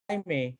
Jaime.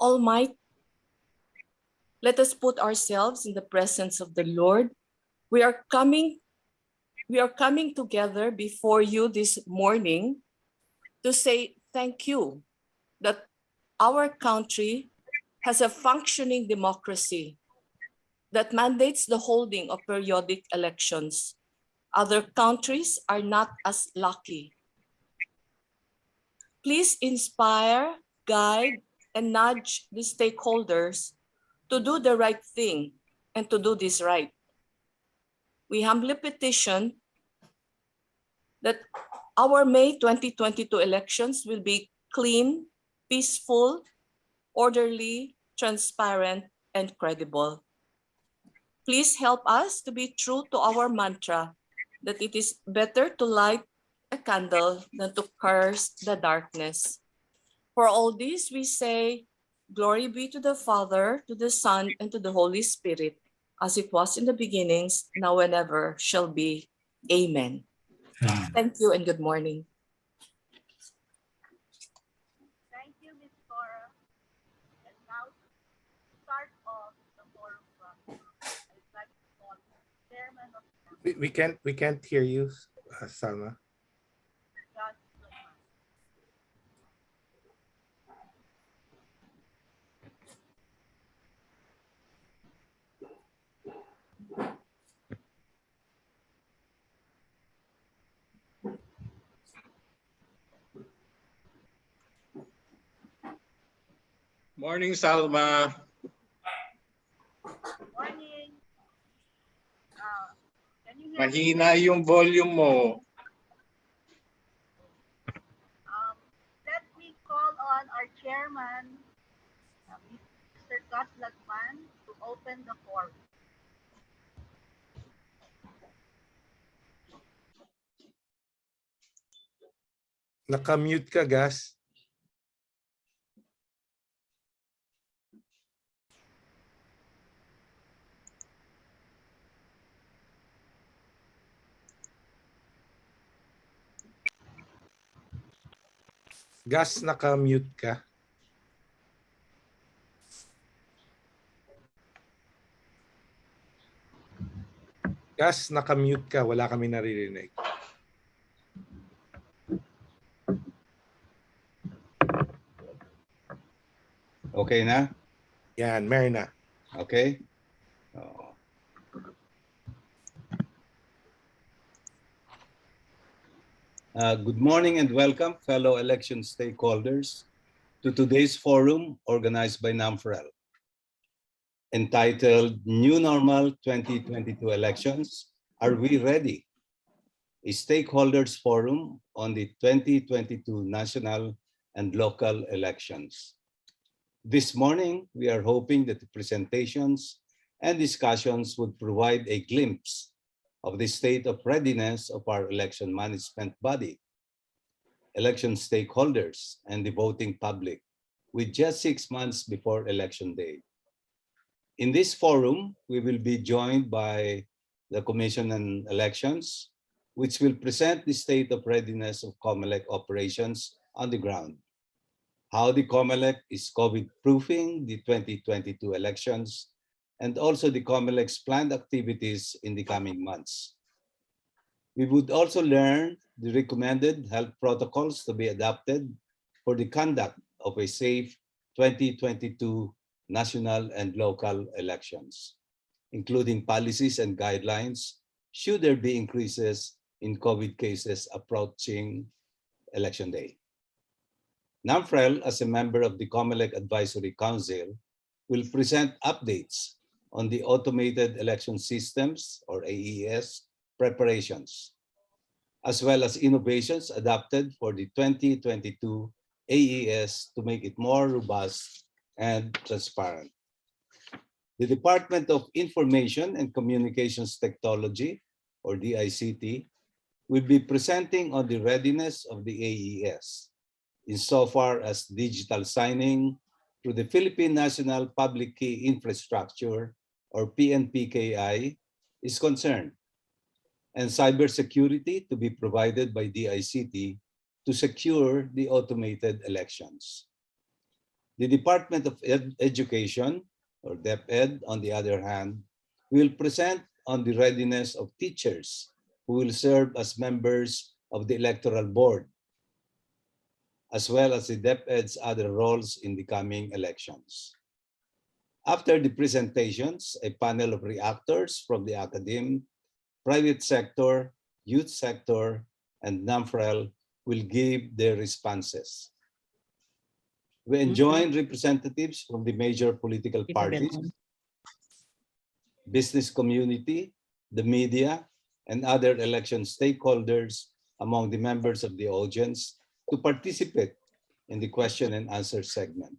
Almighty, let us put ourselves in the presence of the Lord. We are coming together before you this morning to say thank you that our country has a functioning democracy that mandates the holding of periodic elections. Other countries are not as lucky. Please inspire, guide, and nudge the stakeholders to do the right thing and to do this right. We humbly petition that our May 2022 elections will be clean, peaceful, orderly, transparent, and credible. Please help us to be true to our mantra that it is better to light a candle than to curse the darkness. For all this, we say, glory be to the Father, to the Son, and to the Holy Spirit, as it was in the beginnings, now and ever shall be. Amen. Thank you and good morning. Thank you, Ms. Cora. And now, start off the forum process. I'd like to call the Chairman of the We can't hear you, Salma. Morning, Salma. Morning. Can you hear Mahina me? yung volume mo. Let me call on our chairman, Mr. Kaslagman, to open the forum. Naka-mute ka, Gas. Gas, naka-mute ka. Gas, naka-mute ka. Wala kami naririnig. Okay na? Yan, meron na. Okay. Good morning and welcome, fellow election stakeholders, to today's forum organized by NAMFREL, entitled New Normal 2022 Elections, Are We Ready? A stakeholders forum on the 2022 national and local elections. This morning, we are hoping that the presentations and discussions would provide a glimpse of the state of readiness of our election management body, election stakeholders, and the voting public, with just 6 months before Election Day. In this forum, we will be joined by the Commission on Elections, which will present the state of readiness of Comelec operations on the ground. how the Comelec is COVID-proofing the 2022 elections, and also the Comelec's planned activities in the coming months. We would also learn the recommended health protocols to be adopted for the conduct of a safe 2022 national and local elections, including policies and guidelines should there be increases in COVID cases approaching Election Day. NAMFREL, as a member of the Comelec Advisory Council, will present updates on the automated election systems, or AES, preparations, as well as innovations adopted for the 2022 AES to make it more robust and transparent. The Department of Information and Communications Technology, or DICT, will be presenting on the readiness of the AES insofar as digital signing through the Philippine National Public Key Infrastructure, or PNPKI, is concerned, and cybersecurity to be provided by DICT to secure the automated elections. The Department of Education, or DepEd, on the other hand, will present on the readiness of teachers who will serve as members of the Electoral Board, as well as the DepEd's other roles in the coming elections. After the presentations, a panel of reactors from the academe, private sector, youth sector, and NAMFREL will give their responses. We enjoin representatives from the major political parties, business community, the media, and other election stakeholders among the members of the audience to participate in the question and answer segment.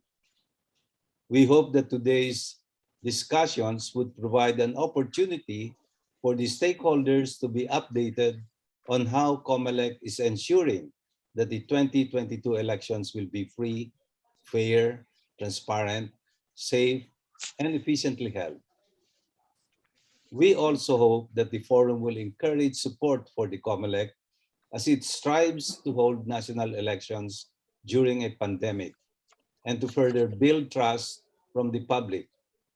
We hope that today's discussions would provide an opportunity for the stakeholders to be updated on how Comelec is ensuring that the 2022 elections will be free, fair, transparent, safe, and efficiently held. We also hope that the forum will encourage support for the Comelec as it strives to hold national elections during a pandemic and to further build trust from the public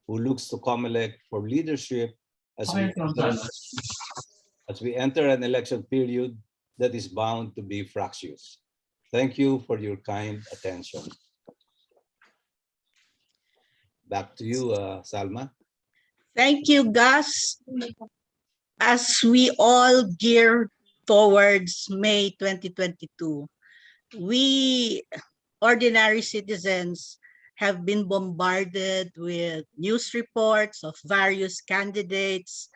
who looks to Comelec for leadership as we enter an election period that is bound to be fractious. Thank you for your kind attention. Back to you, Salma. Thank you, Gus. As we all gear towards May 2022, we ordinary citizens have been bombarded with news reports of various candidates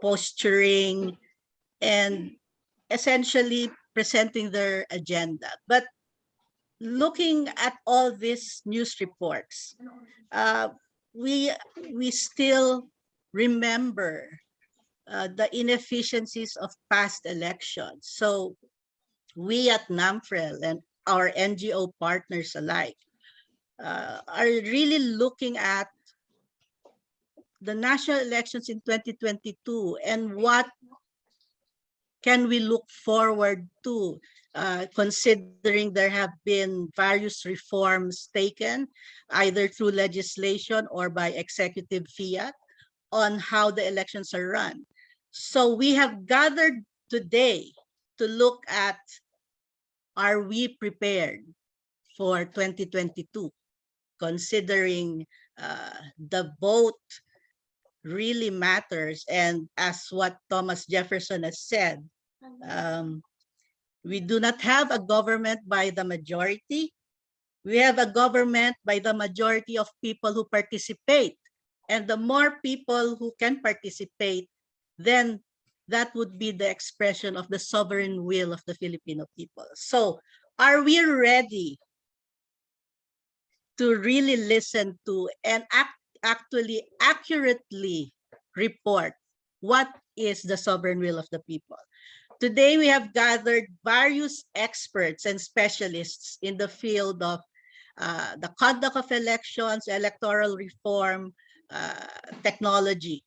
posturing and essentially presenting their agenda. But looking at all these news reports, we still remember the inefficiencies of past elections. So we at NAMFREL and our NGO partners alike are really looking at the national elections in 2022 and what can we look forward to, considering there have been various reforms taken either through legislation or by executive fiat on how the elections are run. So we have gathered today to look at, are we prepared for 2022, considering the vote really matters. And as what Thomas Jefferson has said, we do not have a government by the majority. We have a government by the majority of people who participate. And the more people who can participate, then that would be the expression of the sovereign will of the Filipino people. So are we ready to really listen to and actually accurately report what is the sovereign will of the people? Today, we have gathered various experts and specialists in the field of the conduct of elections, electoral reform, technology.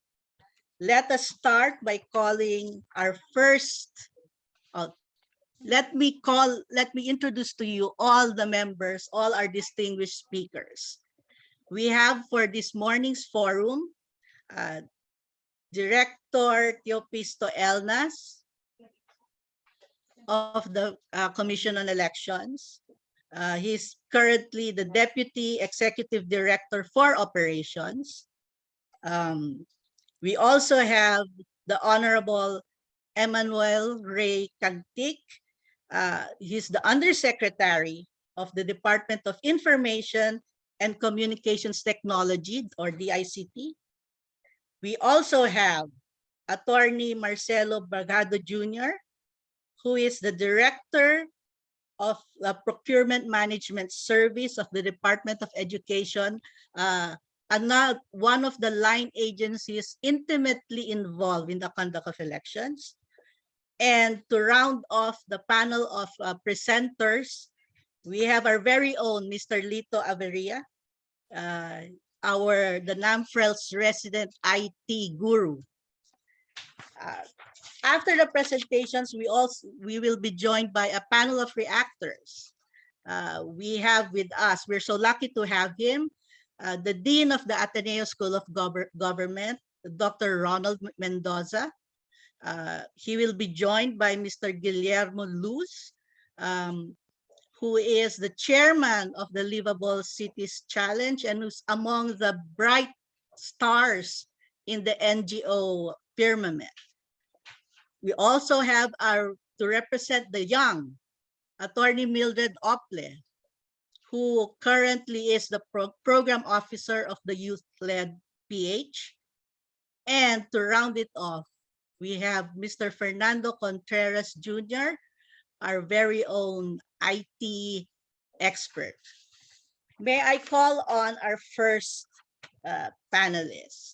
Let us start by calling our first let me introduce to you all the members, all our distinguished speakers. We have for this morning's forum, Director Teopisto Elnas of the Commission on Elections. He's currently the Deputy Executive Director for Operations. We also have the Honorable Emmanuel Ray Cagtic. He's the Undersecretary of the Department of Information and Communications Technology, or DICT. We also have Attorney Marcelo Bragado Jr., who is the Director of the Procurement Management Service of the Department of Education, one of the line agencies intimately involved in the conduct of elections. And to round off the panel of presenters, we have our very own Mr. Lito Averia, the NAMFREL's resident IT guru. After the presentations, we will be joined by a panel of reactors. We have with us, we're so lucky to have him, the Dean of the Ateneo School of Government, Dr. Ronald Mendoza. He will be joined by Mr. Guillermo Luz, who is the chairman of the Livable Cities Challenge and who's among the bright stars in the NGO firmament. We also have to represent the young, Attorney Mildred Ople, who currently is the program officer of the Youth-Led PH. And to round it off, we have Mr. Fernando Contreras Jr., our very own IT expert. May I call on our first panelist,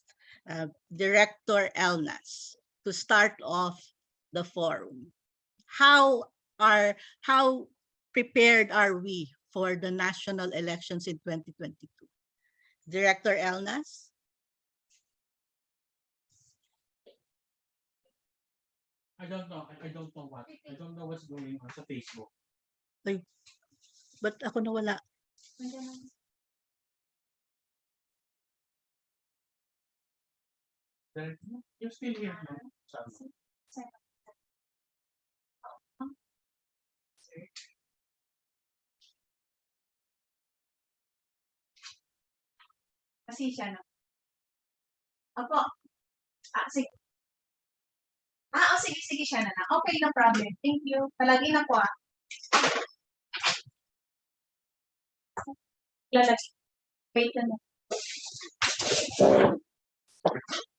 Director Elnas, to start off the forum. How prepared are we for the national elections in 2022? Director Elnas? I don't know. I don't know what. I don't know what's going on sa Facebook. Ay, ba't ako nawala? You're still here, no? Pasensya na. Opo. Sige. Sige siya na lang. Okay, no problem. Thank you. Palagi na po. Lalagay. Wait na.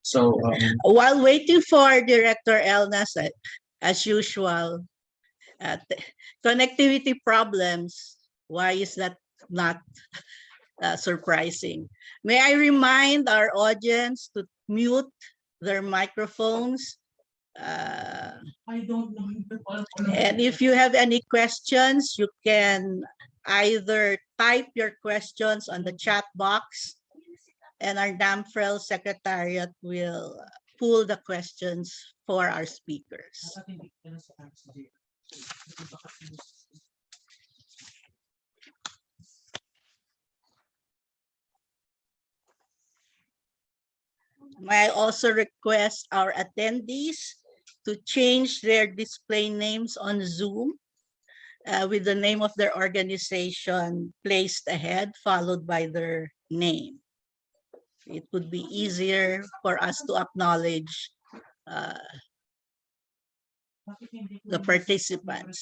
So, While waiting for Director Elnas, as usual, connectivity problems. Why is that not surprising? May I remind our audience to mute their microphones. I don't know. And if you have any questions, you can either type your questions on the chat box, and our NAMFREL Secretariat will pull the questions for our speakers. May I also request our attendees to change their display names on Zoom with the name of their organization placed ahead, followed by their name. It would be easier for us to acknowledge the participants.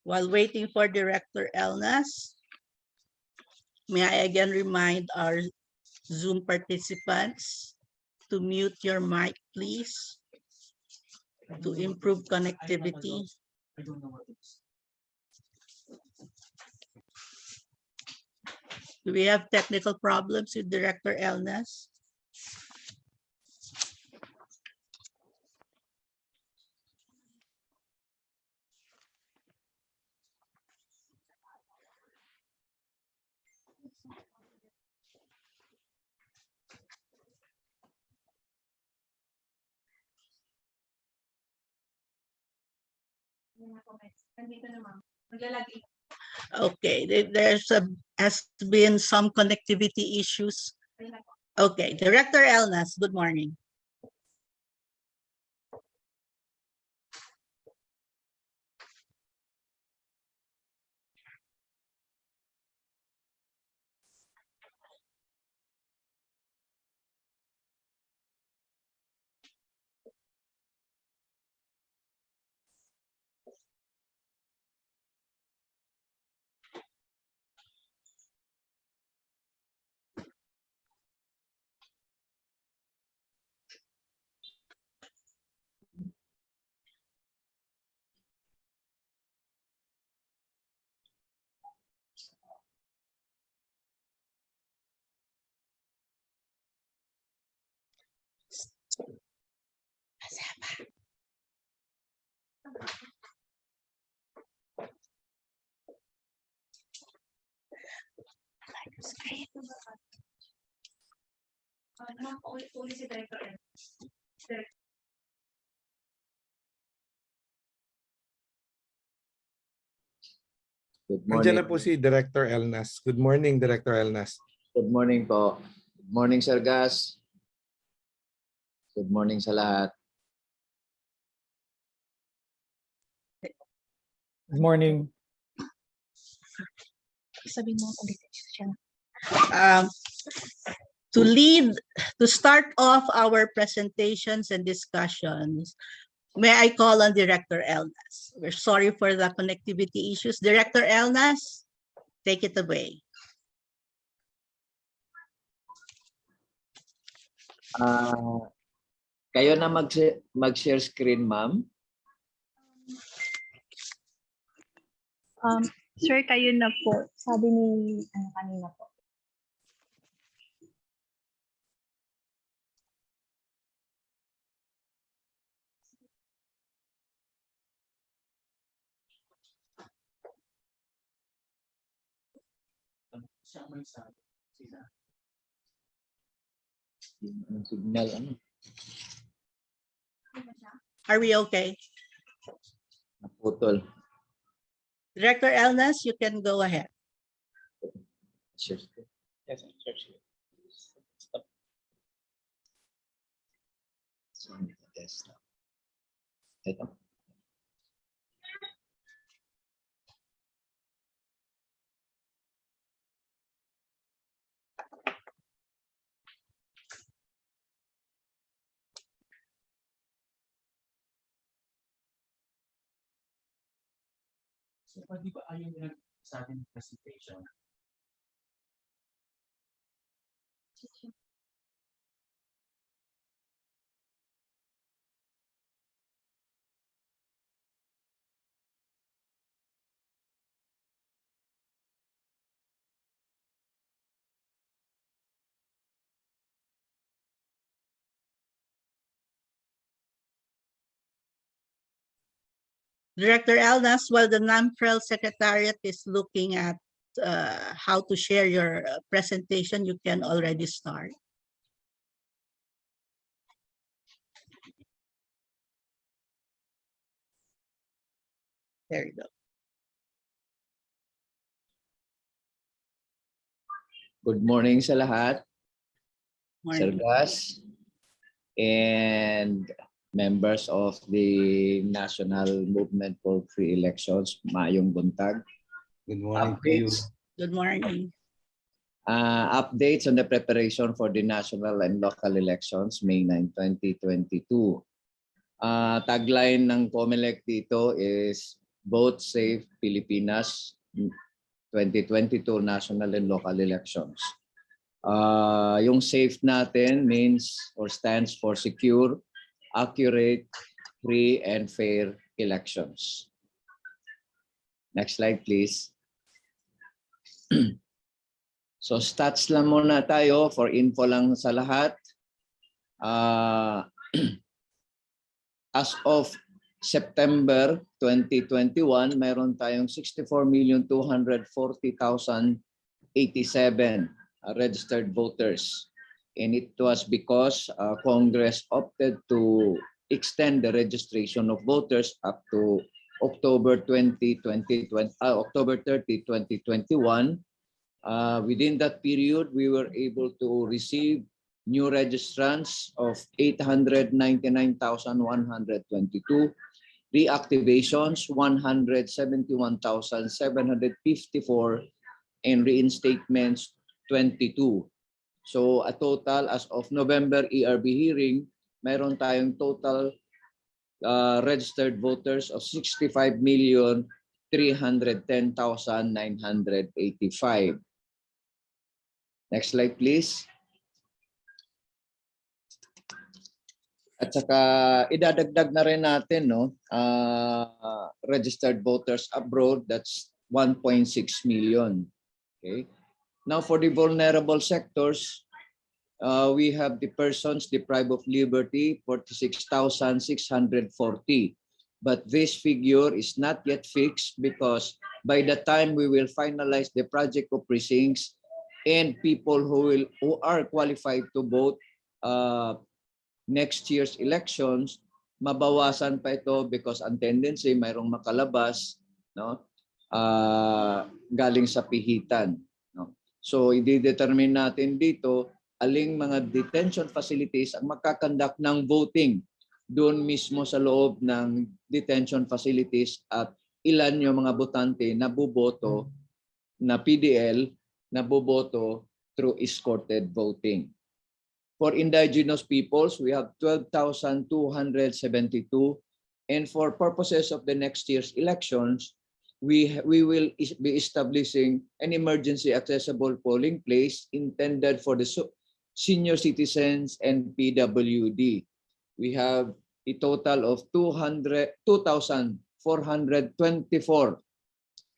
While waiting for Director Elnas, may I again remind our Zoom participants to mute your mic, please, to improve connectivity. I don't know what it is. Do we have technical problems with Director Elnas? Nandito na ma'am. Maglalagay. Okay, has been some connectivity issues. Okay, Director Elnas, good morning. Ma'am, uli si Director N. Good Andiyan morning. na po si Director Elnas. Good morning, Director Elnas. Good morning po. Good morning, Sir Gas. Good morning sa lahat. Good morning. Sabihin mo ulit siya. Um, to start off our presentations and discussions, may I call on Director Elnas? We're sorry for the connectivity issues. Director Elnas, take it away. Kayo na mag-share screen, ma'am. Sir, kayo na po. Sabi ni kanina po. Siya may sabi. Sila. Yung signal, ano? Are we okay? Naputol. Director Elnas, you can go ahead. Share screen. Yes, sir. Stop. So, desktop. Ito. So, di ba ayun yung sa ating presentation? Director Elnas, while the NAMFREL Secretariat is looking at how to share your presentation, you can already start. There you go. Good morning sa lahat. Sir Morning. Gas and members of the National Movement for Free Elections. Maayong buntag. Good morning to you. Good morning. Updates on the preparation for the national and local elections, May 9, 2022. Tagline ng Comelec dito is Vote Safe Pilipinas 2022 national and local elections. Yung safe natin means or stands for secure, accurate, free, and fair elections. Next slide, please. So stats lang muna tayo for info lang sa lahat. As of September 2021, mayroon tayong 64,240,087 registered voters. And it was because Congress opted to extend the registration of voters up to October 30, 2021. Within that period, we were able to receive new registrants of 899,122, reactivations 171,754, and reinstatements 22. So a total as of November ERB hearing, mayroon tayong total registered voters of 65,310,985. Next slide, please. At saka idadagdag na rin natin, no, registered voters abroad, that's 1.6 million. Okay. Now for the vulnerable sectors, we have the persons deprived of liberty, 46,640. But this figure is not yet fixed because by the time we will finalize the project of precincts and people who are qualified to vote next year's elections, mabawasan pa ito because ang tendency mayroong makalabas, no, galing sa pihitan. No? So i-determine natin dito aling mga detention facilities ang magkakandak ng voting doon mismo sa loob ng detention facilities at ilan yung mga botante na buboto na PDL na buboto through escorted voting. For indigenous peoples, we have 12,272, and for purposes of the next year's elections, we will be establishing an emergency accessible polling place intended for the senior citizens and PWD. We have a total of 2,424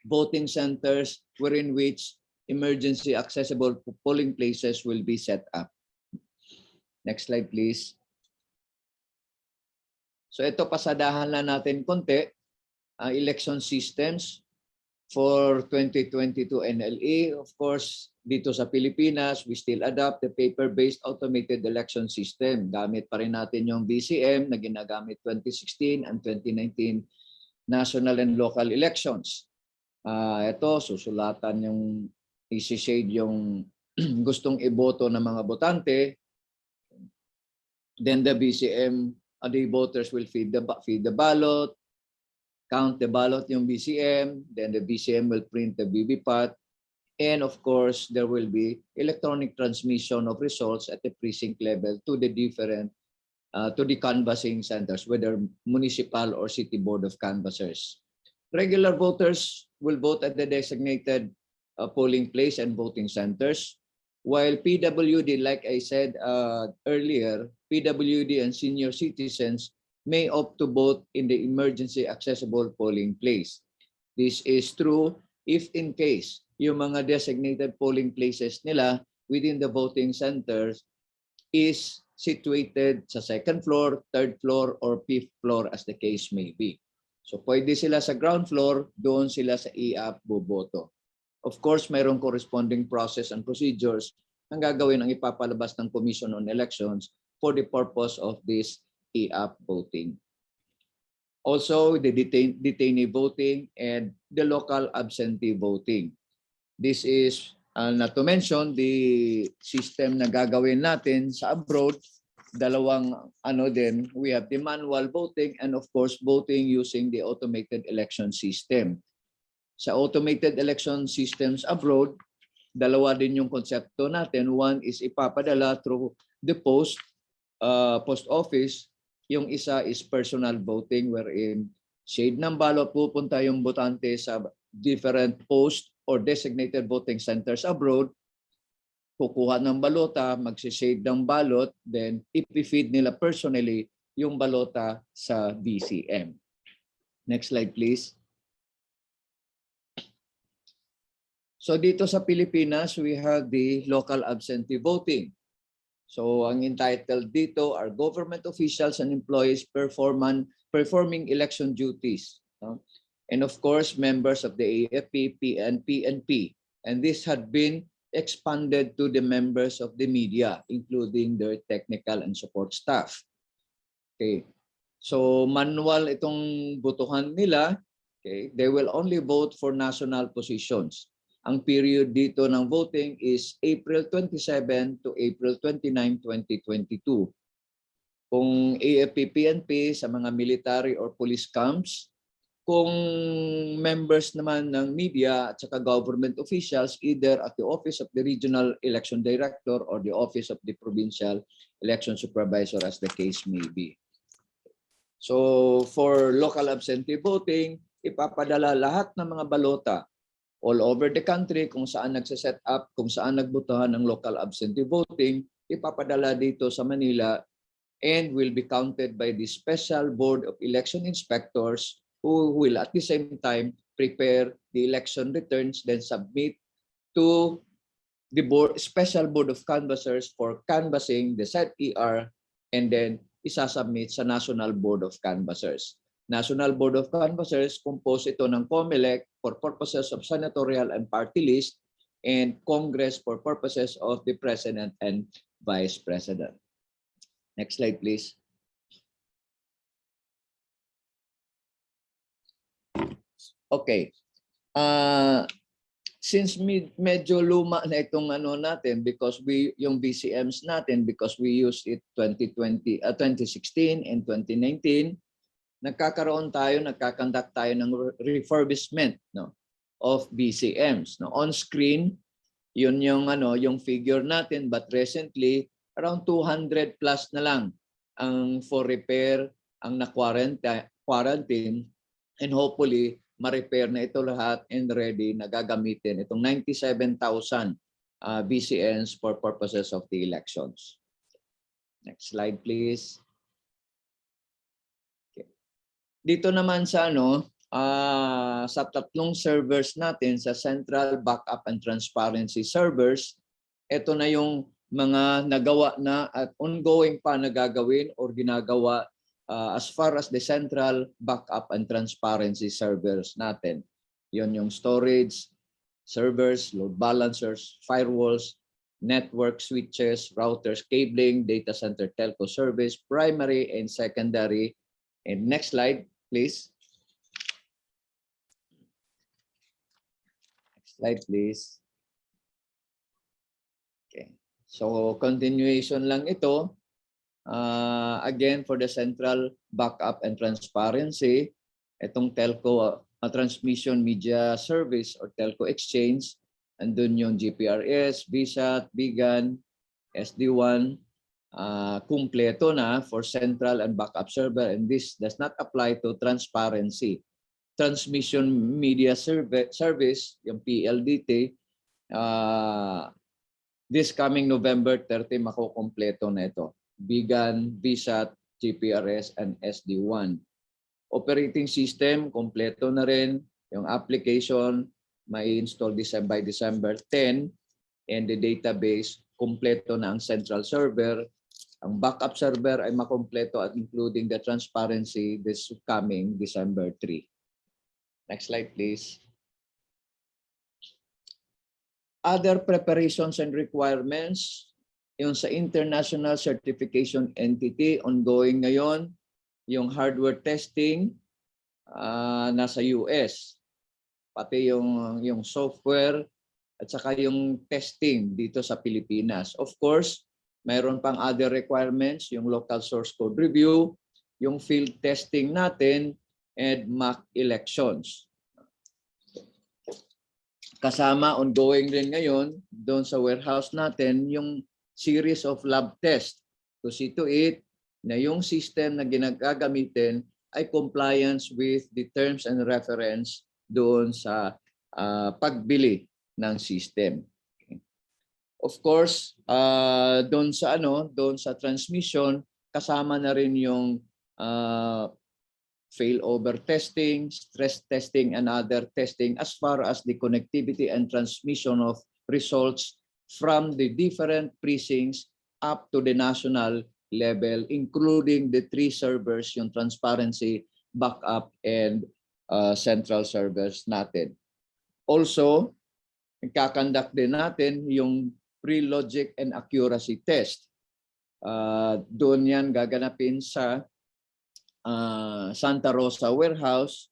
voting centers wherein which emergency accessible polling places will be set up. Next slide, please. So ito, pasadahan lang natin konti ang election systems for 2022 NLE. Of course, dito sa Pilipinas, we still adopt the paper-based automated election system. Gamit pa rin natin yung BCM na ginagamit 2016 and 2019 national and local elections. Ito, susulatan yung isi-shade yung gustong iboto ng mga botante. Then the BCM, the voters will feed the ballot, count the ballot yung BCM, then the BCM will print the BBPAT, and of course, there will be electronic transmission of results at the precinct level to the different, to the canvassing centers, whether municipal or city board of canvassers. Regular voters will vote at the designated polling place and voting centers, while PWD, like I said earlier, PWD and senior citizens may opt to vote in the emergency accessible polling place. This is true if in case yung mga designated polling places nila within the voting centers is situated sa second floor, third floor, or fifth floor as the case may be. So pwede sila sa ground floor, doon sila sa EAP boboto. Of course, mayroong corresponding process and procedures ang gagawin ang ipapalabas ng Commission on Elections for the purpose of this EAP voting. Also, the detainee voting and the local absentee voting. This is, not to mention, the system na gagawin natin sa abroad. Dalawang din, we have the manual voting and of course voting using the automated election system. Sa automated election systems abroad, dalawa din yung konsepto natin. One is ipapadala through the post office. Yung isa is personal voting wherein shade ng ballot pupunta yung botante sa different post or designated voting centers abroad. Kukuha ng balota, magsishade ng ballot, then ipifeed nila personally yung balota sa BCM. Next slide, please. So dito sa Pilipinas, we have the local absentee voting. So ang entitled dito are government officials and employees performing election duties. And of course, members of the AFP, PNP. And this had been expanded to the members of the media, including their technical and support staff. Okay. So manual itong botohan nila. Okay? They will only vote for national positions. Ang period dito ng voting is April 27 to April 29, 2022. Kung AFP-PNP sa mga military or police camps, kung members naman ng media at saka government officials, either at the Office of the Regional Election Director or the Office of the Provincial Election Supervisor, as the case may be. So for local absentee voting, ipapadala lahat ng mga balota all over the country kung saan nagsiset up, kung saan nagbotohan ng local absentee voting, ipapadala dito sa Manila and will be counted by the Special Board of Election Inspectors who will at the same time prepare the election returns, then submit to the Special Board of Canvassers for canvassing the said ER, and then isasubmit sa National Board of Canvassers. National Board of Canvassers, composed ito ng Comelec for purposes of senatorial and party list, and Congress for purposes of the President and Vice President. Next slide, please. Okay. Since medyo luma na itong ano natin because yung BCMs natin because we used it 2016 and 2019, nagkakandak tayo ng refurbishment, no, of BCMs. No, on screen, yun yung yung figure natin, but recently around 200 plus na lang ang for repair ang na-quarantine, and hopefully ma-repair na ito lahat and ready na gagamitin itong 97,000 BCNs for purposes of the elections. Next slide, please. Okay. Dito naman sa sa tatlong servers natin, sa Central Backup and Transparency servers, ito na yung mga nagawa na at ongoing pa na gagawin or ginagawa as far as the Central Backup and Transparency servers natin. Yon yung storage, servers, load balancers, firewalls, network switches, routers, cabling, data center telco service, primary and secondary. And next slide, please. Next slide, please. Okay. So continuation lang ito. Again, for the Central Backup and Transparency, itong telco transmission media service or telco exchange, andun yung GPRS, VSAT, BIGAN, SD1, kumpleto na for central and backup server, and this does not apply to transparency. Transmission media service, yung PLDT, this coming November 30, makukumpleto na ito. BIGAN, VSAT, GPRS, and SD1. Operating system, kompleto na rin. Yung application, may install by December 10. And the database, kompleto na ang central server. Ang backup server ay makompleto at including the transparency this coming December 3. Next slide, please. Other preparations and requirements. Yung sa international certification entity, ongoing ngayon. Yung hardware testing, nasa US. Pati yung software at saka yung testing dito sa Pilipinas. Of course, mayroon pang other requirements, yung local source code review, yung field testing natin, and mock elections. Kasama, ongoing rin ngayon, doon sa warehouse natin, yung series of lab test to see to it na yung system na ginagagamitin ay compliance with the terms and reference doon sa pagbili ng system. Okay. Of course, doon sa transmission, kasama na rin yung failover testing, stress testing, and other testing as far as the connectivity and transmission of results from the different precincts up to the national level, including the 3 servers, yung transparency, backup, and central servers natin. Also, ikakandak din natin yung pre-logic and accuracy test. Doon yan gaganapin sa Santa Rosa warehouse,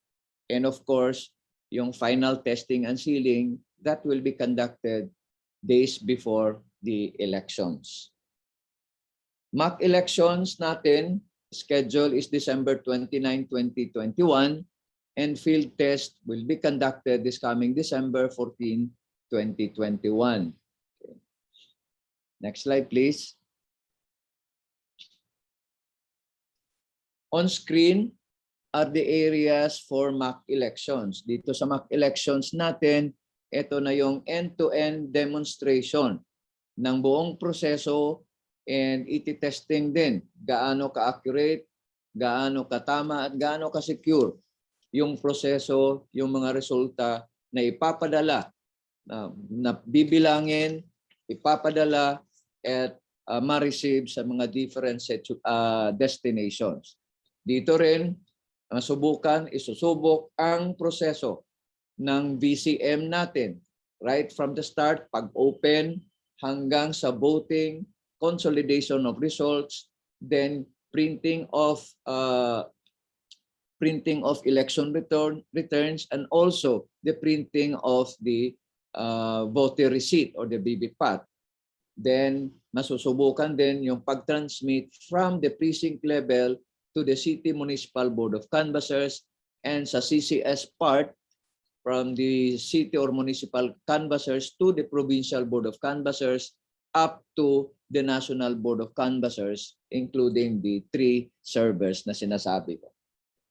And of course, yung final testing and sealing, that will be conducted days before the elections. Mock elections natin, schedule is December 29, 2021, and field test will be conducted this coming December 14, 2021. Okay. Next slide, please. On screen are the areas for mock elections. Dito sa mock elections natin, ito na yung end-to-end demonstration ng buong proseso, and iti-testing din gaano ka-accurate, gaano katama at gaano ka-secure yung proseso, yung mga resulta na ipapadala, na bibilangin, ipapadala at ma-receive sa mga different destinations. Dito rin, isusubok ang proseso ng VCM natin right from the start, pag-open hanggang sa voting, consolidation of results, then printing of election returns, and also the printing of the voter receipt or the BVPAT. Then masusubukan din yung pag-transmit from the precinct level to the City Municipal Board of Canvassers, and sa CCS part from the city or municipal canvassers to the provincial board of canvassers up to the National Board of Canvassers, including the 3 servers na sinasabi ko.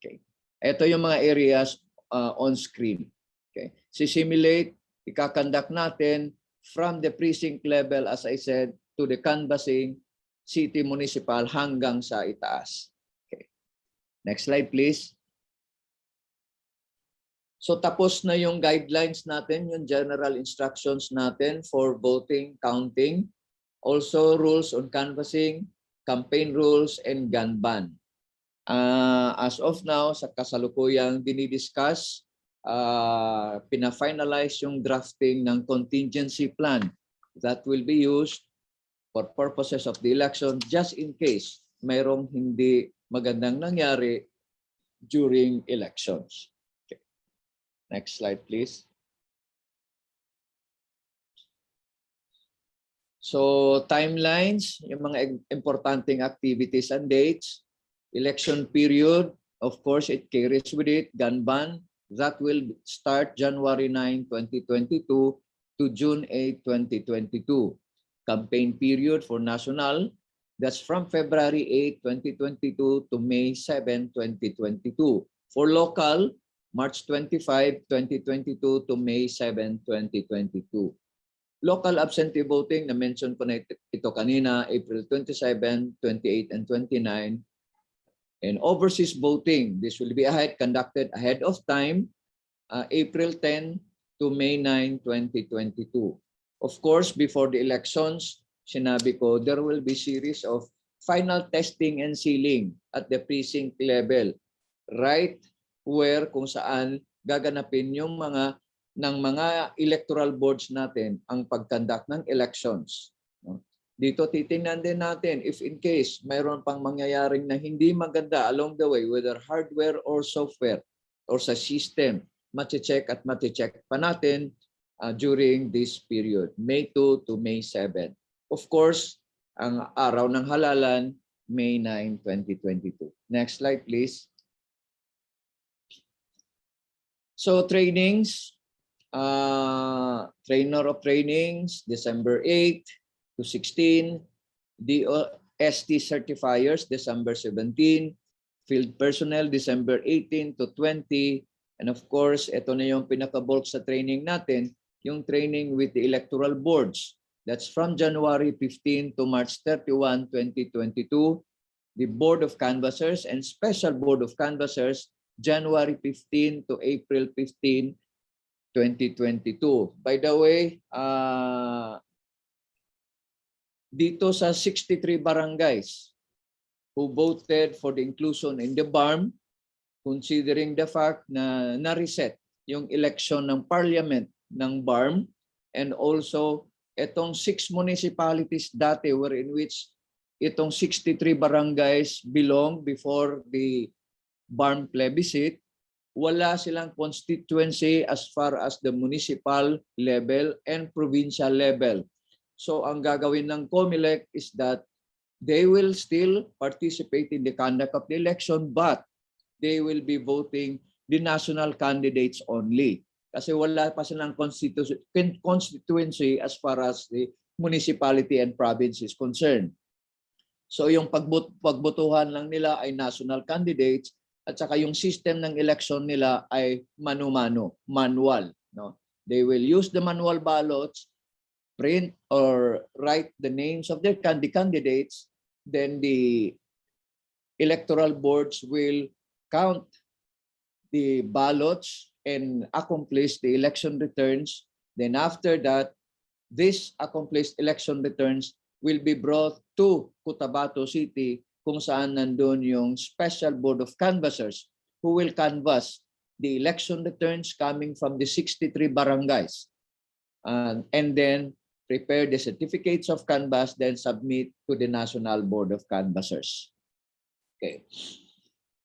Okay. Ito yung mga areas on screen. Okay. Si-simulate, ika-conduct natin from the precinct level, as I said, to the canvassing, city, municipal, hanggang sa itaas. Okay. Next slide, please. So tapos na yung guidelines natin, yung general instructions natin for voting, counting, also rules on canvassing, campaign rules, and gun ban. As of now, sa kasalukuyang dinidiscuss, pina-finalize yung drafting ng contingency plan that will be used for purposes of the election just in case mayroong hindi magandang nangyari during elections. Next slide, please. So timelines, yung mga importanteng activities and dates. Election period, of course, it carries with it gun ban. That will start January 9, 2022 to June 8, 2022. Campaign period for national, that's from February 8, 2022 to May 7, 2022. For local, March 25, 2022 to May 7, 2022. Local absentee voting, na-mention ko na ito kanina, April 27, 28, and 29. And overseas voting, this will be conducted ahead of time, April 10 to May 9, 2022. Of course, before the elections, sinabi ko, there will be series of final testing and sealing at the precinct level, right where kung saan gaganapin yung mga electoral boards natin ang pag-conduct ng elections. Dito titingnan din natin if in case mayroon pang mangyayaring na hindi maganda along the way, whether hardware or software or sa system, mati-check at mati-check pa natin during this period, May 2 to May 7. Of course, ang araw ng halalan, May 9, 2022. Next slide, please. So trainings, trainer of trainings, December 8 to 16, DOST certifiers, December 17, field personnel, December 18 to 20, and of course, ito na yung pinaka-bulk sa training natin, yung training with the electoral boards. That's from January 15 to March 31, 2022. The Board of Canvassers and Special Board of Canvassers, January 15 to April 15, 2022. By the way, dito sa 63 barangays who voted for the inclusion in the BARM, considering the fact na na-reset yung election ng parliament ng BARM, and also itong 6 municipalities dati were in which itong 63 barangays belong before the BARM plebiscite, wala silang constituency as far as the municipal level and provincial level. So ang gagawin ng Comelec is that they will still participate in the conduct of the election, but they will be voting the national candidates only. Kasi wala pa silang constituency as far as the municipality and province is concerned. So yung pagbotohan lang nila ay national candidates, at saka yung system ng election nila ay mano-mano, manual. No? They will use the manual ballots, print or write the names of their candidates, then the electoral boards will count the ballots and accomplish the election returns. Then after that, this accomplished election returns will be brought to Cotabato City, kung saan nandun yung special board of canvassers who will canvass the election returns coming from the 63 barangays. And then prepare the certificates of canvass, then submit to the National Board of Canvassers. Okay.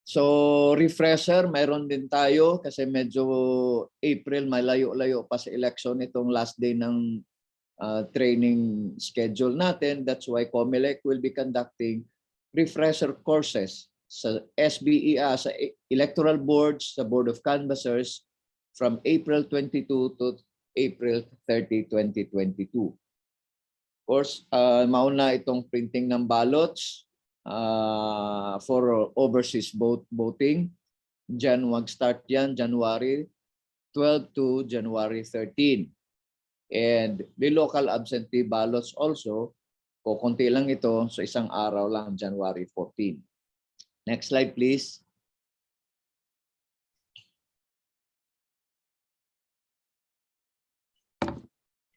So refresher, mayroon din tayo kasi medyo April, malayo-layo pa sa election itong last day ng training schedule natin. That's why Comelec will be conducting refresher courses sa SBEA, sa electoral boards, sa Board of Canvassers from April 22 to April 30, 2022. Of course, mauna itong printing ng ballots for overseas voting. Mag-start yan January 12 to January 13. And the local absentee ballots also, kukunti lang ito, so isang araw lang, January 14. Next slide, please.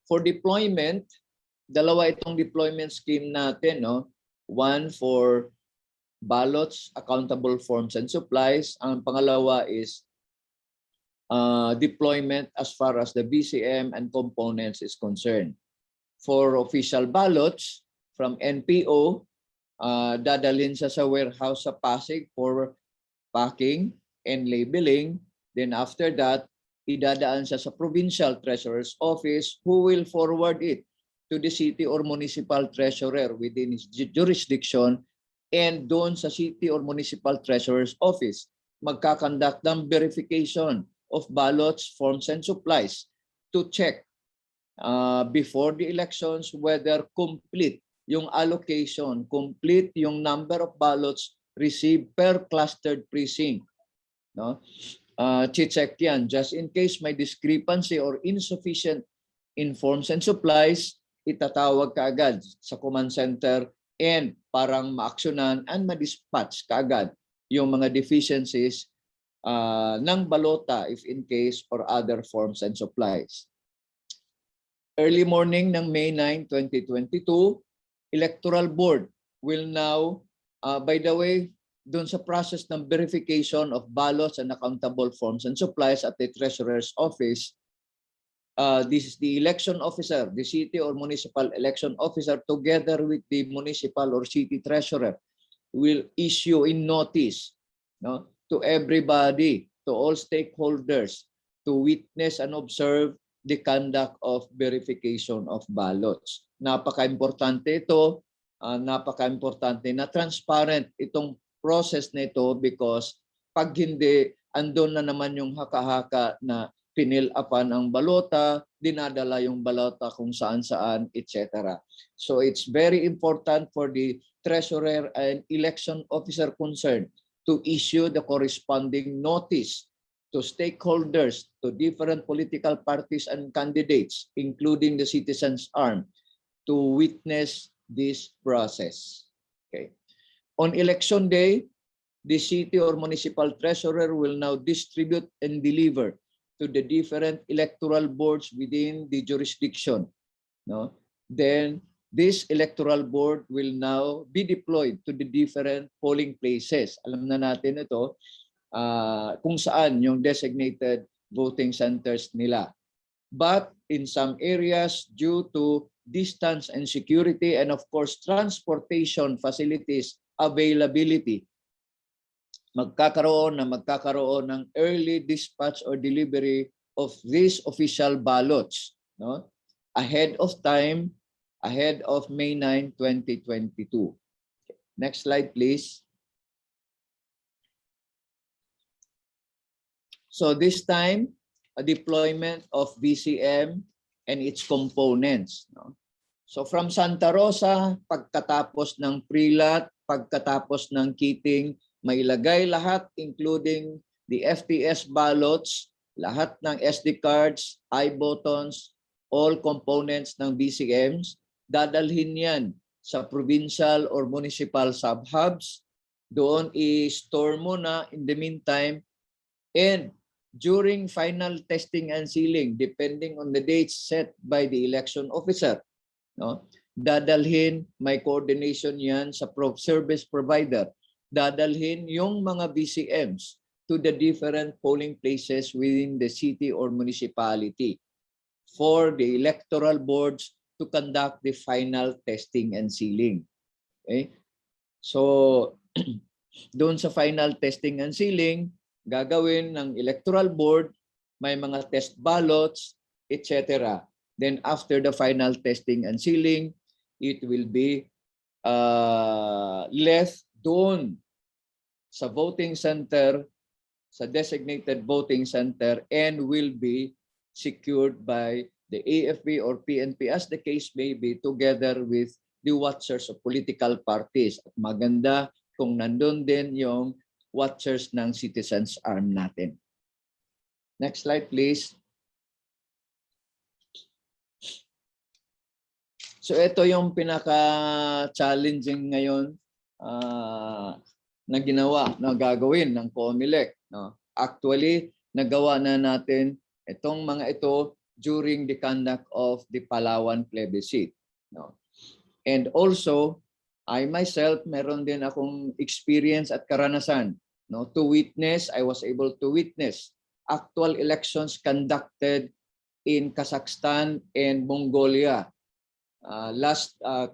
For deployment, dalawa itong deployment scheme natin, no? One for ballots, accountable forms and supplies. Ang pangalawa is deployment as far as the BCM and components is concerned. For official ballots from NPO, dadalhin siya sa warehouse sa Pasig for packing and labeling. Then after that, idadaan siya sa provincial treasurer's office who will forward it to the city or municipal treasurer within his jurisdiction, and doon sa city or municipal treasurer's office magkakandak ng verification of ballots, forms, and supplies to check before the elections whether complete yung allocation, complete yung number of ballots received per clustered precinct. No? Check yan. Just in case may discrepancy or insufficient in forms and supplies, itatawag ka agad sa command center and parang ma-actionan and ma-dispatch ka agad yung mga deficiencies ng balota if in case or other forms and supplies. Early morning ng May 9, 2022, Electoral Board will now, by the way, doon sa process ng verification of ballots and accountable forms and supplies at the Treasurer's Office, this is the election officer, the city or municipal election officer, together with the municipal or city treasurer, will issue a notice, no, to everybody, to all stakeholders, to witness and observe the conduct of verification of ballots. Napaka-importante ito, napaka-importante na transparent itong process na ito, because pag hindi, andun na naman yung haka-haka na pinil-upan ang balota, dinadala yung balota kung saan-saan, etc. So it's very important for the treasurer and election officer concerned to issue the corresponding notice to stakeholders, to different political parties and candidates, including the citizens' arm, to witness this process. Okay. On election day, the city or municipal treasurer will now distribute and deliver to the different electoral boards within the jurisdiction. No? Then this electoral board will now be deployed to the different polling places. Alam na natin ito, kung saan yung designated voting centers nila. But in some areas, due to distance and security, and of course transportation facilities availability, magkakaroon ng early dispatch or delivery of these official ballots, no? Ahead of time, ahead of May 9, 2022. Next slide, please. So this time, a deployment of VCM and its components, no? So from Santa Rosa, pagkatapos ng pre-lot, pagkatapos ng kitting, mailagay lahat including the FTS ballots, lahat ng SD cards, I-buttons, all components ng VCMs, dadalhin yan sa provincial or municipal sub-hubs. Doon i-store muna in the meantime, and during final testing and sealing, depending on the dates set by the election officer, no? Dadalhin, may coordination yan sa service provider. Dadalhin yung mga VCMs to the different polling places within the city or municipality for the electoral boards to conduct the final testing and sealing. Okay? So, doon sa final testing and sealing, gagawin ng electoral board, may mga test ballots, etc. Then after the final testing and sealing, it will be left doon sa voting center, sa designated voting center, and will be secured by the AFP or PNP as the case may be, together with the watchers of political parties. At maganda kung nandun din yung watchers ng Citizens Arm natin. Next slide, please. So ito yung pinaka-challenging ngayon na ginawa, na gagawin ng Comelec. No? Actually, nagawa na natin itong mga ito during the conduct of the Palawan plebiscite. No? And also, I myself, meron din akong experience at karanasan, no, to witness, I was able to witness actual elections conducted in Kazakhstan and Mongolia.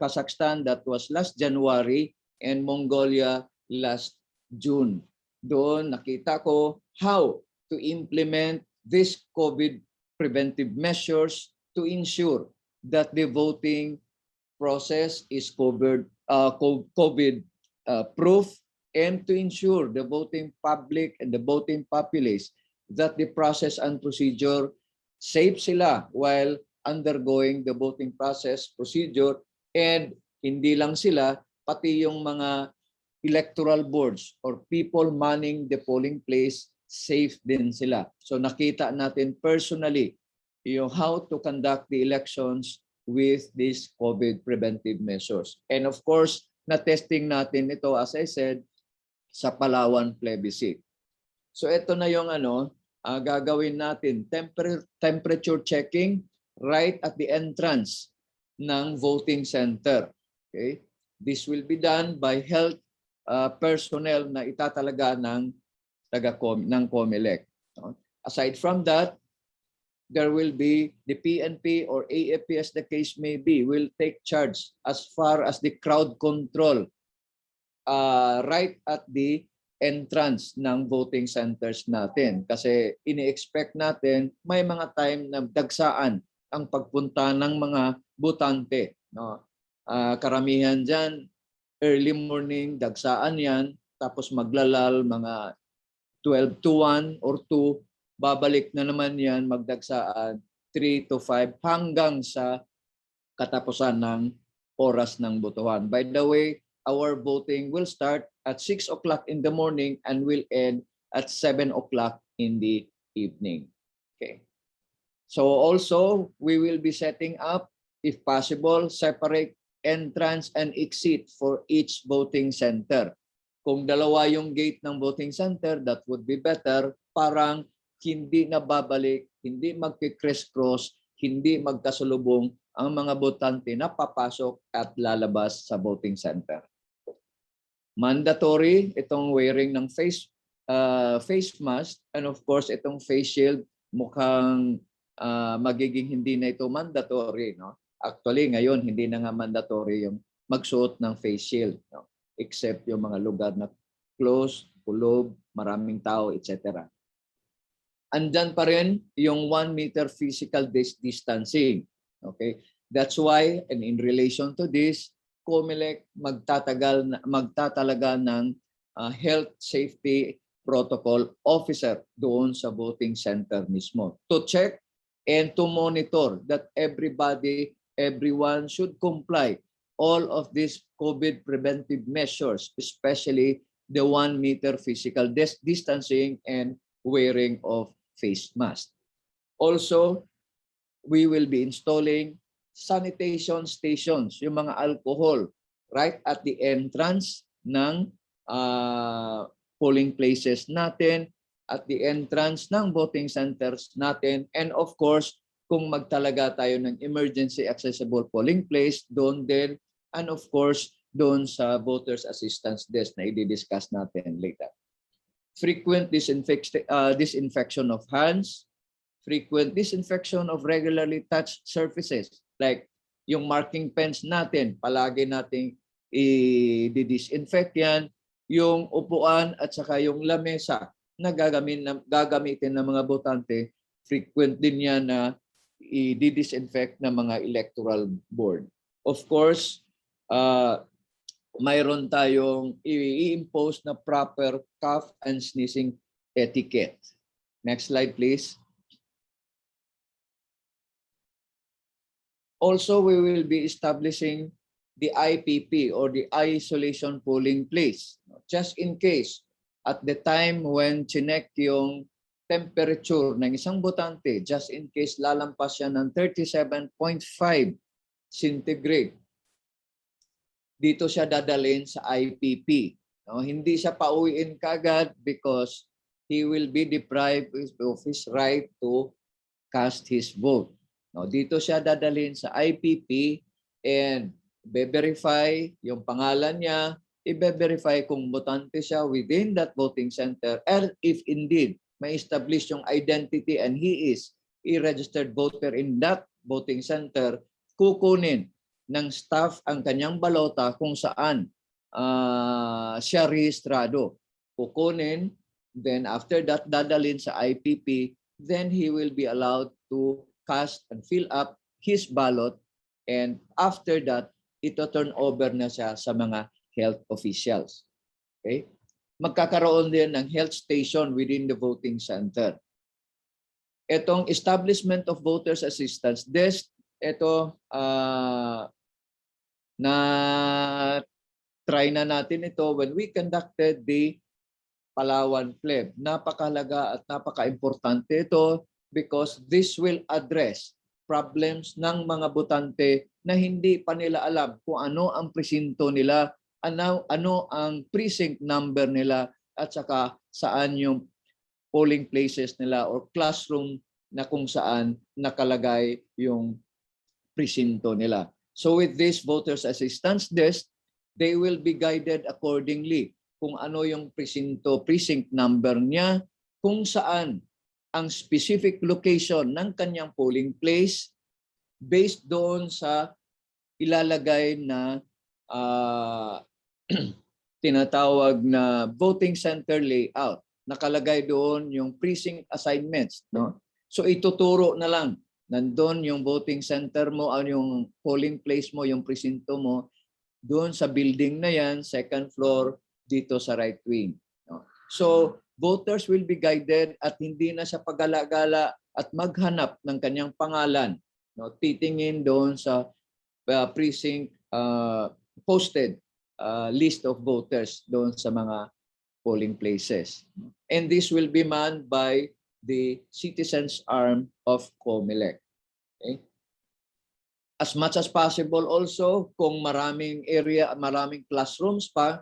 Kazakhstan, that was last January, and Mongolia last June. Doon nakita ko how to implement this COVID preventive measures to ensure that the voting process is COVID proof, and to ensure the voting public and the voting populace that the process and procedure safe sila while undergoing the voting process procedure, and hindi lang sila, pati yung mga electoral boards or people manning the polling place, safe din sila. So nakita natin personally yung how to conduct the elections with these COVID preventive measures. And of course, na-testing natin ito, as I said, sa Palawan plebiscite. So ito na yung gagawin natin, temperature checking right at the entrance ng voting center. Okay? This will be done by health personnel na itatalaga ng Comelec. Aside from that, there will be the PNP or AFP, as the case may be, will take charge as far as the crowd control right at the entrance ng voting centers natin. Kasi ini-expect natin may mga time na dagsaan ang pagpunta ng mga botante. No? Karamihan dyan, early morning, dagsaan yan, tapos maglalal mga 12 to 1 or 2, babalik na naman yan, magdagsaan 3 to 5 hanggang sa katapusan ng oras ng botohan. By the way, our voting will start at 6 o'clock in the morning and will end at 7 o'clock in the evening. Okay. So also, we will be setting up, if possible, separate entrance and exit for each voting center. Kung dalawa yung gate ng voting center, that would be better. Parang hindi na babalik, hindi magki-criss-cross, hindi magkasalubong ang mga botante na papasok at lalabas sa voting center. Mandatory itong wearing ng face mask, and of course itong face shield mukhang magiging hindi na ito mandatory, no? Actually ngayon hindi na nga mandatory yung magsuot ng face shield, no? Except yung mga lugar na close kulob, maraming tao, etc. Andyan pa rin yung 1 meter physical distancing. Okay? That's why, and in relation to this, Comelec magtatalaga ng health safety protocol officer doon sa voting center mismo to check and to monitor that everyone should comply all of these COVID preventive measures, especially the 1 meter physical distancing and wearing of face mask. Also, we will be installing sanitation stations, yung mga alcohol, right at the entrance ng polling places natin, at the entrance ng voting centers natin, and of course, kung magtalaga tayo ng emergency accessible polling place, doon din, and of course, doon sa voters assistance desk na i-discuss natin later. Frequent disinfection of hands, frequent disinfection of regularly touched surfaces, like yung marking pens natin, palagi nating i-disinfect yan, yung upuan at saka yung lamesa na gagamitin ng mga botante, frequent din yan na i-disinfect ng mga electoral board. Of course, mayroon tayong i-impose na proper cough and sneezing etiquette. Next slide, please. Also, we will be establishing the IPP or the isolation polling place. Just in case, at the time when chinek yung temperature ng isang botante, just in case lalampas siya ng 37.5 centigrade, dito siya dadalhin sa IPP. No, hindi siya pauwiin kagad because he will be deprived of his right to cast his vote. No, dito siya dadalhin sa IPP and i-verify yung pangalan niya, i-verify kung botante siya within that voting center, and if indeed may establish yung identity and he is a registered voter in that voting center, kukunin ng staff ang kanyang balota kung saan siya rehistrado. Kukunin, then after that dadalhin sa IPP, then he will be allowed to cast and fill up his ballot, and after that, ito turn over na siya sa mga health officials. Okay? Magkakaroon din ng health station within the voting center. Itong establishment of voters assistance desk, ito na try na natin ito when we conducted the Palawan Pleb. Napakahalaga at napaka-importante ito because this will address problems ng mga botante na hindi pa nila alam kung ano ang presinto nila, ano ang precinct number nila, at saka saan yung polling places nila or classroom na kung saan nakalagay yung presinto nila. So with this voters assistance desk, they will be guided accordingly kung ano yung precinct number niya, kung saan ang specific location ng kanyang polling place based doon sa ilalagay na tinatawag na voting center layout. Nakalagay doon yung precinct assignments, no? So ituturo na lang, nandun yung voting center mo, yung polling place mo, yung presinto mo, doon sa building na yan, second floor, dito sa right wing. No? So voters will be guided at hindi na sa paggala-gala at maghanap ng kanyang pangalan. No? Titingin doon sa precinct posted list of voters doon sa mga polling places. And this will be manned by the citizens arm of Comelec. Okay? As much as possible also, kung maraming area, maraming classrooms pa,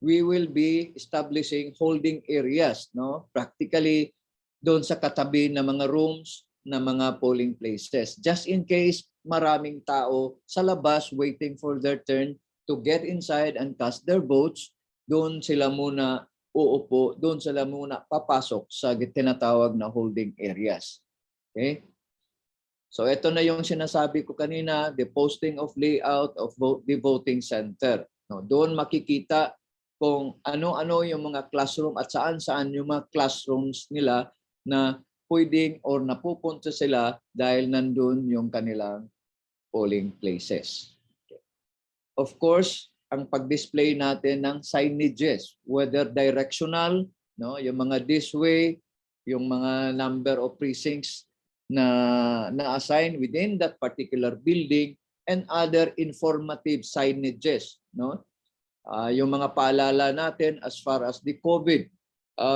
we will be establishing holding areas, no? Practically doon sa katabi ng mga rooms na mga polling places. Just in case maraming tao sa labas waiting for their turn to get inside and cast their votes, doon sila muna uupo, doon sila muna papasok sa tinatawag na holding areas. Okay? So ito na yung sinasabi ko kanina, the posting of layout of the voting center. No, doon makikita kung ano-ano yung mga classroom at saan-saan yung mga classrooms nila na pwedeng or napupunta sila dahil nandun yung kanilang polling places. Of course, ang pag-display natin ng signages, whether directional, no, yung mga this way, yung mga number of precincts na na-assign within that particular building, and other informative signages, no? Yung mga paalala natin as far as the COVID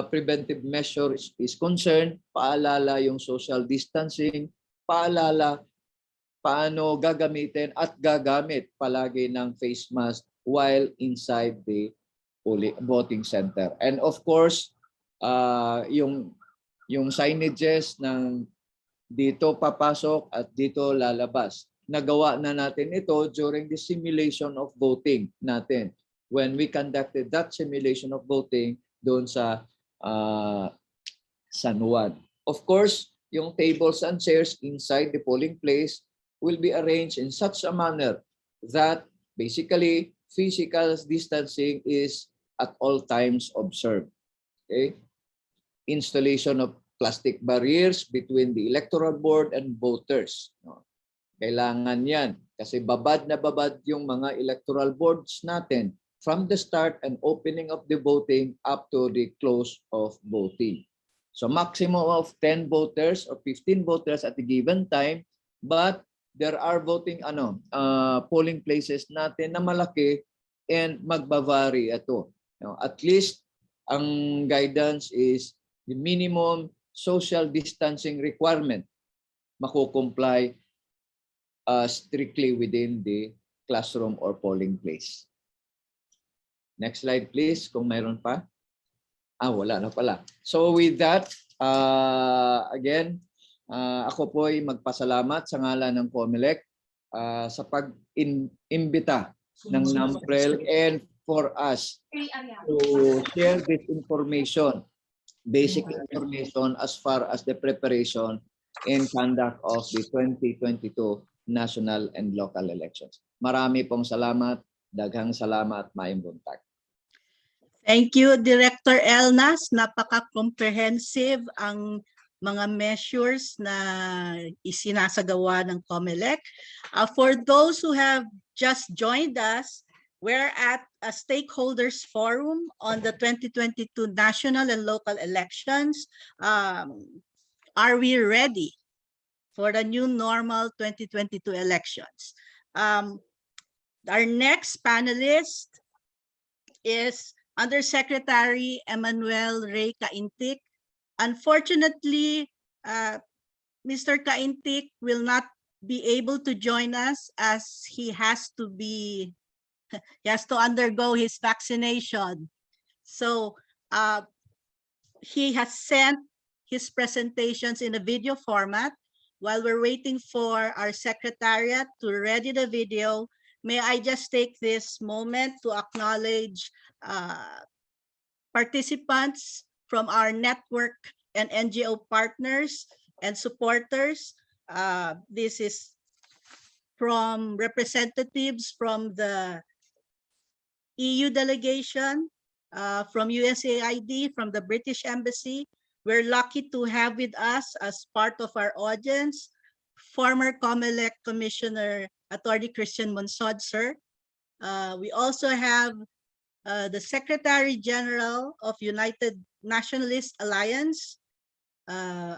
preventive measures is concerned, paalala yung social distancing, paalala paano gagamitin at gagamit palagi ng face mask while inside the voting center. And of course, yung signages ng dito papasok at dito lalabas. Nagawa na natin ito during the simulation of voting natin. When we conducted that simulation of voting doon sa San Juan. Of course, yung tables and chairs inside the polling place will be arranged in such a manner that basically physical distancing is at all times observed. Okay? Installation of plastic barriers between the electoral board and voters. Kailangan yan kasi babad na babad yung mga electoral boards natin from the start and opening of the voting up to the close of voting. So maximum of 10 voters or 15 voters at a given time, but there are voting polling places natin na malaki and magbavary ito. At least ang guidance is the minimum social distancing requirement mako-comply strictly within the classroom or polling place. Next slide please, kung mayroon pa. Wala na pala. So with that, again, ako po ay magpasalamat sa ngalan ng Comelec sa pag-imbita ng NAMPREL and for us to share this information, basic information as far as the preparation and conduct of the 2022 national and local elections. Marami pong salamat, daghang salamat, maayong buntag. Thank you, Director Elnas. Napaka-comprehensive ang mga measures na isinasagawa ng Comelec. For those who have just joined us, we're at a stakeholders forum on the 2022 national and local elections. Are we ready for the new normal 2022 elections? Our next panelist is Undersecretary Emmanuel Ray Caintic. Unfortunately, Mr. Caintic will not be able to join us as he has to undergo his vaccination. So he has sent his presentations in a video format. While we're waiting for our secretariat to ready the video, may I just take this moment to acknowledge participants from our network and NGO partners and supporters. This is from representatives from the EU delegation, from USAID, from the British Embassy. We're lucky to have with us as part of our audience, former Comelec Commissioner Attorney Christian Monsod, sir. We also have the Secretary General of United Nationalist Alliance,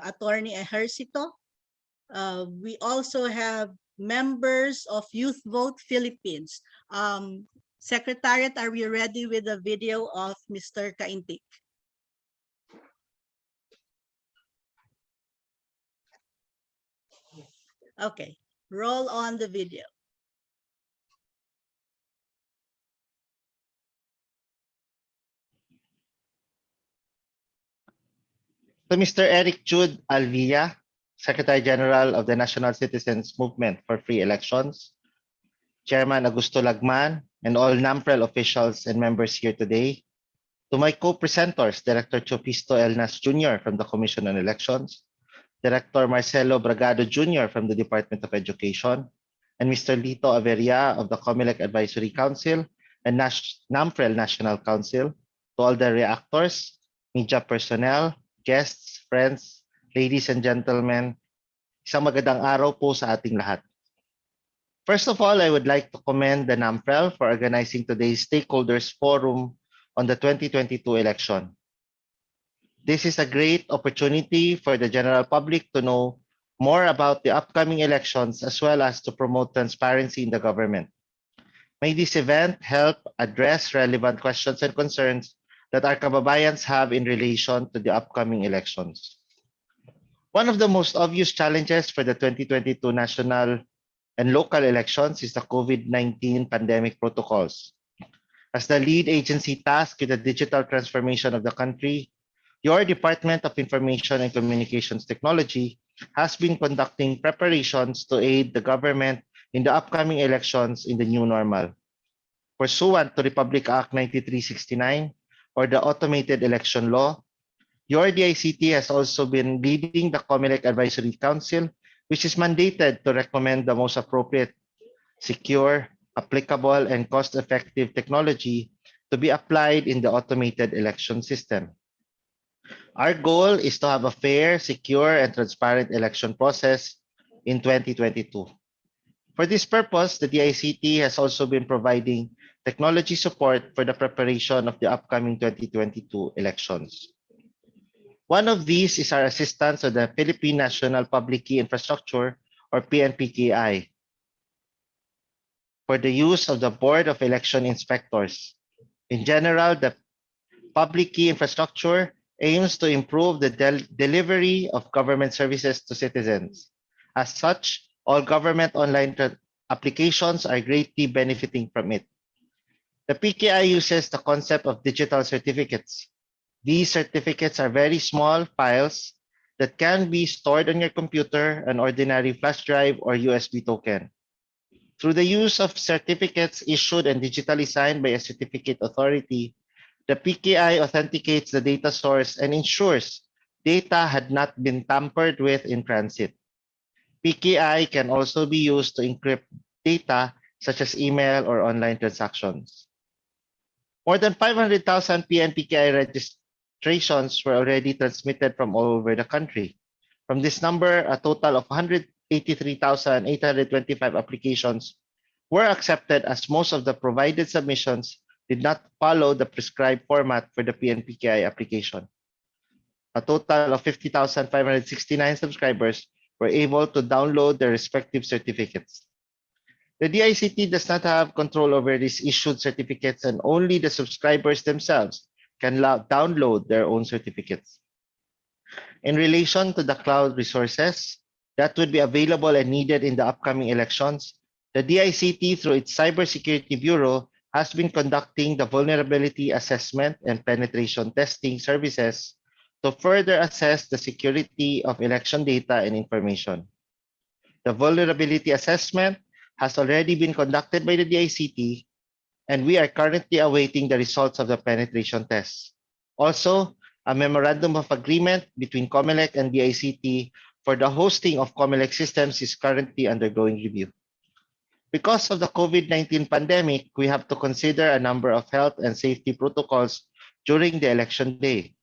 Attorney Ejercito. We also have members of Youth Vote Philippines. Secretariat, are we ready with the video of Mr. Caintic? Okay, roll on the video. To Mr. Eric Jude Alvilla, Secretary General of the National Citizens Movement for Free Elections, Chairman Augusto Lagman, and all NAMPREL officials and members here today, to my co-presenters, Director Chopisto Elnas Jr. from the Commission on Elections, Director Marcelo Bragado Jr. from the Department of Education, and Mr. Lito Averia of the Comelec Advisory Council, and NAMPREL National Council, to all the reactors, media personnel, guests, friends, ladies and gentlemen, isang magandang araw po sa ating lahat. First of all, I would like to commend the NAMPREL for organizing today's Stakeholders Forum on the 2022 election. This is a great opportunity for the general public to know more about the upcoming elections as well as to promote transparency in the government. May this event help address relevant questions and concerns that our kababayans have in relation to the upcoming elections. One of the most obvious challenges for the 2022 national and local elections is the COVID-19 pandemic protocols. As the lead agency tasked with the digital transformation of the country, your Department of Information and Communications Technology has been conducting preparations to aid the government in the upcoming elections in the new normal. Pursuant to Republic Act 9369 or the Automated Election Law, your DICT has also been leading the Comelec Advisory Council, which is mandated to recommend the most appropriate, secure, applicable, and cost-effective technology to be applied in the automated election system. Our goal is to have a fair, secure, and transparent election process in 2022. For this purpose, the DICT has also been providing technology support for the preparation of the upcoming 2022 elections. One of these is our assistance on the Philippine National Public Key Infrastructure, or PNPKI, for the use of the Board of Election Inspectors. In general, the public key infrastructure aims to improve the delivery of government services to citizens. As such, all government online applications are greatly benefiting from it. The PKI uses the concept of digital certificates. These certificates are very small files that can be stored on your computer, an ordinary flash drive, or USB token. Through the use of certificates issued and digitally signed by a certificate authority, the PKI authenticates the data source and ensures data had not been tampered with in transit. PKI can also be used to encrypt data such as email or online transactions. More than 500,000 PNPKI registrations were already transmitted from all over the country. From this number, a total of 183,825 applications were accepted, as most of the provided submissions did not follow the prescribed format for the PNPKI application. A total of 50,569 subscribers were able to download their respective certificates. The DICT does not have control over these issued certificates, and only the subscribers themselves can download their own certificates. In relation to the cloud resources that would be available and needed in the upcoming elections, the DICT, through its Cybersecurity Bureau, has been conducting the vulnerability assessment and penetration testing services to further assess the security of election data and information. The vulnerability assessment has already been conducted by the DICT, and we are currently awaiting the results of the penetration tests. Also, a memorandum of agreement between Comelec and DICT for the hosting of Comelec systems is currently undergoing review. Because of the COVID-19 pandemic, we have to consider a number of health and safety protocols during the election day.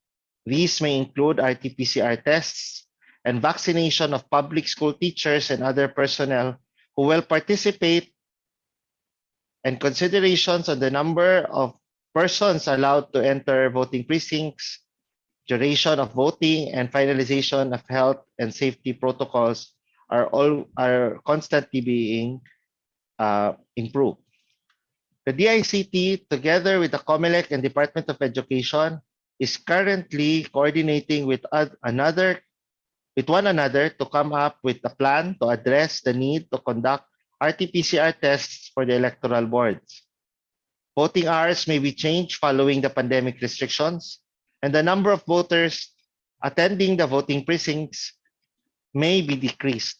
These may include RT-PCR tests and vaccination of public school teachers and other personnel who will participate, and considerations on the number of persons allowed to enter voting precincts, duration of voting, and finalization of health and safety protocols are constantly being improved. The DICT, together with the Comelec and Department of Education, is currently coordinating with one another to come up with a plan to address the need to conduct RT-PCR tests for the electoral boards. Voting hours may be changed following the pandemic restrictions, and the number of voters attending the voting precincts may be decreased.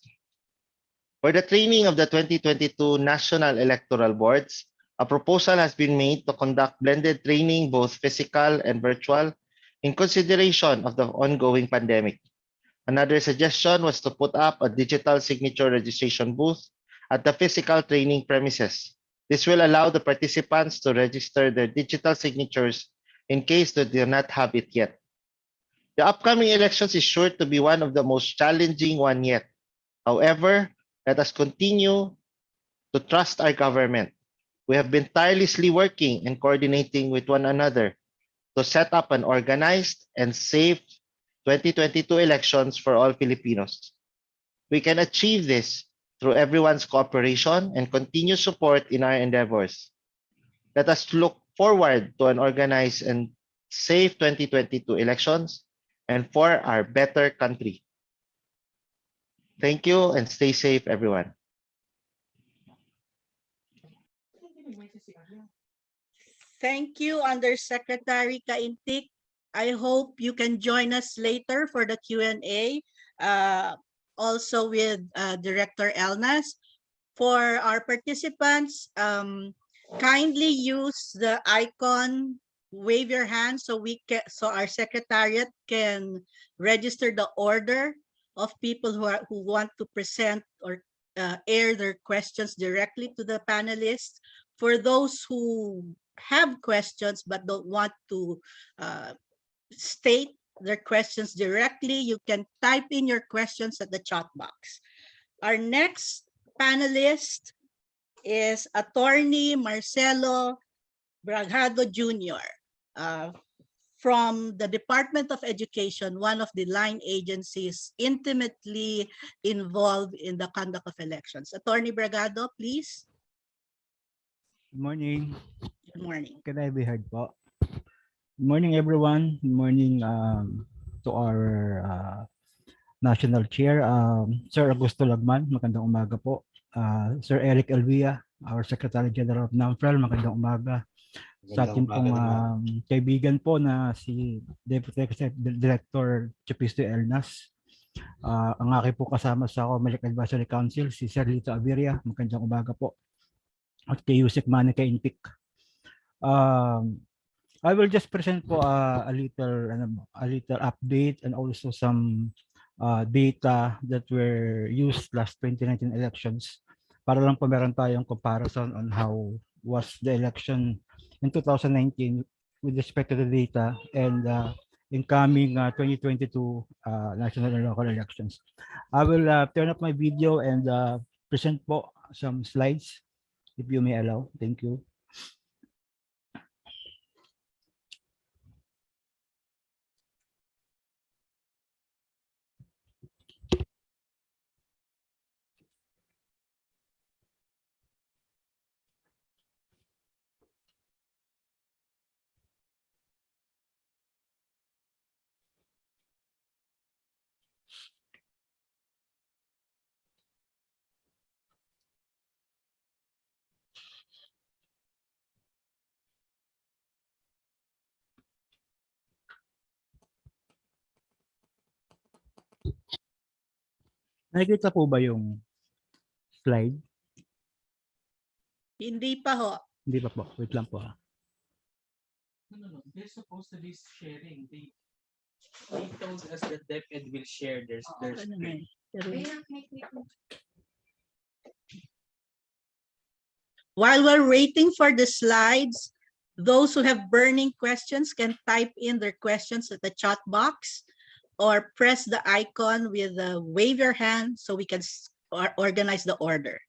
For the training of the 2022 National Electoral Boards, a proposal has been made to conduct blended training, both physical and virtual, in consideration of the ongoing pandemic. Another suggestion was to put up a digital signature registration booth at the physical training premises. This will allow the participants to register their digital signatures in case they do not have it yet. The upcoming elections is sure to be one of the most challenging one yet. However, let us continue to trust our government. We have been tirelessly working and coordinating with one another to set up an organized and safe 2022 elections for all Filipinos. We can achieve this through everyone's cooperation and continued support in our endeavors. Let us look forward to an organized and safe 2022 elections and for our better country. Thank you and stay safe, everyone. Thank you, Undersecretary Kaintik. I hope you can join us later for the Q&A, also with Director Elnas. For our participants, kindly use the icon, wave your hand so our secretariat can register the order of people who want to present or air their questions directly to the panelists. For those who have questions but don't want to state their questions directly, you can type in your questions at the chat box. Our next panelist is Attorney Marcelo Bragado Jr. From the Department of Education, one of the line agencies intimately involved in the conduct of elections. Attorney Bragado, please. Good morning. Good morning. Can I be heard po? Good morning, everyone. Good morning to our National Chair, Sir Augusto Lagman. Magandang umaga po. Sir Eric Elvia, our Secretary General of NAMFREL. Magandang umaga. Sa ating pong kaibigan po na si Deputy Executive Director Chapisto Elnas. Ang aking po kasama sa Comelec Advisory Council, si Sir Lito Aviria. Magandang umaga po. At kay Yusek Manica Intik. I will just present po a little update and also some data that were used last 2019 elections para lang po meron tayong comparison on how was the election in 2019 with respect to the data and incoming 2022 national and local elections. I will turn up my video and present po some slides if you may allow. Thank you. Nakikita po ba yung slide? Hindi pa ho. Hindi pa po. Wait lang po. No. They're supposed to be sharing. They told us that DepEd will share their screen. While we're waiting for the slides, those who have burning questions can type in their questions at the chat box or press the icon with the wave your hand so we can organize the order.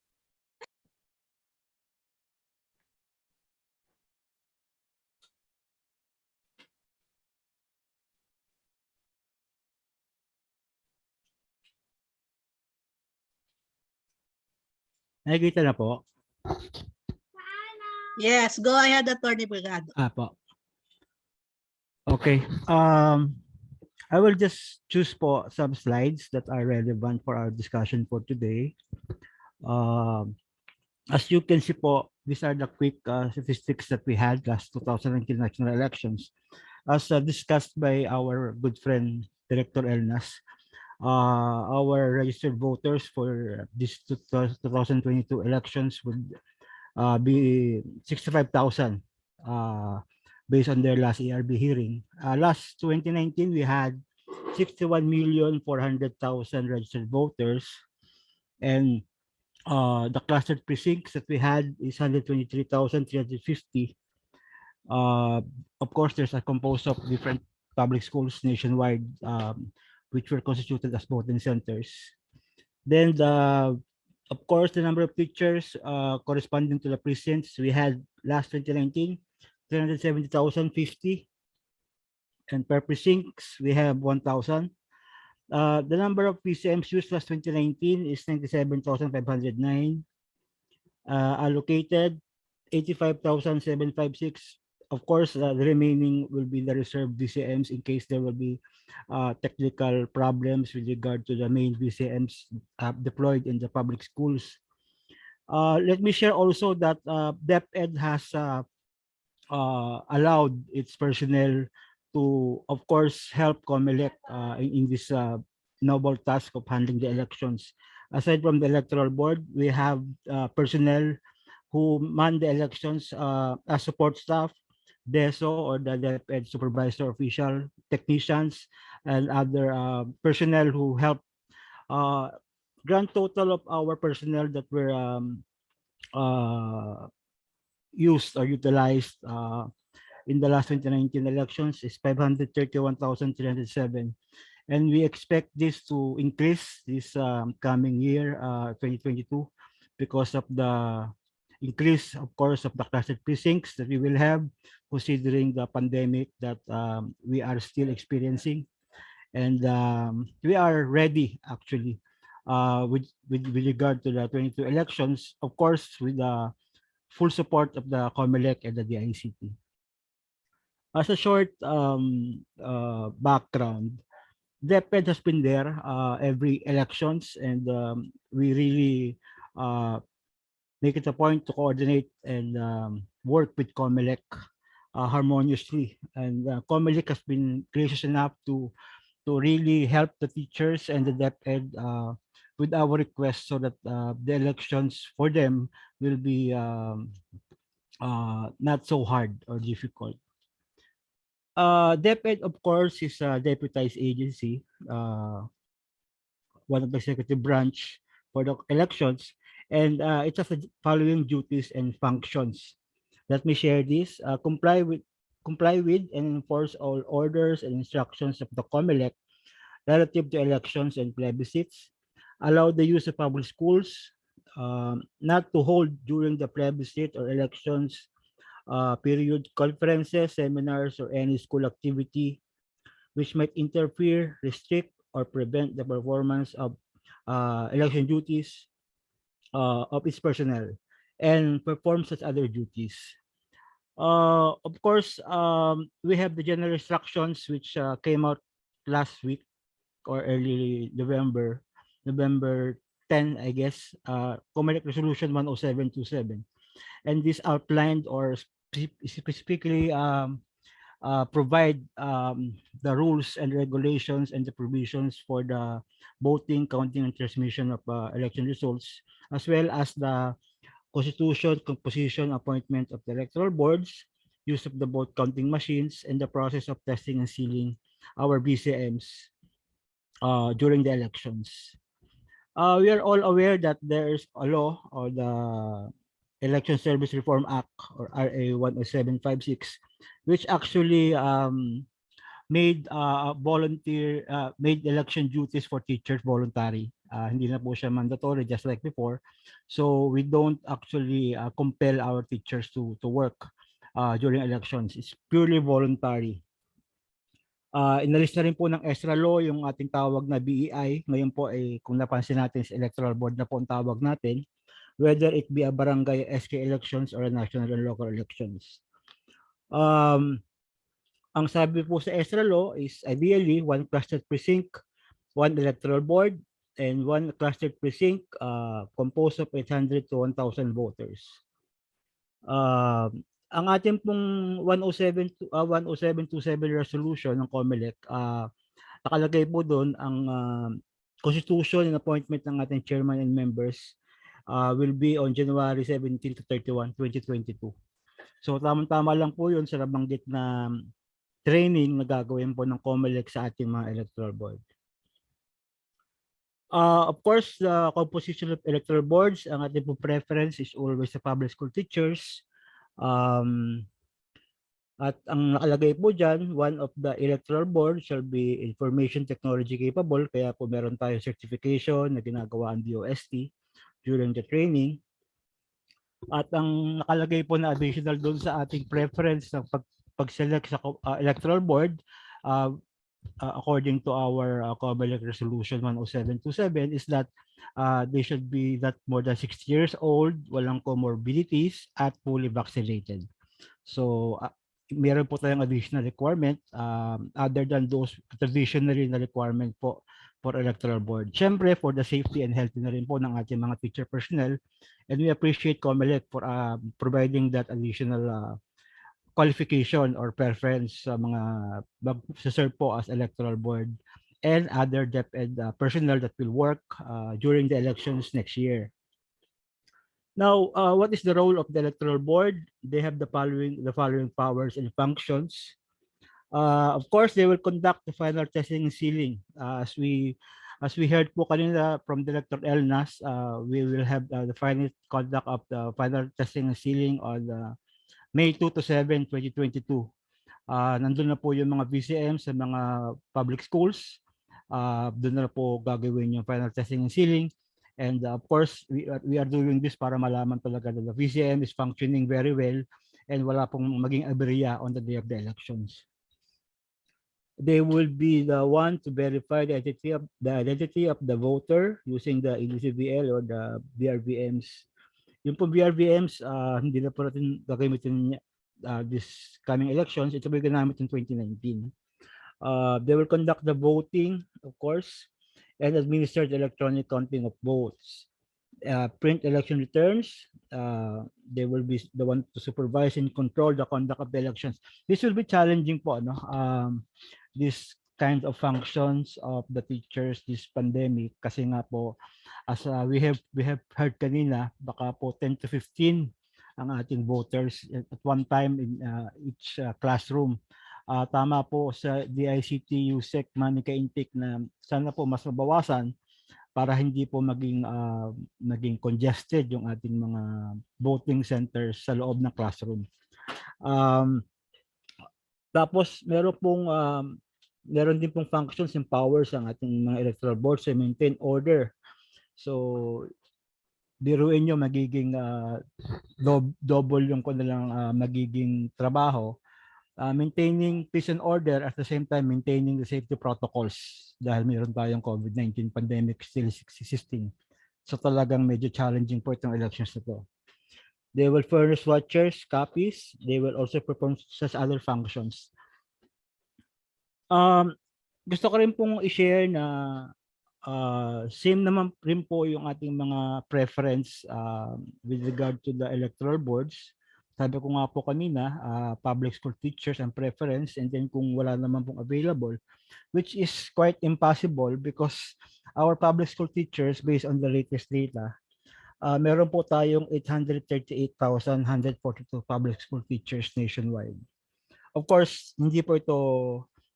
Nakikita na po? Yes, go ahead, Attorney Brigado. Po. Okay. I will just choose po some slides that are relevant for our discussion for today. As you can see po, these are the quick statistics that we had last 2019 national elections. As discussed by our good friend, Director Elnas, our registered voters for this 2022 elections would be 65,000 based on their last ERB hearing. Last 2019, we had 61,400,000 registered voters, and The clustered precincts that we had is 123,350. Of course, there's a composed of different public schools nationwide, which were constituted as voting centers. Then of course, the number of teachers corresponding to the precincts we had last 2019, 370,050. And per precincts, we have 1,000. The number of PCMs used last 2019 is 97,509. Allocated 85,756. Of course, the remaining will be the reserved VCMs in case there will be technical problems with regard to the main VCMs deployed in the public schools. Let me share also that DepEd has allowed its personnel to, of course, help Comelec in this noble task of handling the elections. Aside from the electoral board, we have personnel who man the elections as support staff, DESO or the DepEd supervisor official, technicians, and other personnel who help. Grand total of our personnel that were used or utilized in the last 2019 elections is 531,307. And we expect this to increase this coming year, 2022, because of the increase, of course, of the clustered precincts that we will have, considering the pandemic that we are still experiencing. And we are ready, actually, with regard to the 22 elections, of course, with the full support of the Comelec and the DICT. As a short background, DepEd has been there every elections, and we really make it a point to coordinate and work with Comelec harmoniously. And Comelec has been gracious enough to really help the teachers and the DepEd with our request so that the elections for them will be not so hard or difficult. DepEd, of course, is a deputized agency, one of the executive branch for the elections, and it has the following duties and functions. Let me share this. Comply with and enforce all orders and instructions of the Comelec relative to elections and plebiscites. Allow the use of public schools, not to hold during the plebiscite or elections period conferences, seminars, or any school activity which might interfere, restrict, or prevent the performance of election duties of its personnel, and perform such other duties. Of course, we have the general instructions which came out last week or early November 10, I guess, Comelec Resolution 10727. And this outlined or specifically provide the rules and regulations and the provisions for the voting, counting, and transmission of election results, as well as the constitution, composition, appointment of the electoral boards, use of the vote counting machines, and the process of testing and sealing our BCMs during the elections. We are all aware that there is a law, or the Election Service Reform Act, or RA 10756, which actually made made election duties for teachers voluntary. Hindi na po siya mandatory just like before. So we don't actually compel our teachers to work during elections. It's purely voluntary. Inalis na rin po ng extra law yung ating tawag na BEI. Ngayon po ay kung napansin natin sa electoral board na po ang tawag natin, whether it be a barangay SK elections or a national and local elections. Ang sabi po sa extra law is ideally one clustered precinct, one electoral board, and one clustered precinct composed of 800 to 1,000 voters. Ang ating pong 10727 resolution ng Comelec, nakalagay po doon ang constitution and appointment ng ating chairman and members will be on January 17 to 31, 2022. So tamang-tama lang po yun sa nabanggit na training na gagawin po ng Comelec sa ating mga electoral board. Of course, the composition of electoral boards, ang ating po preference is always the public school teachers. At ang nakalagay po dyan, one of the electoral board shall be information technology capable. Kaya po meron tayo certification na ginagawa ang DOST during the training. At ang nakalagay po na additional doon sa ating preference ng pag-select sa electoral board, according to our Comelec Resolution 10727 is that they should be not more than 60 years old, walang comorbidities, at fully vaccinated. So, meron po tayong additional requirement other than those traditionally na requirement po for electoral board. Siyempre, for the safety and health na rin po ng ating mga teacher personnel. And we appreciate Comelec for providing that additional qualification or preference sa mga mag-serve po as electoral board and other DepEd personnel that will work during the elections next year. Now, what is the role of the electoral board? They have the following powers and functions. Of course, they will conduct the final testing and sealing. As we heard po kanina from Director Elnas, we will have the final conduct of the final testing and sealing on May 2 to 7, 2022. Nandun na po yung mga VCM sa mga public schools. Doon na po gagawin yung final testing and sealing. And of course, we are doing this para malaman talaga na the VCM is functioning very well and wala pong maging aberya on the day of the elections. They will be the one to verify the identity of the voter using the EDCVL or the BRVMs. Yung po BRVMs, hindi na po natin gagamitin this coming elections. Ito po yung ginamit in 2019. They will conduct the voting, of course, and administer the electronic counting of votes. Print election returns. They will be the one to supervise and control the conduct of the elections. This will be challenging po, no? This kind of functions of the teachers this pandemic kasi nga po as we have heard kanina, baka po 10 to 15 ang ating voters at one time in each classroom. Tama po sa DICT USEC Manika Intake na sana po mas mabawasan para hindi po maging congested yung ating mga voting centers sa loob ng classroom. Tapos meron din pong functions and powers ang ating mga electoral boards to maintain order. So biruin nyo magiging double yung kanilang magiging trabaho. Maintaining peace and order at the same time maintaining the safety protocols dahil mayroon tayong COVID-19 pandemic still existing. So talagang medyo challenging po itong elections na to. They will furnish watchers, copies. They will also perform such other functions. Gusto ko rin pong i-share na same naman rin po yung ating mga preference with regard to the electoral boards. Sabi ko nga po kanina, public school teachers ang preference, and then kung wala naman pong available, which is quite impossible because our public school teachers, based on the latest data, meron po tayong 838,142 public school teachers nationwide. Of course, hindi po ito,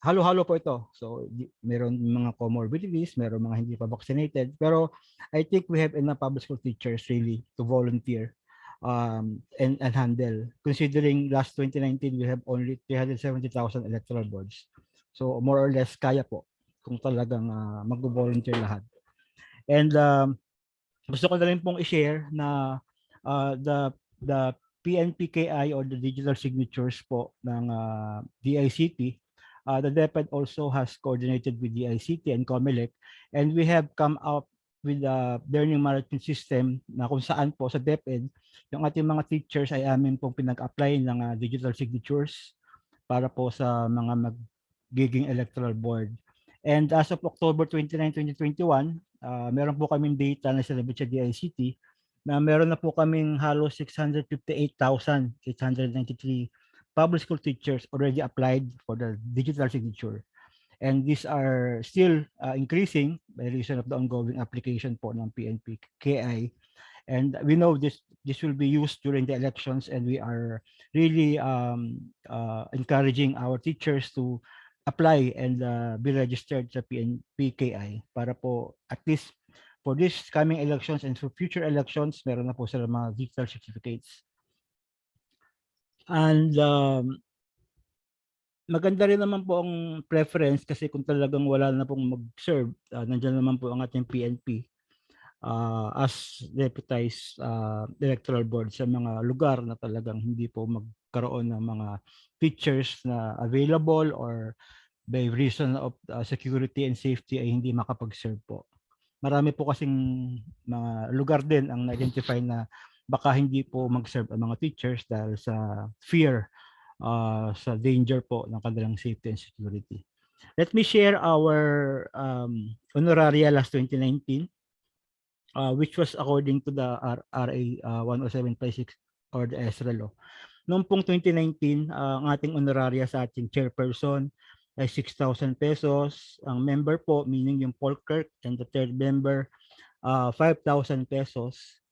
halo-halo po ito. So, meron mga comorbidities, meron mga hindi pa vaccinated. Pero I think we have enough public school teachers really to volunteer and handle. Considering last 2019, we have only 370,000 electoral boards. So, more or less, kaya po kung talagang mag-volunteer lahat. And gusto ko na rin pong i-share na the PNPKI or the digital signatures po ng DICT, the DepEd also has coordinated with DICT and Comelec, and we have come up with a learning management system na kung saan po sa DepEd, yung ating mga teachers ay amin pong pinag-apply ng digital signatures para po sa mga magiging electoral board. And as of October 29, 2021, meron po kaming data na sinabit sa DICT na meron na po kaming halos 658,893 public school teachers already applied for the digital signature. And these are still increasing by reason of the ongoing application po ng PNP-KI. And we know this will be used during the elections, and we are really encouraging our teachers to apply and be registered sa PNP-KI para po at least for this coming elections and for future elections, meron na po sila mga digital certificates. And maganda rin naman po ang preference kasi kung talagang wala na pong mag-serve, nandiyan naman po ang ating PNP as deputized electoral board sa mga lugar na talagang hindi po magkaroon ng mga features na available or by reason of security and safety ay hindi makapag-serve po. Marami po kasing mga lugar din ang na-identify na baka hindi po mag-serve ang mga teachers dahil sa fear sa danger po ng kanilang safety and security. Let me share our honoraria last 2019, which was according to the RA 107.6 or the ESRA law. Noong pong 2019, ang ating honoraria sa ating chairperson ay 6,000 pesos. Ang member po, meaning yung poll clerk and the third member, 5,000 pesos.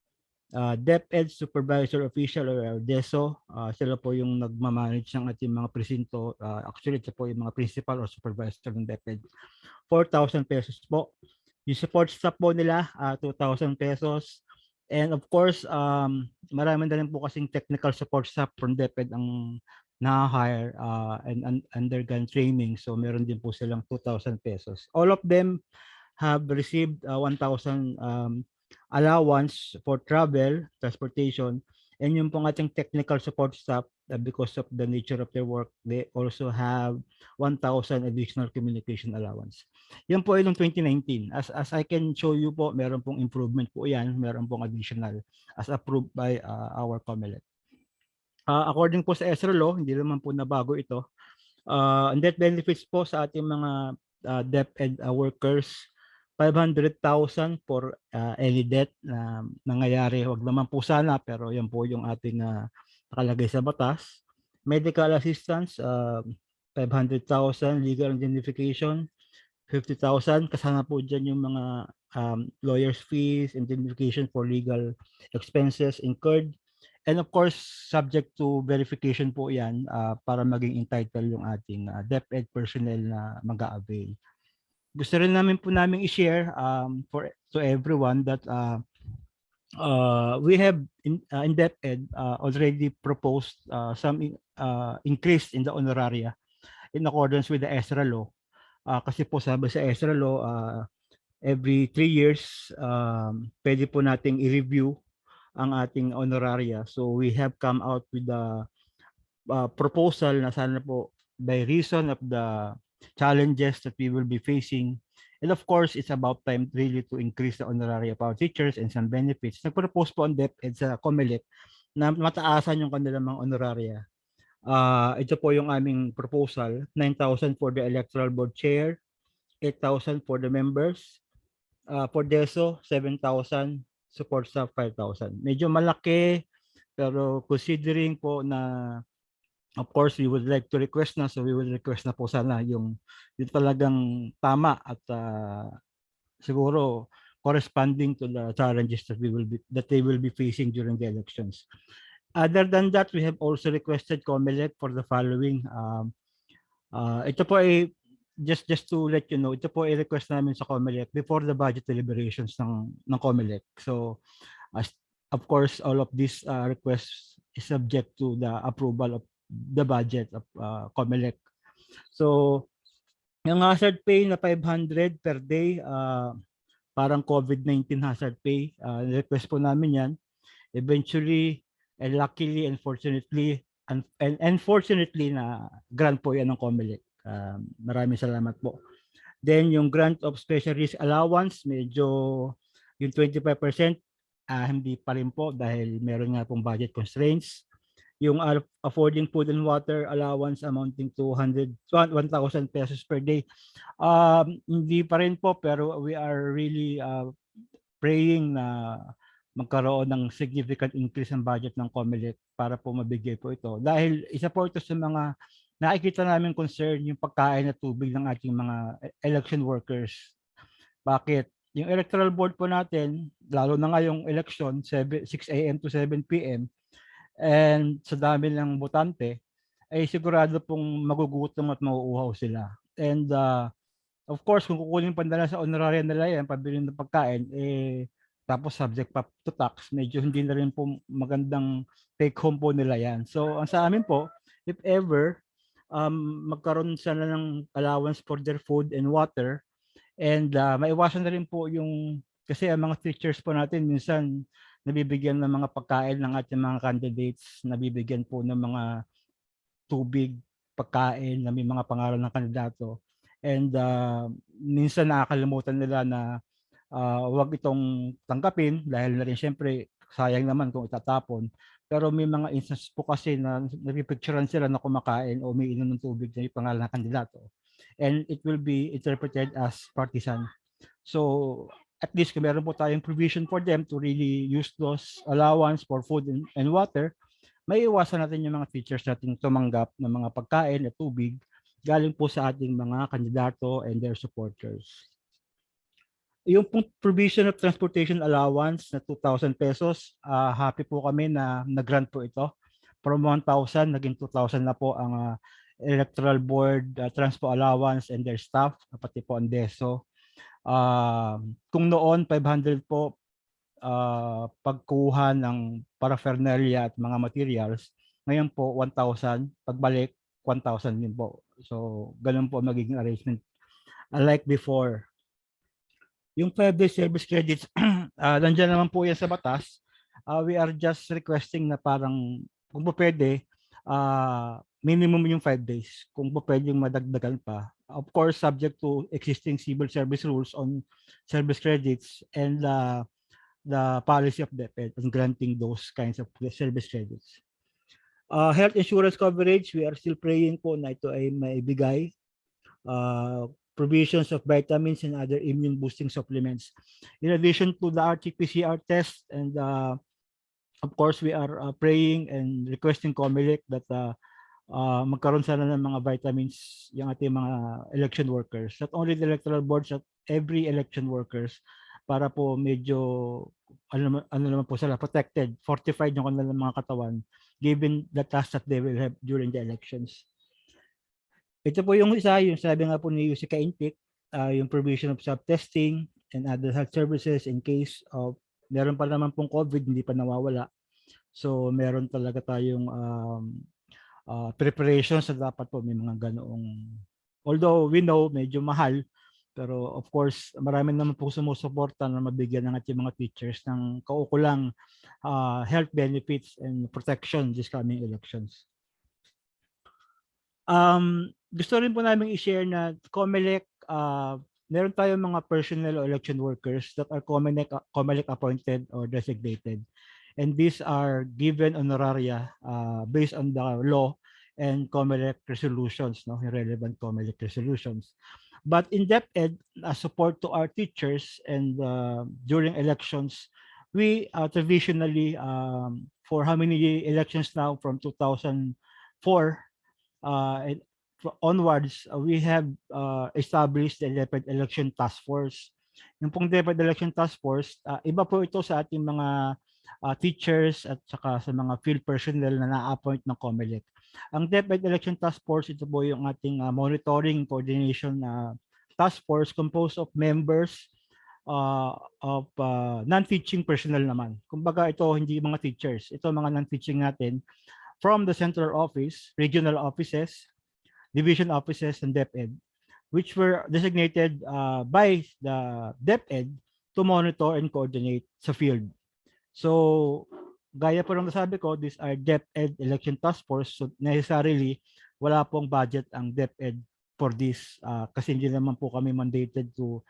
DepEd Supervisor Official or DESO, sila po yung nagmamanage ng ating mga presinto. Actually, ito po yung mga principal or supervisor ng DepEd. 4,000 pesos po. Yung support staff po nila, 2,000 pesos. And of course, marami na rin po kasing technical support staff from DepEd ang na-hire and undergone training. So meron din po silang 2,000 pesos. All of them have received 1,000 allowance for travel, transportation, and yung pong ating technical support staff, because of the nature of their work, they also have 1,000 additional communication allowance. Yan po ay noong 2019. As I can show you po, meron pong improvement po yan, meron pong additional as approved by our Comelec. According po sa ESRA law, hindi naman po nabago ito. Ang death benefits po sa ating mga DepEd workers, 500,000 for any death na nangyayari. Wag naman po sana, pero yan po yung ating nakalagay sa batas. Medical assistance, 500,000. Legal indemnification, 50,000. Kasama po dyan yung mga lawyer's fees, indemnification for legal expenses incurred. And of course, subject to verification po yan para maging entitled yung ating DepEd personnel na mag-a-avail. Gusto rin namin po namin i-share to everyone that we have in DepEd already proposed some increase in the honoraria in accordance with the ESRA law. Kasi po sabi sa ESRA law, every 3 years, pwede po nating i-review ang ating honoraria. So we have come out with the proposal na sana po by reason of the challenges that we will be facing. And of course, it's about time really to increase the honoraria of our teachers and some benefits. Nag-propose po ang DepEd sa Comelec na mataasan yung kanilang mga honoraria. Ito po yung aming proposal, 9,000 for the Electoral Board Chair, 8,000 for the members, for DESO, 7,000, support staff 5,000. Medyo malaki, pero considering po na of course, we would like to request na, so we will request na po sana yung talagang tama at siguro corresponding to the challenges that they will be facing during the elections. Other than that, we have also requested Comelec for the following. Ito po ay just to let you know, ito po ay request namin sa Comelec before the budget deliberations ng Comelec. So, of course, all of these requests is subject to the approval of the budget of Comelec. So, yung hazard pay na 500 per day, parang COVID-19 hazard pay, request po namin yan. Eventually, and luckily and fortunately, and unfortunately na grant po yan ng Comelec. Maraming salamat po. Then yung grant of special risk allowance, medyo yung 25%, hindi pa rin po dahil meron nga pong budget constraints. Yung affording food and water allowance amounting to 1,000 pesos per day. Hindi pa rin po, pero we are really praying na magkaroon ng significant increase ng budget ng Comelec para po mabigay po ito. Dahil isa po ito sa mga nakikita namin concern, yung pagkain at tubig ng ating mga election workers. Bakit? Yung electoral board po natin, lalo na ngayong election, 6 a.m. to 7 p.m., and sa dami ng botante, ay sigurado pong magugutom at mauuhaw sila. And Of course, kung kukunin pandala sa honorarium nila yan, pabili ng pagkain, tapos subject pa to tax, medyo hindi na rin po magandang take home po nila yan. So, ang sa amin po, if ever, magkaroon sila ng allowance for their food and water, and maiwasan na rin po yung, kasi ang mga teachers po natin, minsan, nabibigyan ng mga pagkain ng ating mga candidates, nabibigyan po ng mga tubig, pagkain na may mga pangalan ng kandidato. And minsan nakakalimutan nila na wag itong tanggapin dahil na rin siyempre sayang naman kung itatapon. Pero may mga instances po kasi na napipicturean sila na kumakain o may inom ng tubig na may pangalan ng kandidato. And it will be interpreted as partisan. So at least kung meron po tayong provision for them to really use those allowance for food and water, may iwasan natin yung mga teachers natin tumanggap ng mga pagkain at tubig galing po sa ating mga kandidato and their supporters. Yung provision of transportation allowance na 2,000 pesos, happy po kami na nag-grant po ito. From 1,000, naging 2,000 na po ang Electoral Board Transport Allowance and their staff, pati po ang DESO. Kung noon, 500 po pagkuha ng paraphernalia at mga materials, ngayon po 1,000, pagbalik 1,000 din po. So, ganun po magiging arrangement. Unlike before, yung 5-day service credits, nandiyan naman po yan sa batas. We are just requesting na parang kung po pwede, minimum yung 5 days. Kung po pwedeng madagdagan pa. Of course, subject to existing civil service rules on service credits and the policy of DepEd on granting those kinds of service credits. Health insurance coverage, we are still praying po na ito ay maibigay. Provisions of vitamins and other immune boosting supplements. In addition to the RT-PCR test, and of course, we are praying and requesting Comelec that magkaroon sana ng mga vitamins yung ating mga election workers. Not only the electoral boards, but every election workers para po medyo ano naman po sila protected, fortified yung kanilang mga katawan given the task that they will have during the elections. Ito po yung isa, yung sabi nga po ni Yusika Intik, yung provision of self-testing and other health services in case of meron pa naman pong COVID, hindi pa nawawala. So meron talaga tayong preparations na dapat po may mga ganoong, although we know medyo mahal, pero of course marami naman po sumusuporta na mabigyan ng ating mga teachers ng kaukulang health benefits and protection this coming elections. Gusto rin po namin i-share na Comelec, meron tayong mga personnel or election workers that are Comelec appointed or designated. And these are given honoraria based on the law and Comelec resolutions, no, relevant Comelec resolutions. But in DepEd, as support to our teachers and during elections, we traditionally, for how many elections now, from 2004 onwards, we have established the DepEd Election Task Force. Yung pong DepEd Election Task Force, iba po ito sa ating mga teachers at saka sa mga field personnel na na-appoint ng Comelec. Ang DepEd Election Task Force, ito po yung ating monitoring coordination task force composed of members of non-teaching personnel naman. Kumbaga ito hindi mga teachers, ito mga non-teaching natin from the central office, regional offices, division offices, and DepEd, which were designated by the DepEd to monitor and coordinate sa field. So, gaya po ng nasabi ko, these are DepEd Election Task Force, so necessarily, wala pong budget ang DepEd for this kasi hindi naman po kami mandated to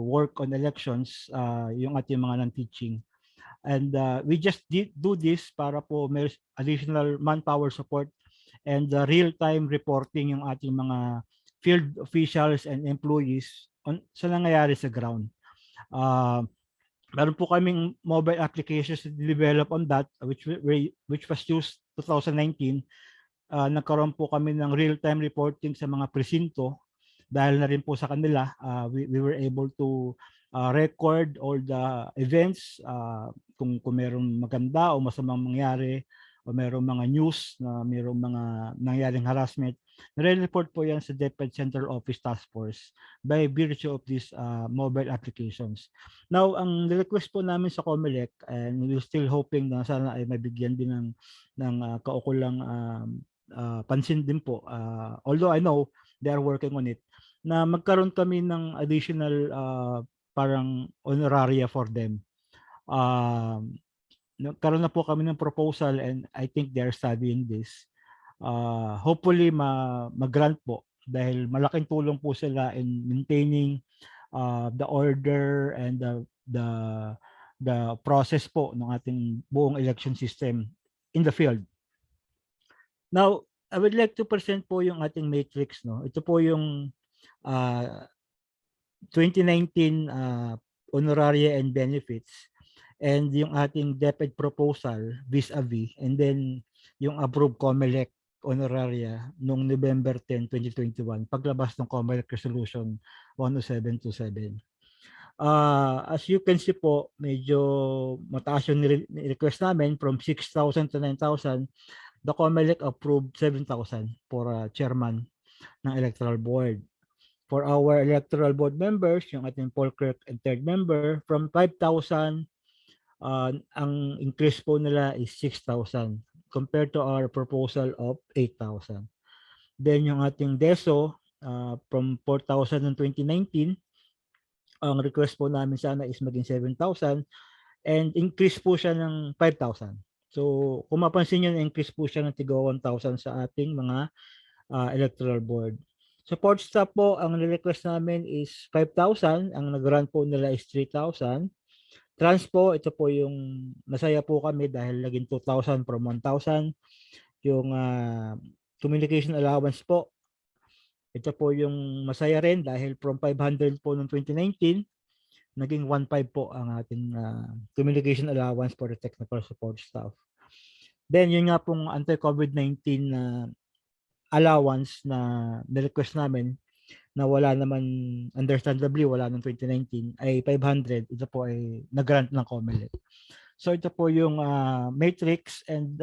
work on elections, yung ating mga non-teaching. And we just do this para po may additional manpower support and real-time reporting yung ating mga field officials and employees sa nangyayari sa ground. Meron po kaming mobile applications to develop on that, which was used 2019. Nagkaroon po kami ng real-time reporting sa mga presinto dahil na rin po sa kanila. We were able to record all the events, kung merong maganda o masamang mangyari, o mayroong mga news na mayroong mga nangyaring harassment, nare-report po yan sa DepEd Central Office Task Force by virtue of these mobile applications. Now, ang request po namin sa Comelec, and we're still hoping na sana ay mabigyan din ng kaukulang pansin din po, although I know they are working on it, na magkaroon kami ng additional parang honoraria for them. Nagkaroon na po kami ng proposal and I think they are studying this. Hopefully mag-grant po dahil malaking tulong po sila in maintaining the order and the process po ng ating buong election system in the field. Now, I would like to present po yung ating matrix, no. Ito po yung 2019 honoraria and benefits, and yung ating DepEd proposal vis-a-vis, and then yung approved Comelec honoraria noong November 10, 2021, paglabas ng Comelec Resolution 10727. As you can see po, medyo mataas yung request namin from 6,000 to 9,000. The Comelec approved 7,000 for chairman ng Electoral Board. For our Electoral Board members, yung ating poll clerk and third member, from 5,000, ang increase po nila is 6,000 compared to our proposal of 8,000. Then yung ating DESO, from 4,000 in 2019, ang request po namin sana is maging 7,000 and increase po siya ng 5,000. So kung mapansin nyo, increase po siya ng tigo 1,000 sa ating mga Electoral Board. Support staff po, ang request namin is 5,000. Ang nag-run po nila is 3,000. Transpo, ito po yung masaya po kami dahil naging 2,000 from 1,000. Yung communication allowance po, ito po yung masaya rin dahil from 500 po noong 2019, naging 1,500 po ang ating communication allowance for the technical support staff. Then yun nga pong anti-COVID-19 allowance na request namin na wala naman, understandably wala noong 2019, ay 500. Ito po ay nag-grant ng Comelec. So ito po yung matrix, and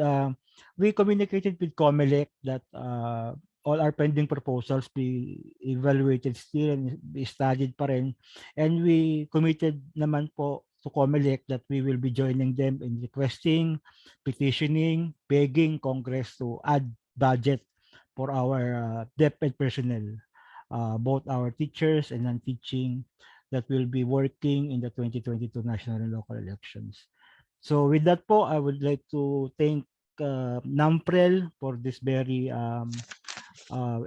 we communicated with Comelec that all our pending proposals be evaluated still and be studied pa rin. And we committed naman po to Comelec that we will be joining them in requesting, petitioning, begging Congress to add budget for our DepEd personnel, both our teachers and non-teaching that will be working in the 2022 national and local elections. So with that po, I would like to thank NAMPREL for this very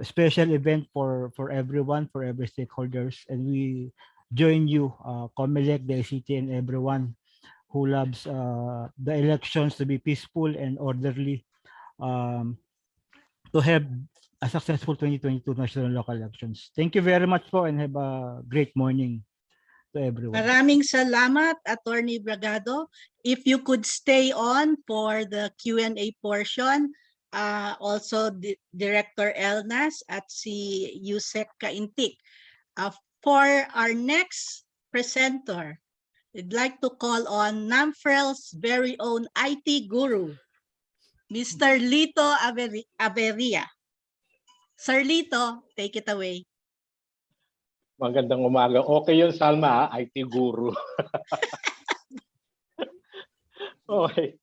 special event for everyone, for every stakeholders, and we join you, Comelec, the ICT, and everyone who loves the elections to be peaceful and orderly, to have a successful 2022 national and local elections. Thank you very much po and have a great morning to everyone. Maraming salamat, Attorney Bragado. If you could stay on for the Q&A portion, also Director Elnas at si Yusek Kaintik. For our next presenter, I'd like to call on NAMFREL's very own IT guru, Mr. Lito Averia. Sir Lito, take it away. Magandang umaga. Okay yun, Salma, IT guru. Okay.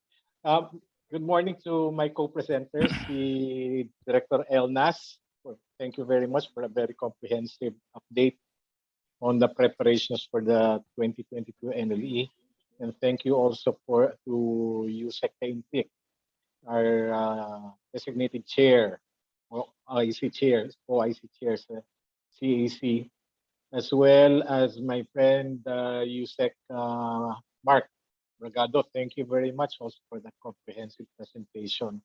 Good morning to my co-presenters, the Director Elnas. Thank you very much for a very comprehensive update on the preparations for the 2022 NLE. And thank you also to Yusek Kaintik, our designated chair, or OIC chair, CAC, as well as my friend Yusek Mark Bragado. Thank you very much also for that comprehensive presentation.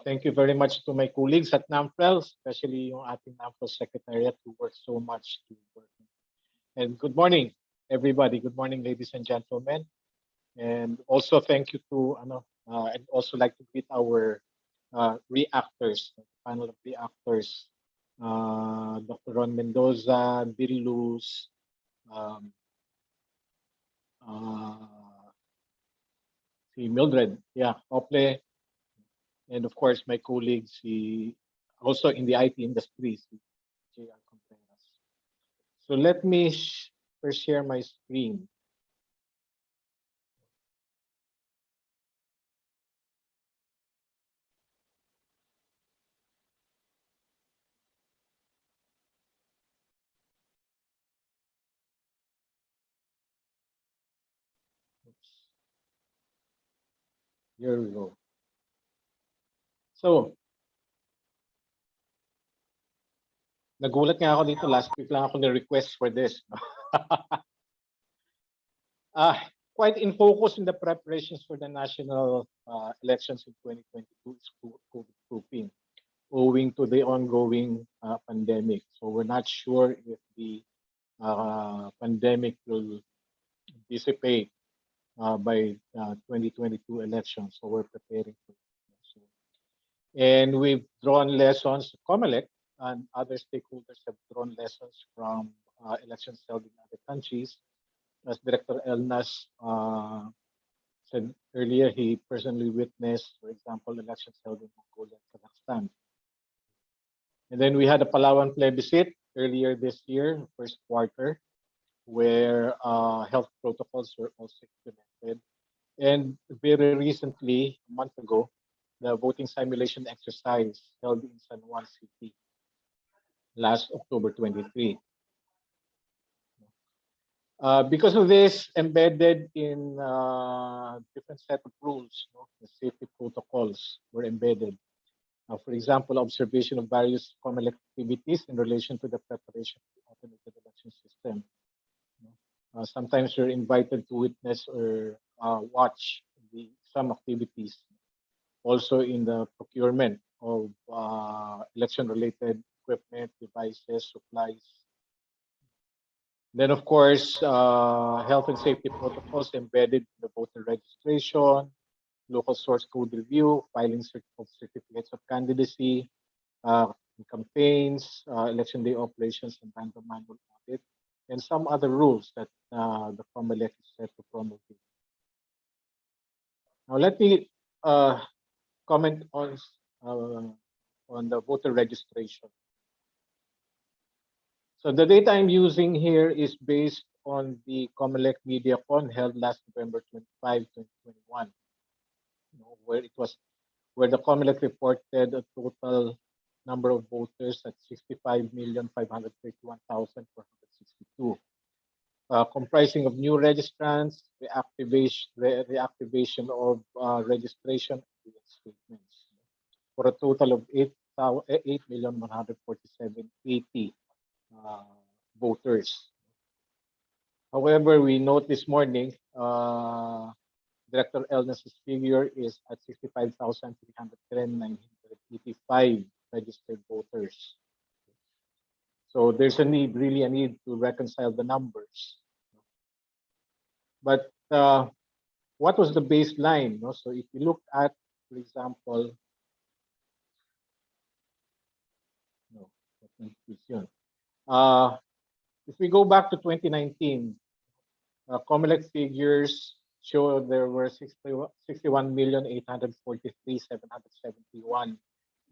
Thank you very much to my colleagues at NAMFREL, especially yung ating NAMFREL Secretariat who worked so much to work. And good morning, everybody. Good morning, ladies and gentlemen. And also thank you to, I'd also like to greet our reactors, panel of reactors, Dr. Ron Mendoza, Bill Luz, si Mildred, yeah, Ople, and of course my colleagues, also in the IT industry, si JR Contreras. So let me first share my screen. Oops. Here we go. So, nagulat nga ako dito. Last week lang ako ni-request for this. Quite in focus in the preparations for the national elections in 2022 is COVID-proofing, owing to the ongoing pandemic. So we're not sure if the pandemic will dissipate by 2022 elections. So we're preparing for it. And we've drawn lessons. Comelec and other stakeholders have drawn lessons from elections held in other countries. As Director Elnas said earlier, he personally witnessed, for example, elections held in Mongolia and Kazakhstan. And then we had a Palawan plebiscite earlier this year, first quarter, where health protocols were also implemented. And very recently, a month ago, the voting simulation exercise held in San Juan City last October 23. Because of this, embedded in different set of rules, the safety protocols were embedded. For example, observation of various Comelec activities in relation to the preparation of the automated election system. Sometimes you're invited to witness or watch some activities. Also in the procurement of election-related equipment, devices, supplies. Then, of course, health and safety protocols embedded in the voter registration, local source code review, filing of certificates of candidacy, campaigns, election day operations, and random manual audit, and some other rules that the Comelec is set to promulgate. Now, let me comment on the voter registration. So the data I'm using here is based on the Comelec MediaCon held last November 25, 2021, where the Comelec reported a total number of voters at 65,531,462, comprising of new registrants, reactivation of registration statements, for a total of 8,147,080 voters. However, we note this morning, Director Elnas's figure is at 65,310,985 registered voters. So there's really a need to reconcile the numbers. But what was the baseline? So if you look at, for example, if we go back to 2019, Comelec figures show there were 61,843,771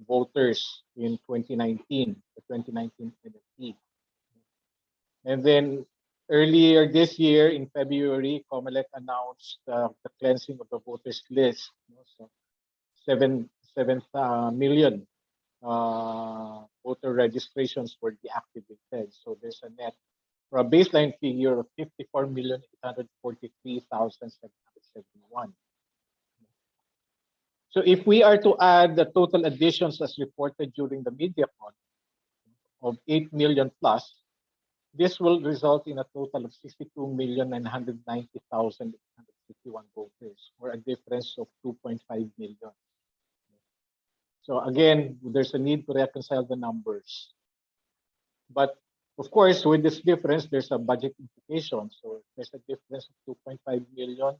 voters in 2019, the 2019 NFP. And then earlier this year, in February, Comelec announced the cleansing of the voters list. So 7 million voter registrations were deactivated. So there's a net, for a baseline figure of 54,843,771. So if we are to add the total additions as reported during the MediaCon of 8 million plus, this will result in a total of 62,990,851 voters, or a difference of 2.5 million. So again, there's a need to reconcile the numbers. But of course, with this difference, there's a budget implication. So there's a difference of 2.5 million.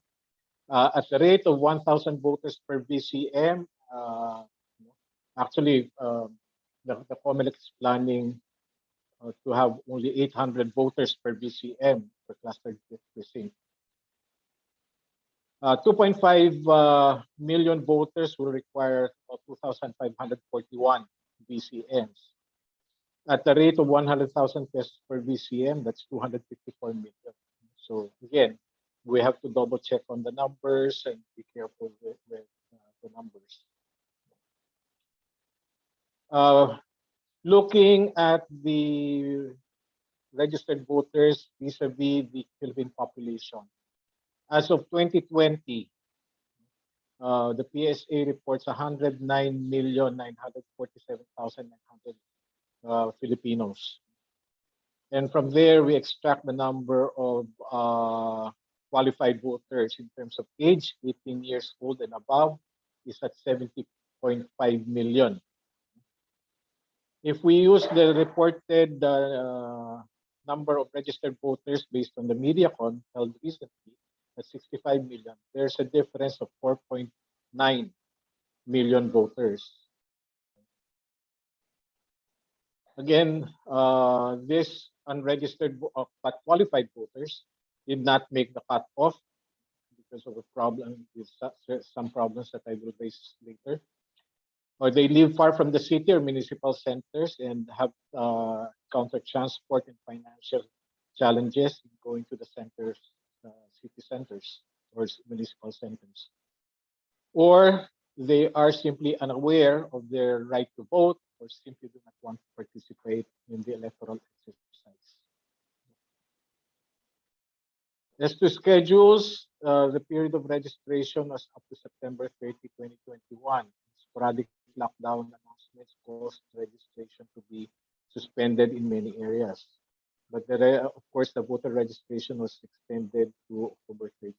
At the rate of 1,000 voters per VCM, actually, the Comelec is planning to have only 800 voters per VCM per cluster precinct. 2.5 million voters will require 2,541 VCMs. At the rate of 100,000 pesos per VCM, that's 254 million. So again, we have to double check on the numbers and be careful with the numbers. Looking at the registered voters vis-a-vis the Philippine population. As of 2020, the PSA reports 109,947,900 Filipinos. And from there, we extract the number of qualified voters in terms of age, 18 years old and above, is at 70.5 million. If we use the reported number of registered voters based on the MediaCon held recently at 65 million, there's a difference of 4.9 million voters. Again, this unregistered but qualified voters did not make the cutoff because of a problem with some problems that I will raise later. Or they live far from the city or municipal centers and have encountered transport and financial challenges in going to the centers, city centers or municipal centers. Or they are simply unaware of their right to vote or simply do not want to participate in the electoral exercise. As to schedules, the period of registration was up to September 30, 2021. Sporadic lockdown announcements caused registration to be suspended in many areas. But of course, the voter registration was extended to October 30,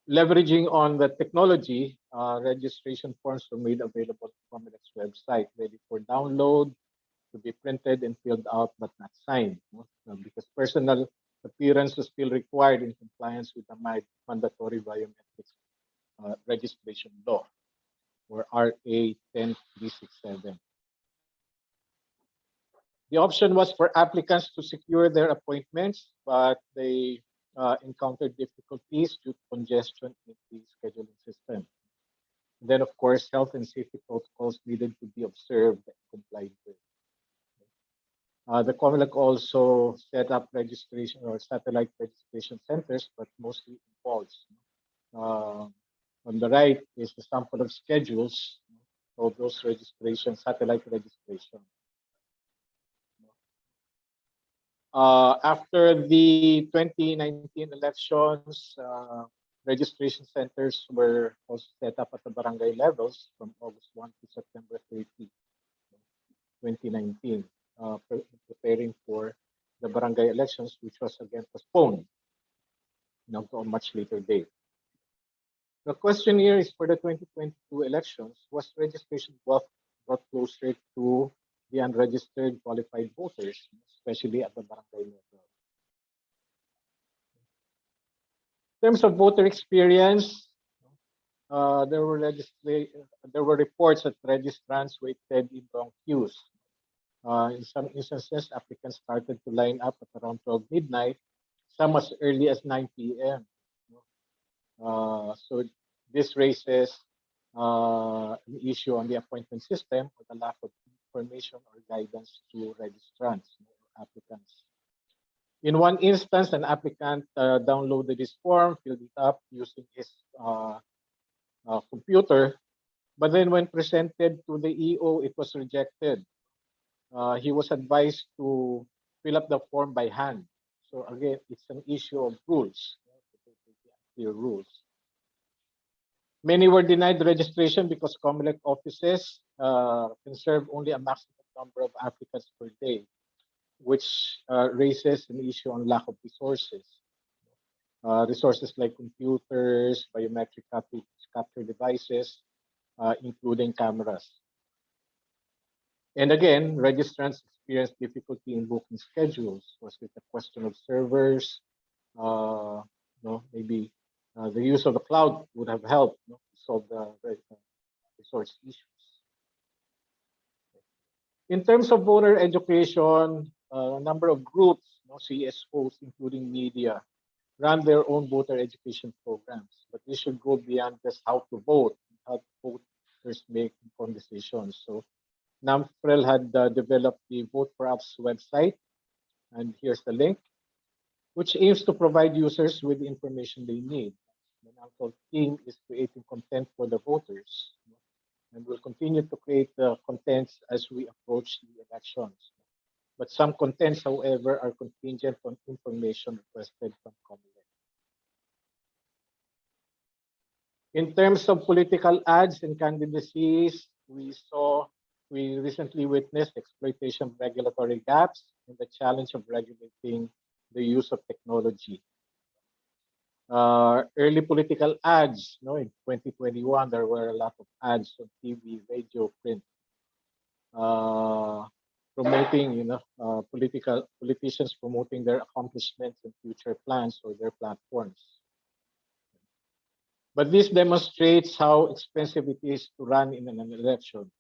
2021. Leveraging on the technology, registration forms were made available on Comelec's website, ready for download, to be printed and filled out but not signed, because personal appearance was still required in compliance with the mandatory biometrics registration law, or RA 10367. The option was for applicants to secure their appointments, but they encountered difficulties due to congestion in the scheduling system. And then, of course, health and safety protocols needed to be observed and complied with. The Comelec also set up registration or satellite registration centers, but mostly in malls. On the right is the sample of schedules of those registration, satellite registration. After the 2019 elections, registration centers were also set up at the barangay levels from August 1 to September 30, 2019, preparing for the barangay elections, which was again postponed to a much later date. The question here is for the 2022 elections, was registration brought closer to the unregistered qualified voters, especially at the barangay level? In terms of voter experience, there were reports that registrants waited in long queues. In some instances, applicants started to line up at around 12 midnight, some as early as 9 p.m. So this raises an issue on the appointment system or the lack of information or guidance to registrants or applicants. In one instance, an applicant downloaded this form, filled it up using his computer, but then when presented to the EO, it was rejected. He was advised to fill up the form by hand. So again, it's an issue of rules, clear rules. Many were denied registration because Comelec offices can serve only a maximum number of applicants per day, which raises an issue on lack of resources. Resources like computers, biometric capture devices, including cameras. And again, registrants experience difficulty in booking schedules. Was it a question of servers? Maybe the use of the cloud would have helped to solve the resource issues. In terms of voter education, a number of groups, CSOs, including media, run their own voter education programs. But this should go beyond just how to vote, how voters make informed decisions. So NAMFREL had developed the Vote for Us website, and here's the link, which aims to provide users with the information they need. The NAMFREL team is creating content for the voters, and will continue to create contents as we approach the elections. But some contents, however, are contingent on information requested from Comelec. In terms of political ads and candidacies, we recently witnessed exploitation of regulatory gaps and the challenge of regulating the use of technology. Early political ads, in 2021, there were a lot of ads on TV, radio, print, promoting, politicians promoting their accomplishments and future plans or their platforms. But this demonstrates how expensive it is to run in an election.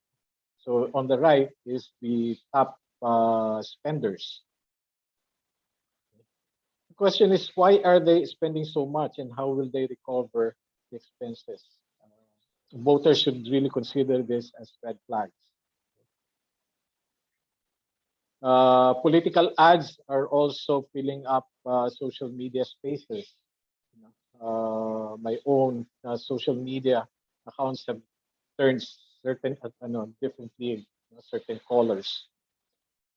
So on the right is the top spenders. The question is, why are they spending so much and how will they recover the expenses? Voters should really consider this as red flags. Political ads are also filling up social media spaces. My own social media accounts have turned certain differently, certain colors.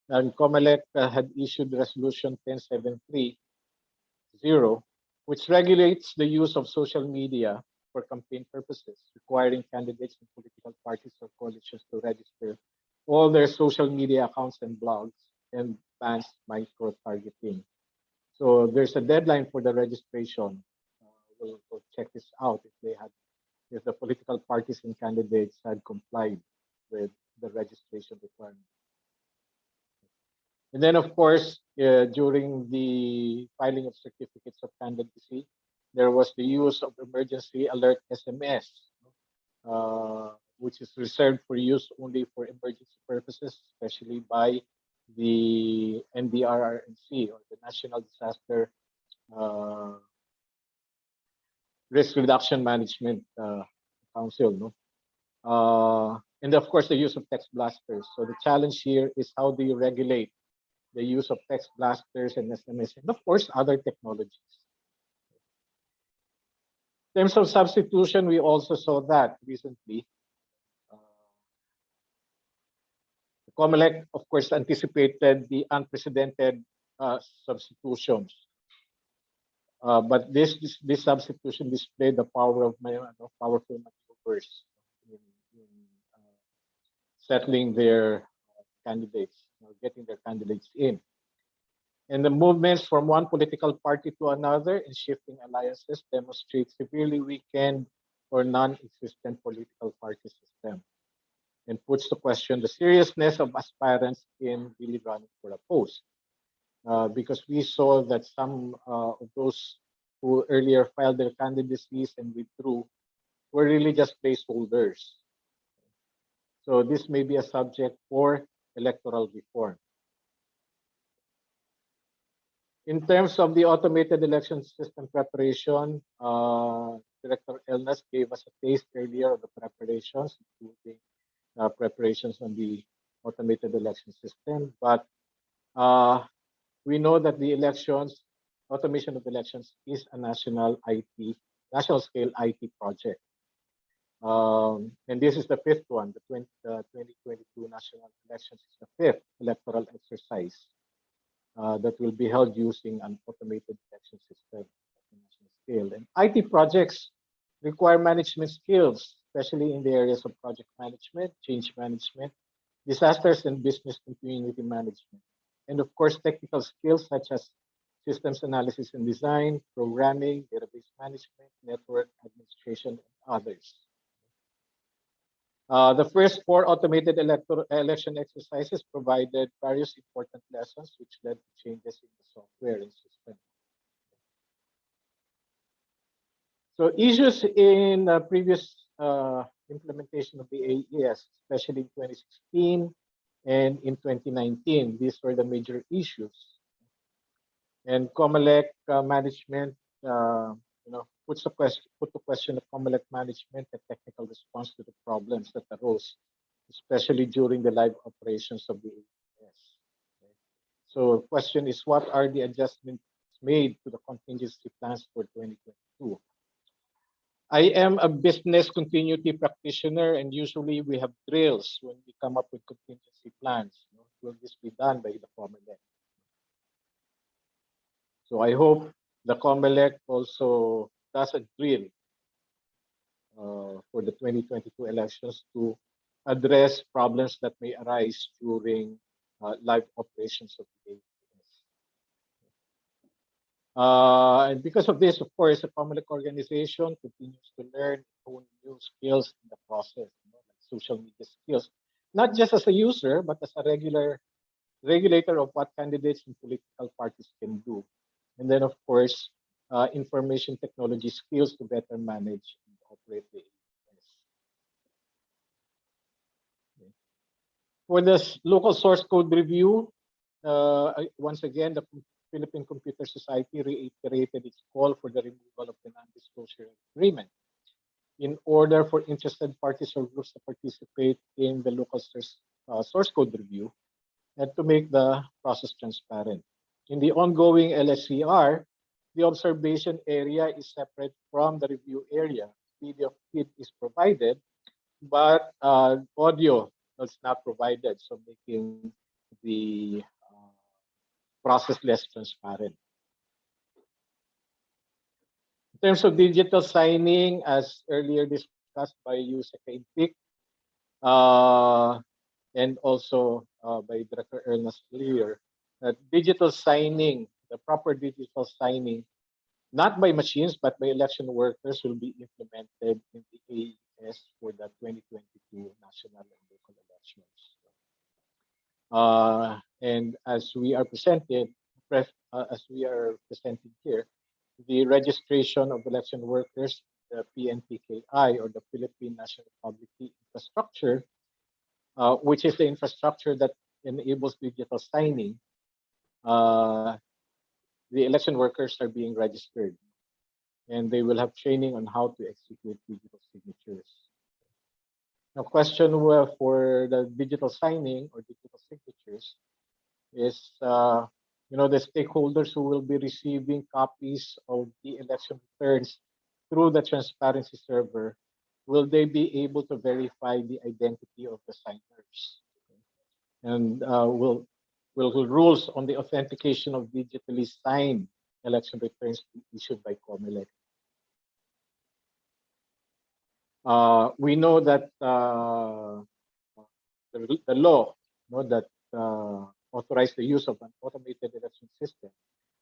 And Comelec had issued Resolution 1073, which regulates the use of social media for campaign purposes, requiring candidates and political parties or coalitions to register all their social media accounts and blogs, and bans micro-targeting. So there's a deadline for the registration. We'll check this out if the political parties and candidates had complied with the registration requirement. And then, of course, during the filing of certificates of candidacy, there was the use of emergency alert SMS, which is reserved for use only for emergency purposes, especially by the NDRRMC, or the National Disaster Risk Reduction Management Council. And of course, the use of text blasters. So the challenge here is, how do you regulate the use of text blasters and SMS, and of course, other technologies? In terms of substitution, we also saw that recently. Comelec, of course, anticipated the unprecedented substitutions. But this substitution displayed the power of powerful maneuvers in settling their candidates, getting their candidates in. And the movements from one political party to another in shifting alliances demonstrate severely weakened or non-existent political party system, and puts to question the seriousness of aspirants in really running for a post. Because we saw that some of those who earlier filed their candidacies and withdrew were really just placeholders. So this may be a subject for electoral reform. In terms of the automated election system preparation, Director Elnas gave us a taste earlier of the preparations, including preparations on the automated election system. But we know that the automation of elections is a national scale IT project. And this is the fifth one. The 2022 national elections is the fifth electoral exercise that will be held using an automated election system at the national scale. And IT projects require management skills, especially in the areas of project management, change management, disasters, and business continuity management. And of course, technical skills such as systems analysis and design, programming, database management, network administration, and others. The first four automated election exercises provided various important lessons, which led to changes in the software and system. So issues in previous implementation of the AES, especially in 2016 and in 2019, these were the major issues. And Comelec management put to question the Comelec management and technical response to the problems that arose, especially during the live operations of the AES. Okay. So the question is, what are the adjustments made to the contingency plans for 2022? I am a business continuity practitioner, and usually we have drills when we come up with contingency plans. Will this be done by the Comelec? So I hope the Comelec also does a drill for the 2022 elections to address problems that may arise during live operations of the AES. And because of this, of course, the Comelec organization continues to learn new skills in the process, like social media skills, not just as a user, but as a regulator of what candidates and political parties can do. And then, of course, information technology skills to better manage and operate the AES. Okay. For this local source code review, once again, the Philippine Computer Society reiterated its call for the removal of the non-disclosure agreement in order for interested parties or groups to participate in the local source code review and to make the process transparent. In the ongoing LSCR, the observation area is separate from the review area. Video feed is provided, but audio is not provided, so making the process less transparent. In terms of digital signing, as earlier discussed by you, Secretary, and also by Director Ernest earlier, that digital signing, the proper digital signing, not by machines, but by election workers, will be implemented in the AES for the 2022 national and local elections. And as we are presenting here, the registration of election workers, the PNPKI, or the Philippine National Public Key Infrastructure, which is the infrastructure that enables digital signing, the election workers are being registered, and they will have training on how to execute digital signatures. Now, question for the digital signing or digital signatures is, the stakeholders who will be receiving copies of the election returns through the transparency server, will they be able to verify the identity of the signers? And will rules on the authentication of digitally signed election returns be issued by Comelec? We know that the law that authorized the use of an automated election system,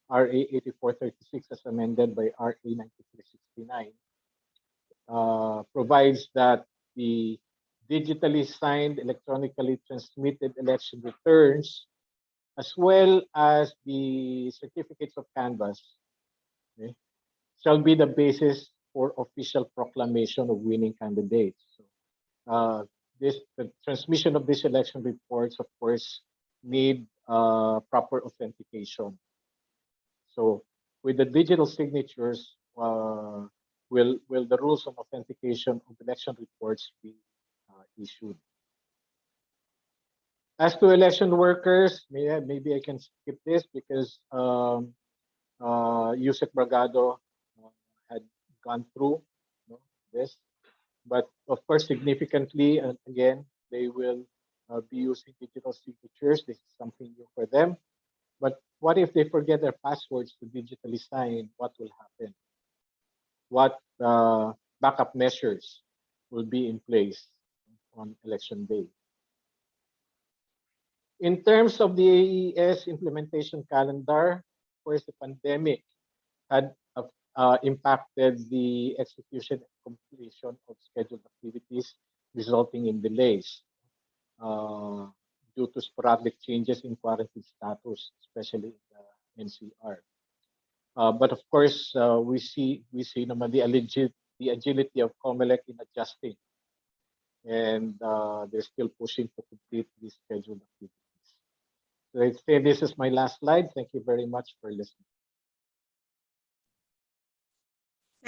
RA 8436 as amended by RA 9369, provides that the digitally signed, electronically transmitted election returns, as well as the certificates of canvass, okay, shall be the basis for official proclamation of winning candidates. So, the transmission of these election reports, of course, need proper authentication. So, with the digital signatures, will the rules of authentication of election reports be issued? As to election workers, maybe I can skip this because Yusek Bragado had gone through this. But of course, significantly, and again, they will be using digital signatures. This is something new for them. But what if they forget their passwords to digitally sign? What will happen? What backup measures will be in place on election day? In terms of the AES implementation calendar, of course, the pandemic had impacted the execution and completion of scheduled activities, resulting in delays due to sporadic changes in quarantine status, especially in the NCR. But of course, we see the agility of Comelec in adjusting, and they're still pushing to complete these scheduled activities. So I'd say this is my last slide. Thank you very much for listening.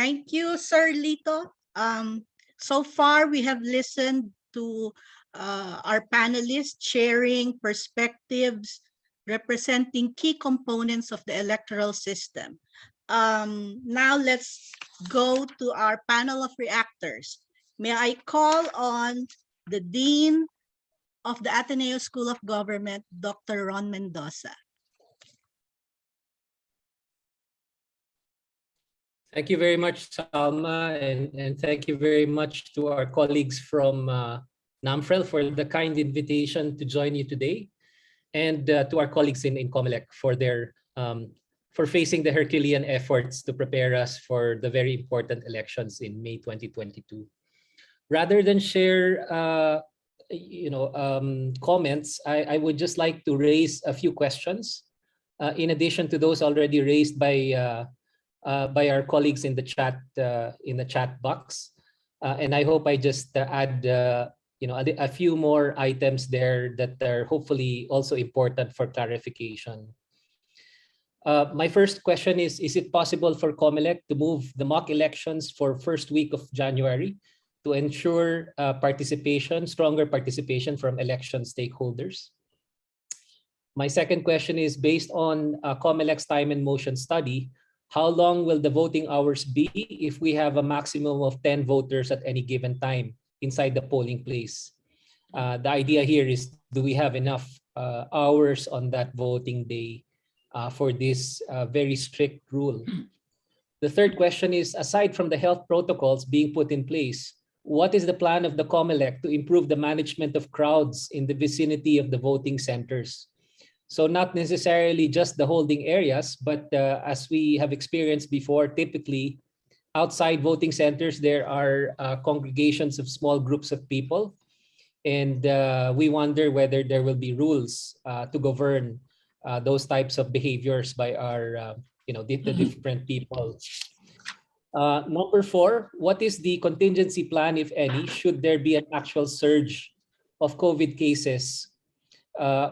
Thank you, Sir Lito. So far, we have listened to our panelists sharing perspectives representing key components of the electoral system. Now let's go to our panel of reactors. May I call on the Dean of the Ateneo School of Government, Dr. Ron Mendoza. Thank you very much, Salma, and thank you very much to our colleagues from NAMFREL for the kind invitation to join you today, and to our colleagues in Comelec for their for facing the Herculean efforts to prepare us for the very important elections in May 2022. Rather than share comments, I would just like to raise a few questions in addition to those already raised by our colleagues in the chat box, and I hope I just add a few more items there that are hopefully also important for clarification. My first question is it possible for Comelec to move the mock elections for first week of January to ensure stronger participation from election stakeholders? My second question is, based on Comelec's time and motion study, how long will the voting hours be if we have a maximum of 10 voters at any given time inside the polling place? The idea here is, do we have enough hours on that voting day for this very strict rule? The third question is, aside from the health protocols being put in place, what is the plan of the Comelec to improve the management of crowds in the vicinity of the voting centers? So not necessarily just the holding areas, but as we have experienced before, typically outside voting centers, there are congregations of small groups of people. And we wonder whether there will be rules to govern those types of behaviors by our, the different people. Number 4, what is the contingency plan, if any, should there be an actual surge of COVID cases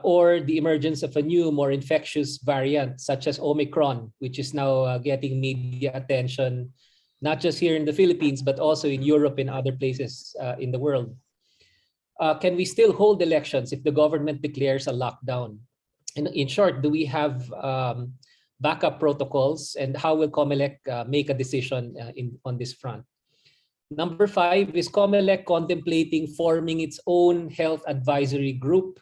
or the emergence of a new, more infectious variant such as Omicron, which is now getting media attention, not just here in the Philippines, but also in Europe and other places in the world? Can we still hold elections if the government declares a lockdown? In short, do we have backup protocols, and how will Comelec make a decision on this front? Number 5, is Comelec contemplating forming its own health advisory group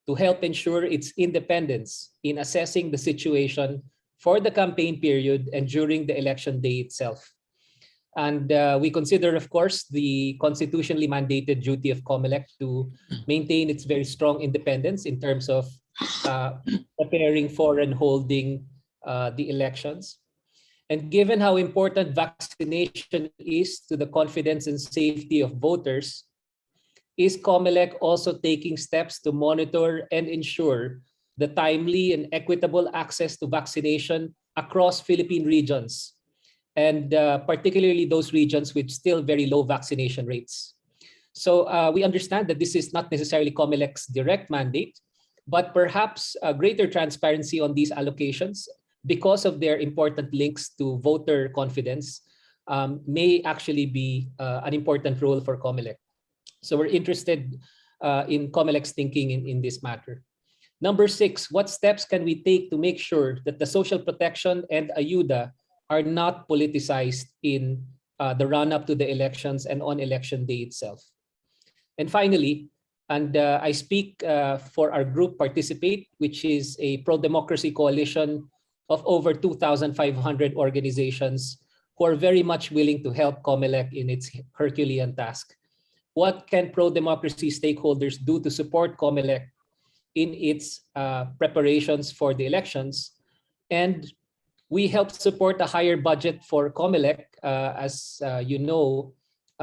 to help ensure its independence in assessing the situation for the campaign period and during the election day itself? And we consider, of course, the constitutionally mandated duty of Comelec to maintain its very strong independence in terms of preparing for and holding the elections. And given how important vaccination is to the confidence and safety of voters, is Comelec also taking steps to monitor and ensure the timely and equitable access to vaccination across Philippine regions, and particularly those regions with still very low vaccination rates? So we understand that this is not necessarily Comelec's direct mandate, but perhaps a greater transparency on these allocations, because of their important links to voter confidence, may actually be an important role for Comelec. So we're interested in Comelec's thinking in this matter. Number 6, what steps can we take to make sure that the social protection and ayuda are not politicized in the run-up to the elections and on election day itself? And finally, and I speak for our group Participate, which is a pro-democracy coalition of over 2,500 organizations who are very much willing to help Comelec in its Herculean task. What can pro-democracy stakeholders do to support Comelec in its preparations for the elections? And we help support a higher budget for Comelec. As you know,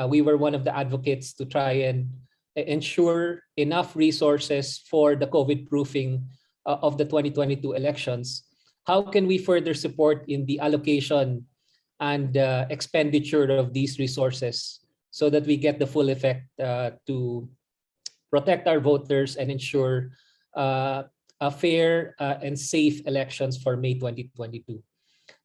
we were one of the advocates to try and ensure enough resources for the COVID proofing of the 2022 elections. How can we further support in the allocation and expenditure of these resources so that we get the full effect to protect our voters and ensure a fair and safe elections for May 2022?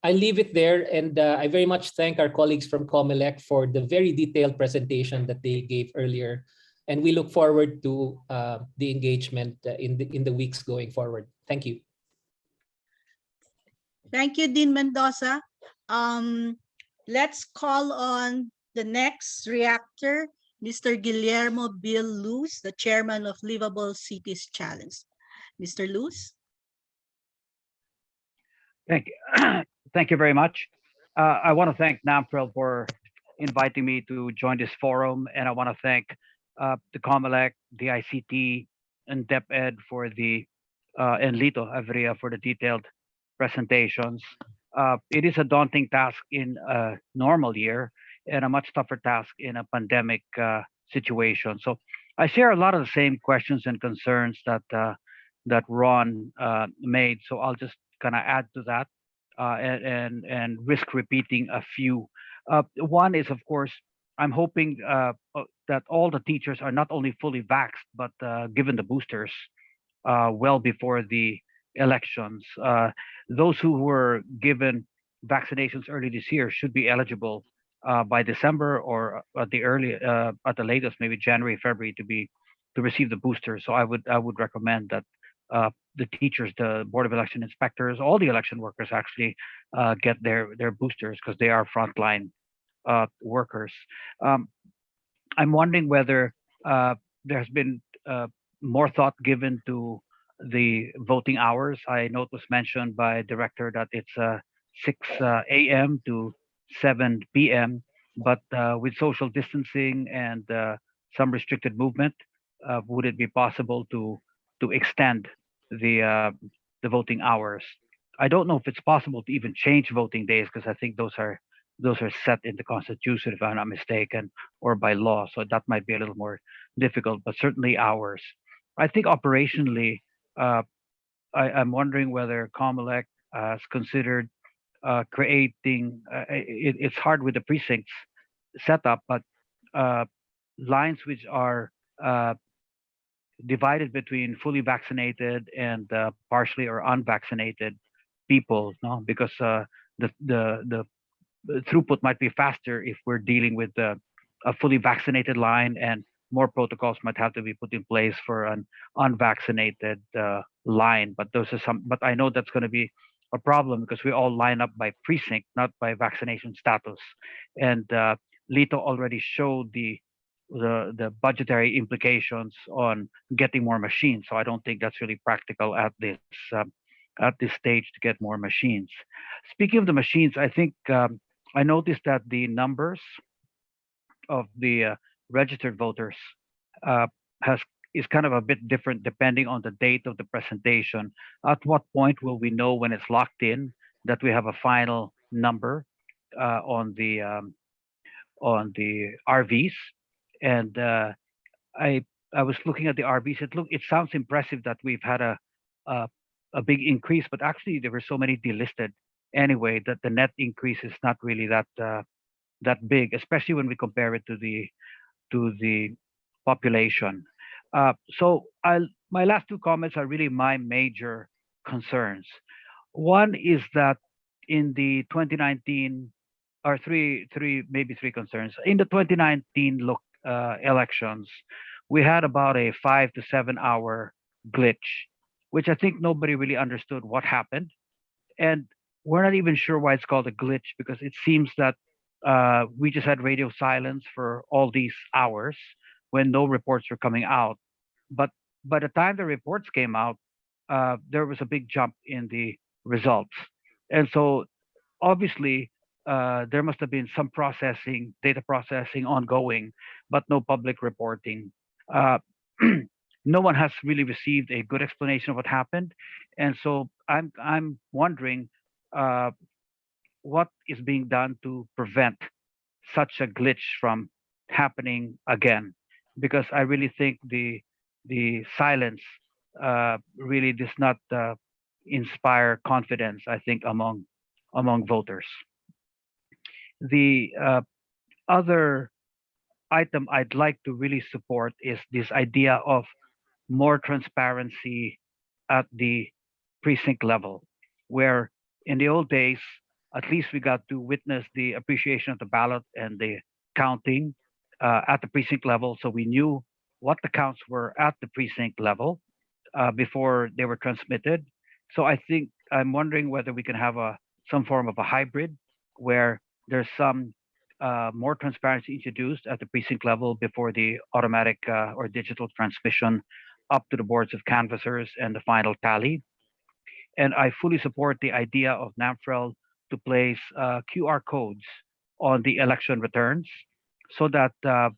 I leave it there, and I very much thank our colleagues from Comelec for the very detailed presentation that they gave earlier, and we look forward to the engagement in the weeks going forward. Thank you. Thank you, Dean Mendoza. Let's call on the next reactor, Mr. Guillermo Bill Luz, the chairman of Livable Cities Challenge. Mr. Luz? Thank you. Thank you very much. I want to thank NAMPREL for inviting me to join this forum, and I want to thank the Comelec, the ICT, and DepEd for the and Lito Avria for the detailed presentations. It is a daunting task in a normal year and a much tougher task in a pandemic situation. So I share a lot of the same questions and concerns that that Ron made. So I'll just kind of add to that and risk repeating a few. One is, of course, I'm hoping that all the teachers are not only fully vaxxed, but given the boosters well before the elections. Those who were given vaccinations early this year should be eligible by December or at the latest, maybe January, February, to receive the booster. So I would recommend that the teachers, the Board of Election Inspectors, all the election workers actually get their boosters because they are frontline workers. I'm wondering whether there's been more thought given to the voting hours. I know it was mentioned by director that it's 6 a.m. to 7 p.m. But with social distancing and some restricted movement, would it be possible to extend the voting hours? I don't know if it's possible to even change voting days because I think those are set in the Constitution, if I'm not mistaken, or by law. So that might be a little more difficult, but certainly hours. I think operationally, I'm wondering whether Comelec has considered creating. It's hard with the precincts setup, but lines which are divided between fully vaccinated and partially or unvaccinated people, no? Because the throughput might be faster if we're dealing with a fully vaccinated line, and more protocols might have to be put in place for an unvaccinated line. But but I know that's going to be a problem because we all line up by precinct, not by vaccination status. And Lito already showed the budgetary implications on getting more machines. So I don't think that's really practical at this stage to get more machines. Speaking of the machines, I think I noticed that the numbers of the registered voters is kind of a bit different depending on the date of the presentation. At what point will we know when it's locked in that we have a final number on the RVs? And I was looking at the RVs. It sounds impressive that we've had a big increase, but actually there were so many delisted anyway that the net increase is not really that big, especially when we compare it to the population. So my last two comments are really my major concerns. One is that in the 2019, or maybe three concerns. In the 2019 elections, we had about a 5 to 7 hour glitch, which I think nobody really understood what happened. And we're not even sure why it's called a glitch, because it seems that we just had radio silence for all these hours when no reports were coming out. But by the time the reports came out, there was a big jump in the results. And so obviously, there must have been some data processing ongoing, but no public reporting. No one has really received a good explanation of what happened. And so I'm wondering what is being done to prevent such a glitch from happening again, because I really think the silence really does not inspire confidence, I think, among voters. The other item I'd like to really support is this idea of more transparency at the precinct level, where in the old days, at least we got to witness the appreciation of the ballot and the counting at the precinct level. So we knew what the counts were at the precinct level before they were transmitted. So I think I'm wondering whether we can have some form of a hybrid where there's some more transparency introduced at the precinct level before the automatic or digital transmission up to the boards of canvassers and the final tally. And I fully support the idea of NAMFREL to place QR codes on the election returns so that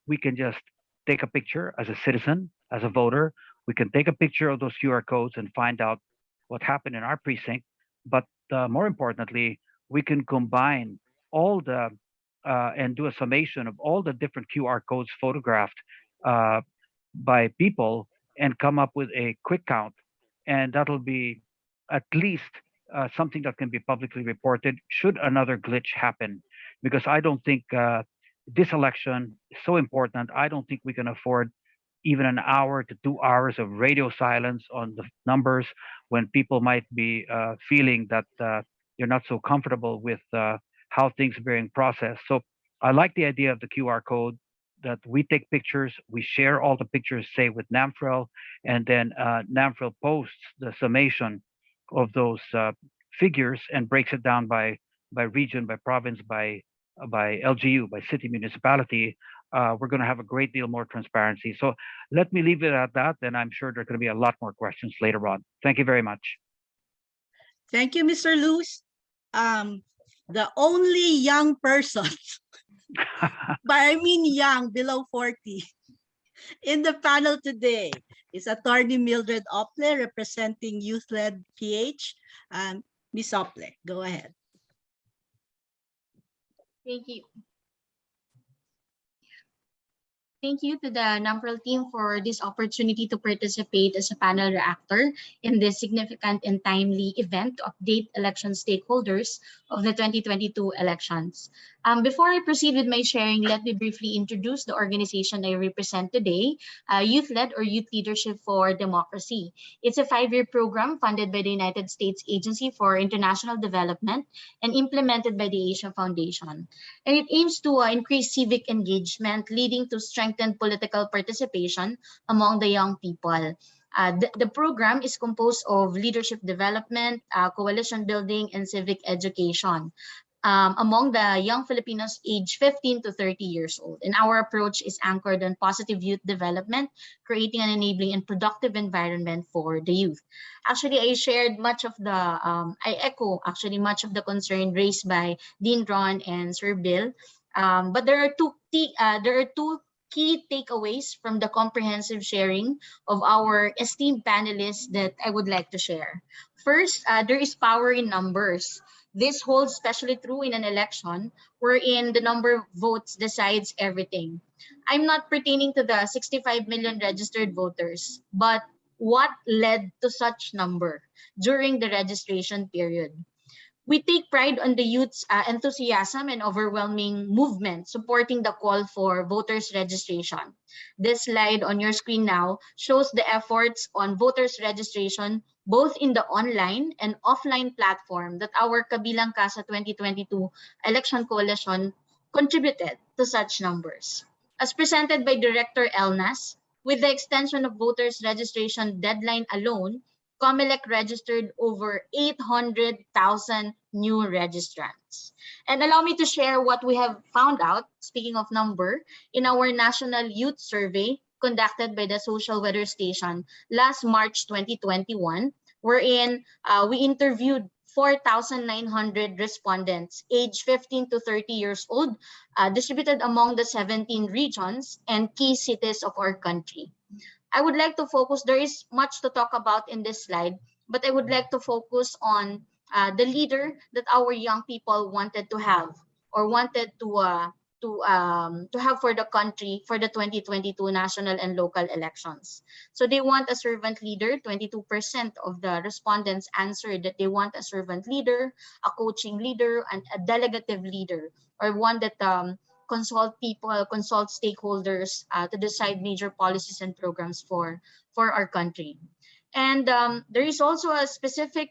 we can just take a picture as a citizen, as a voter. We can take a picture of those QR codes and find out what happened in our precinct. But more importantly, we can combine all the and do a summation of all the different QR codes photographed by people and come up with a quick count. And that'll be at least something that can be publicly reported should another glitch happen. Because I don't think this election is so important. I don't think we can afford even an hour to 2 hours of radio silence on the numbers when people might be feeling that you're not so comfortable with how things are being processed. So I like the idea of the QR code that we take pictures, we share all the pictures, say with NAMFREL, and then NAMFREL posts the summation of those figures and breaks it down by region, by province, by LGU, by city municipality. We're going to have a great deal more transparency. So let me leave it at that, and I'm sure there are going to be a lot more questions later on. Thank you very much. Thank you, Mr. Luz. The only young person, but I mean young, below 40, in the panel today is Attorney Mildred Ople, representing Youth-Led PH. Ms. Ople, go ahead. Thank you. Thank you to the NAMPREL team for this opportunity to participate as a panel reactor in this significant and timely event to update election stakeholders of the 2022 elections. Before I proceed with my sharing, let me briefly introduce the organization I represent today, Youth-Led or Youth Leadership for Democracy. It's a 5-year program funded by the United States Agency for International Development and implemented by the Asia Foundation. And it aims to increase civic engagement, leading to strengthened political participation among the young people. The program is composed of leadership development, coalition building, and civic education among the young Filipinos aged 15 to 30 years old. And our approach is anchored on positive youth development, creating an enabling and productive environment for the youth. Actually, I shared much of the, I echo actually much of the concern raised by Dean Ron and Sir Bill. But there are two key takeaways from the comprehensive sharing of our esteemed panelists that I would like to share. First, there is power in numbers. This holds especially true in an election wherein the number of votes decides everything. I'm not pertaining to the 65 million registered voters, but what led to such number during the registration period. We take pride on the youth's enthusiasm and overwhelming movement supporting the call for voters registration. This slide on your screen now shows the efforts on voters registration both in the online and offline platform that our Kabilang Casa 2022 Election Coalition contributed to such numbers. As presented by Director Elnas, with the extension of voters registration deadline alone, Comelec registered over 800,000 new registrants. And allow me to share what we have found out, speaking of number, in our National Youth Survey conducted by the Social Weather Station last March 2021, wherein we interviewed 4,900 respondents aged 15 to 30 years old, distributed among the 17 regions and key cities of our country. I would like to focus, there is much to talk about in this slide, but I would like to focus on the leader that our young people wanted to have or wanted to have for the country for the 2022 national and local elections. So they want a servant leader. 22% of the respondents answered that they want a servant leader, a coaching leader, and a delegative leader, or one that consult people, consult stakeholders to decide major policies and programs for our country. And there is also a specific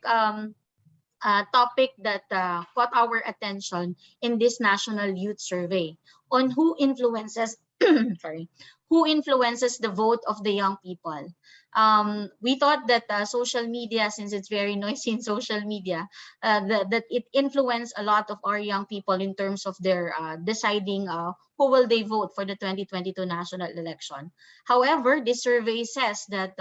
topic that caught our attention in this national youth survey on who influences sorry, who influences the vote of the young people. We thought that social media, since it's very noisy in social media, that it influenced a lot of our young people in terms of their deciding who will they vote for the 2022 national election. However, this survey says that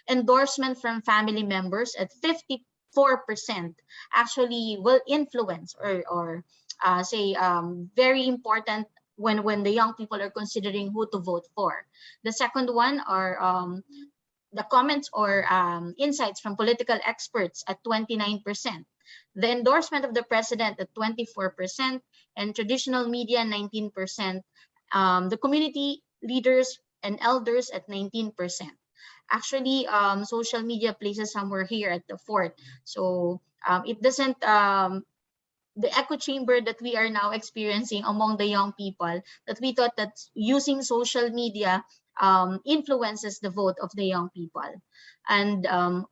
endorsement from family members at 54% actually will influence or say very important when the young people are considering who to vote for. The second one are the comments or insights from political experts at 29%, the endorsement of the president at 24%, and traditional media 19%, the community leaders and elders at 19%. Actually, social media places somewhere here at the fourth. So it doesn't the echo chamber that we are now experiencing among the young people, that we thought that using social media influences the vote of the young people. And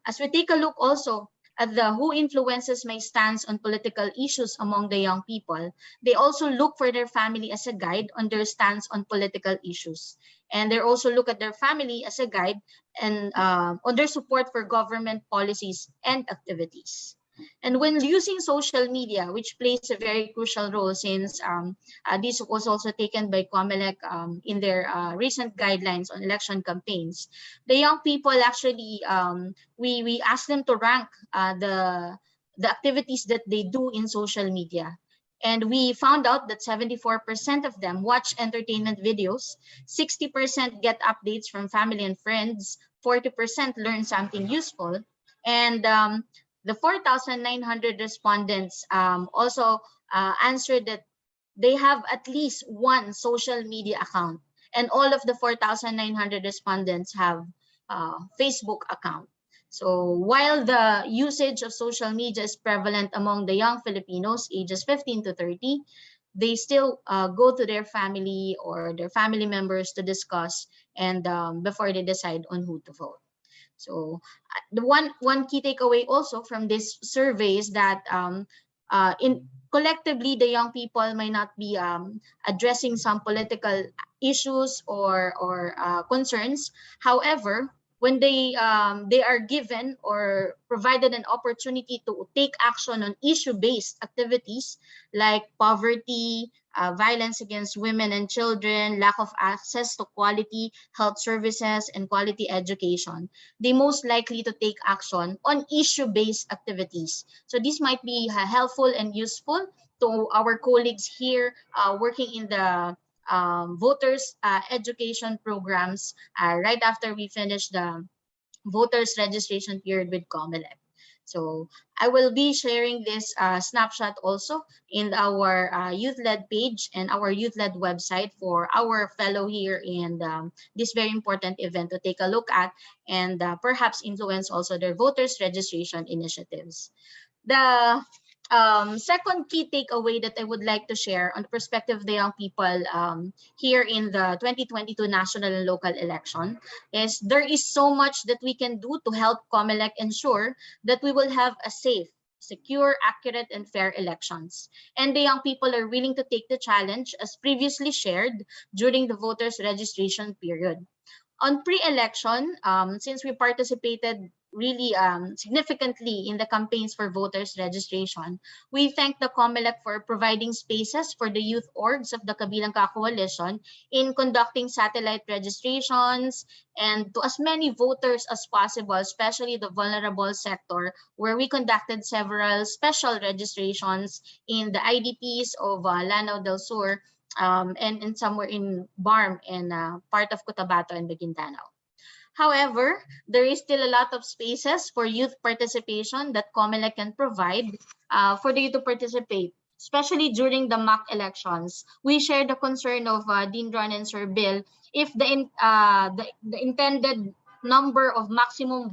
as we take a look also at the who influences my stance on political issues among the young people, they also look for their family as a guide on their stance on political issues. And they also look at their family as a guide and on their support for government policies and activities. And when using social media, which plays a very crucial role since this was also taken by Comelec in their recent guidelines on election campaigns, the young people actually, we ask them to rank the activities that they do in social media. And we found out that 74% of them watch entertainment videos, 60% get updates from family and friends, 40% learn something useful, and the 4,900 respondents also answered that they have at least one social media account, and all of the 4,900 respondents have Facebook account. So while the usage of social media is prevalent among the young Filipinos ages 15 to 30, they still go to their family or their family members to discuss and before they decide on who to vote. So the one key takeaway also from this survey is that in collectively the young people may not be addressing some political issues or concerns. However, when they are given or provided an opportunity to take action on issue-based activities like poverty, violence against women and children, lack of access to quality health services, and quality education, they most likely to take action on issue-based activities. So this might be helpful and useful to our colleagues here working in the voters education programs right after we finish the voters registration period with Comelec. So I will be sharing this snapshot also in our youth-led page and our youth-led website for our fellow here in this very important event to take a look at and perhaps influence also their voters registration initiatives. The second key takeaway that I would like to share on the perspective of the young people here in the 2022 national and local election is there is so much that we can do to help Comelec ensure that we will have a safe, secure, accurate, and fair elections. And the young people are willing to take the challenge as previously shared during the voters registration period. On pre-election, since we participated really significantly in the campaigns for voters registration, we thank the Comelec for providing spaces for the youth orgs of the Kabilang Ka Coalition in conducting satellite registrations and to as many voters as possible, especially the vulnerable sector, where we conducted several special registrations in the IDPs of Lanao del Sur, and somewhere in Barm and part of Cotabato and Maguindanao. However, there is still a lot of spaces for youth participation that Comelec can provide for the youth to participate, especially during the mock elections. We share the concern of Dean Ron and Sir Bill if the intended number of maximum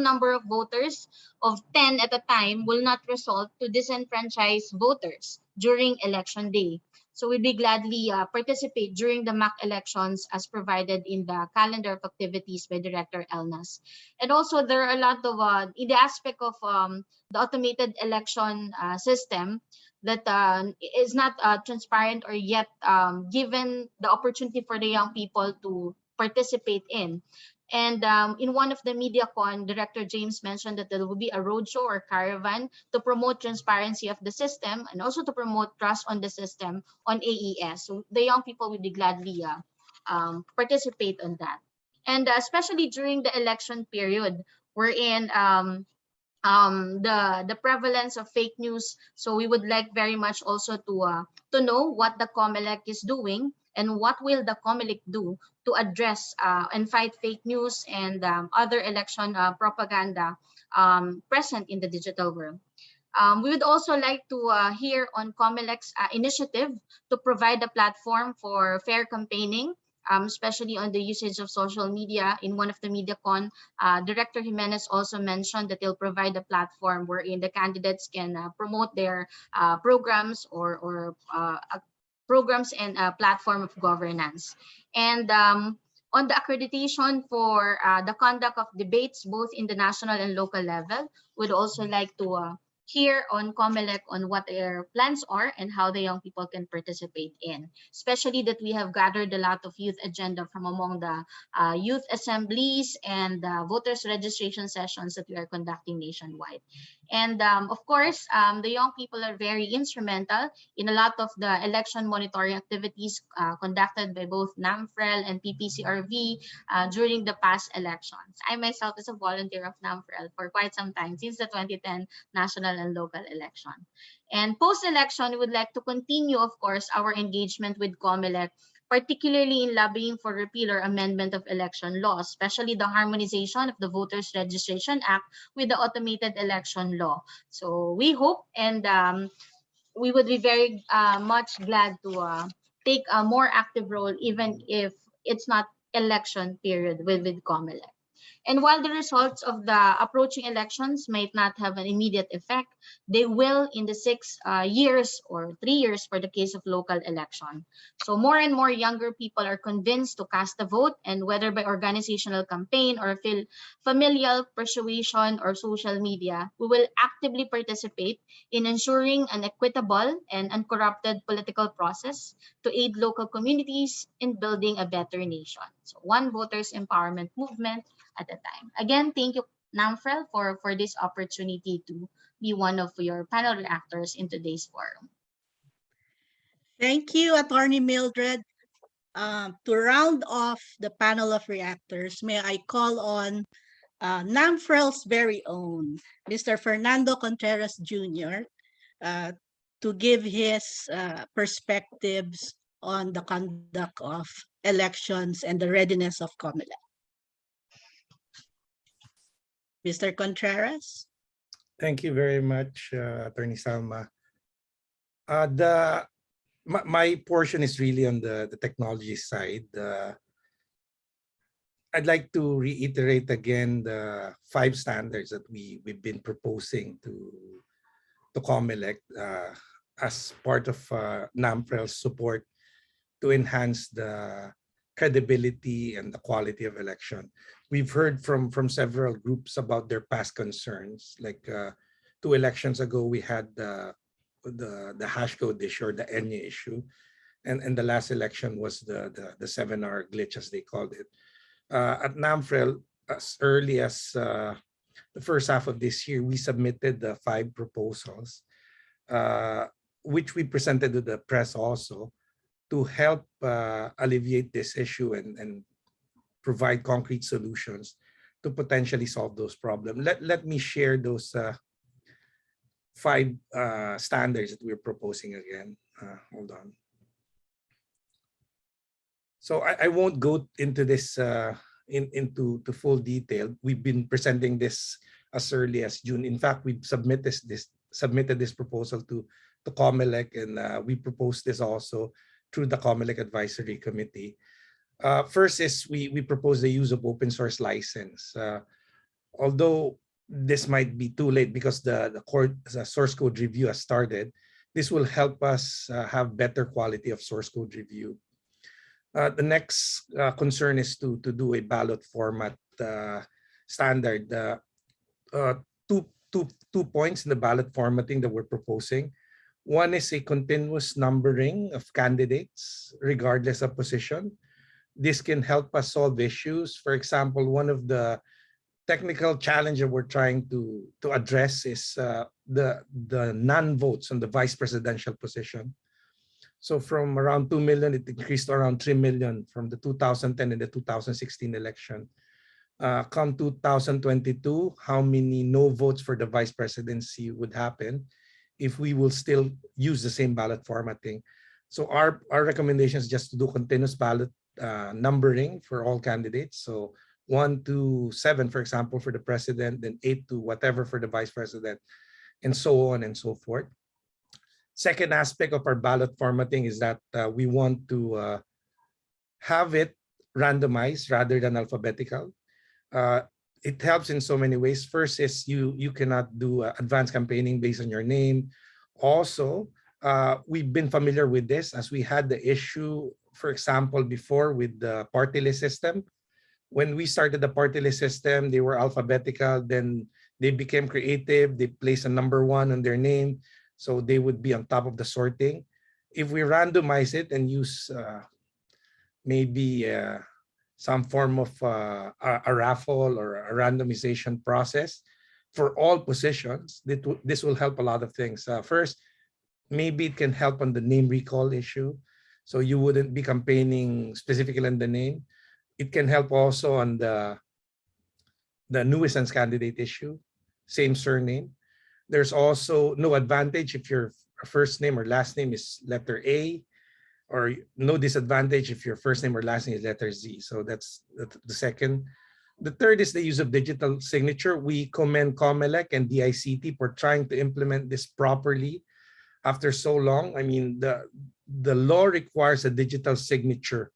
number of voters of 10 at a time will not result to disenfranchise voters during election day. So we'd be gladly participate during the mock elections as provided in the calendar of activities by Director Elnas. And also there are a lot of, in the aspect of the automated election system that is not transparent or yet given the opportunity for the young people to participate in. And in one of the MediaCon, Director James mentioned that there will be a roadshow or caravan to promote transparency of the system and also to promote trust on the system on AES. So the young people will be gladly participate on that. And especially during the election period, wherein the prevalence of fake news. So we would like very much also to know what the Comelec is doing and what will the Comelec do to address and fight fake news and other election propaganda present in the digital world. We would also like to hear on Comelec's initiative to provide a platform for fair campaigning, especially on the usage of social media. In one of the MediaCon, Director Jimenez also mentioned that they'll provide a platform wherein the candidates can promote their programs or programs and a platform of governance. And on the accreditation for the conduct of debates, both in the national and local level, we'd also like to hear on Comelec on what their plans are and how the young people can participate in, especially that we have gathered a lot of youth agenda from among the youth assemblies and voters registration sessions that we are conducting nationwide. And of course, the young people are very instrumental in a lot of the election monitoring activities conducted by both NAMFREL and PPCRV during the past elections. I myself is a volunteer of NAMFREL for quite some time, since the 2010 national and local election. And post-election, we would like to continue, of course, our engagement with Comelec, particularly in lobbying for repeal or amendment of election laws, especially the harmonization of the Voters Registration Act with the automated election law. So we hope and we would be very much glad to take a more active role, even if it's not election period with Comelec. And while the results of the approaching elections might not have an immediate effect, they will in the 6 years or 3 years for the case of local election. So more and more younger people are convinced to cast a vote, and whether by organizational campaign or familial persuasion or social media, we will actively participate in ensuring an equitable and uncorrupted political process to aid local communities in building a better nation. So one voters empowerment movement at a time. Again, thank you, NAMFREL, for this opportunity to be one of your panel reactors in today's forum. Thank you, Attorney Mildred. To round off the panel of reactors, may I call on NAMFREL's very own, Mr. Fernando Contreras Jr., to give his perspectives on the conduct of elections and the readiness of Comelec. Mr. Contreras. Thank you very much, Attorney Salma. My portion is really on the technology side. I'd like to reiterate again the 5 standards that we've been proposing to Comelec as part of NAMFREL's support to enhance the credibility and the quality of election. We've heard from several groups about their past concerns. Like 2 elections ago, we had the hash code issue or the ENYA issue, and the last election was the 7-hour glitch, as they called it. At NAMFREL, as early as the first half of this year, we submitted the 5 proposals, which we presented to the press also, to help alleviate this issue and provide concrete solutions to potentially solve those problems. Let me share those 5 standards that we're proposing again. Hold on. So I won't go into this into full detail. We've been presenting this as early as June. In fact, we've submitted this proposal to Comelec, and we proposed this also through the Comelec Advisory Committee. First is we propose the use of open source license. Although this might be too late because the source code review has started, This will help us have better quality of source code review. The next concern is to do a ballot format standard. Two points in the ballot formatting that we're proposing. One is a continuous numbering of candidates regardless of position. This can help us solve issues. For example, one of the technical challenge that we're trying to address is the non-votes on the vice presidential position. So from around 2 million, it increased to around 3 million from the 2010 and the 2016 election. Come 2022, how many no votes for the vice presidency would happen if we will still use the same ballot formatting? So our recommendation is just to do continuous ballot numbering for all candidates. So 1 to 7, for example, for the president, then 8 to whatever for the vice president, and so on and so forth. Second aspect of our ballot formatting is that we want to have it randomized rather than alphabetical. It helps in so many ways. First is you cannot do advanced campaigning based on your name. Also, we've been familiar with this as we had the issue, for example, before with the party list system. When we started the party list system, they were alphabetical, then they became creative. They placed a number 1 on their name, so they would be on top of the sorting. If we randomize it and use maybe some form of a raffle or a randomization process for all positions, this will help a lot of things. First, maybe it can help on the name recall issue. So you wouldn't be campaigning specifically on the name. It can help also on the nuisance candidate issue, same surname. There's also no advantage if your first name or last name is letter A, or no disadvantage if your first name or last name is letter Z. So that's the second. The third is the use of digital signature. We commend Comelec and DICT for trying to implement this properly after so long. I mean, the law requires a digital signature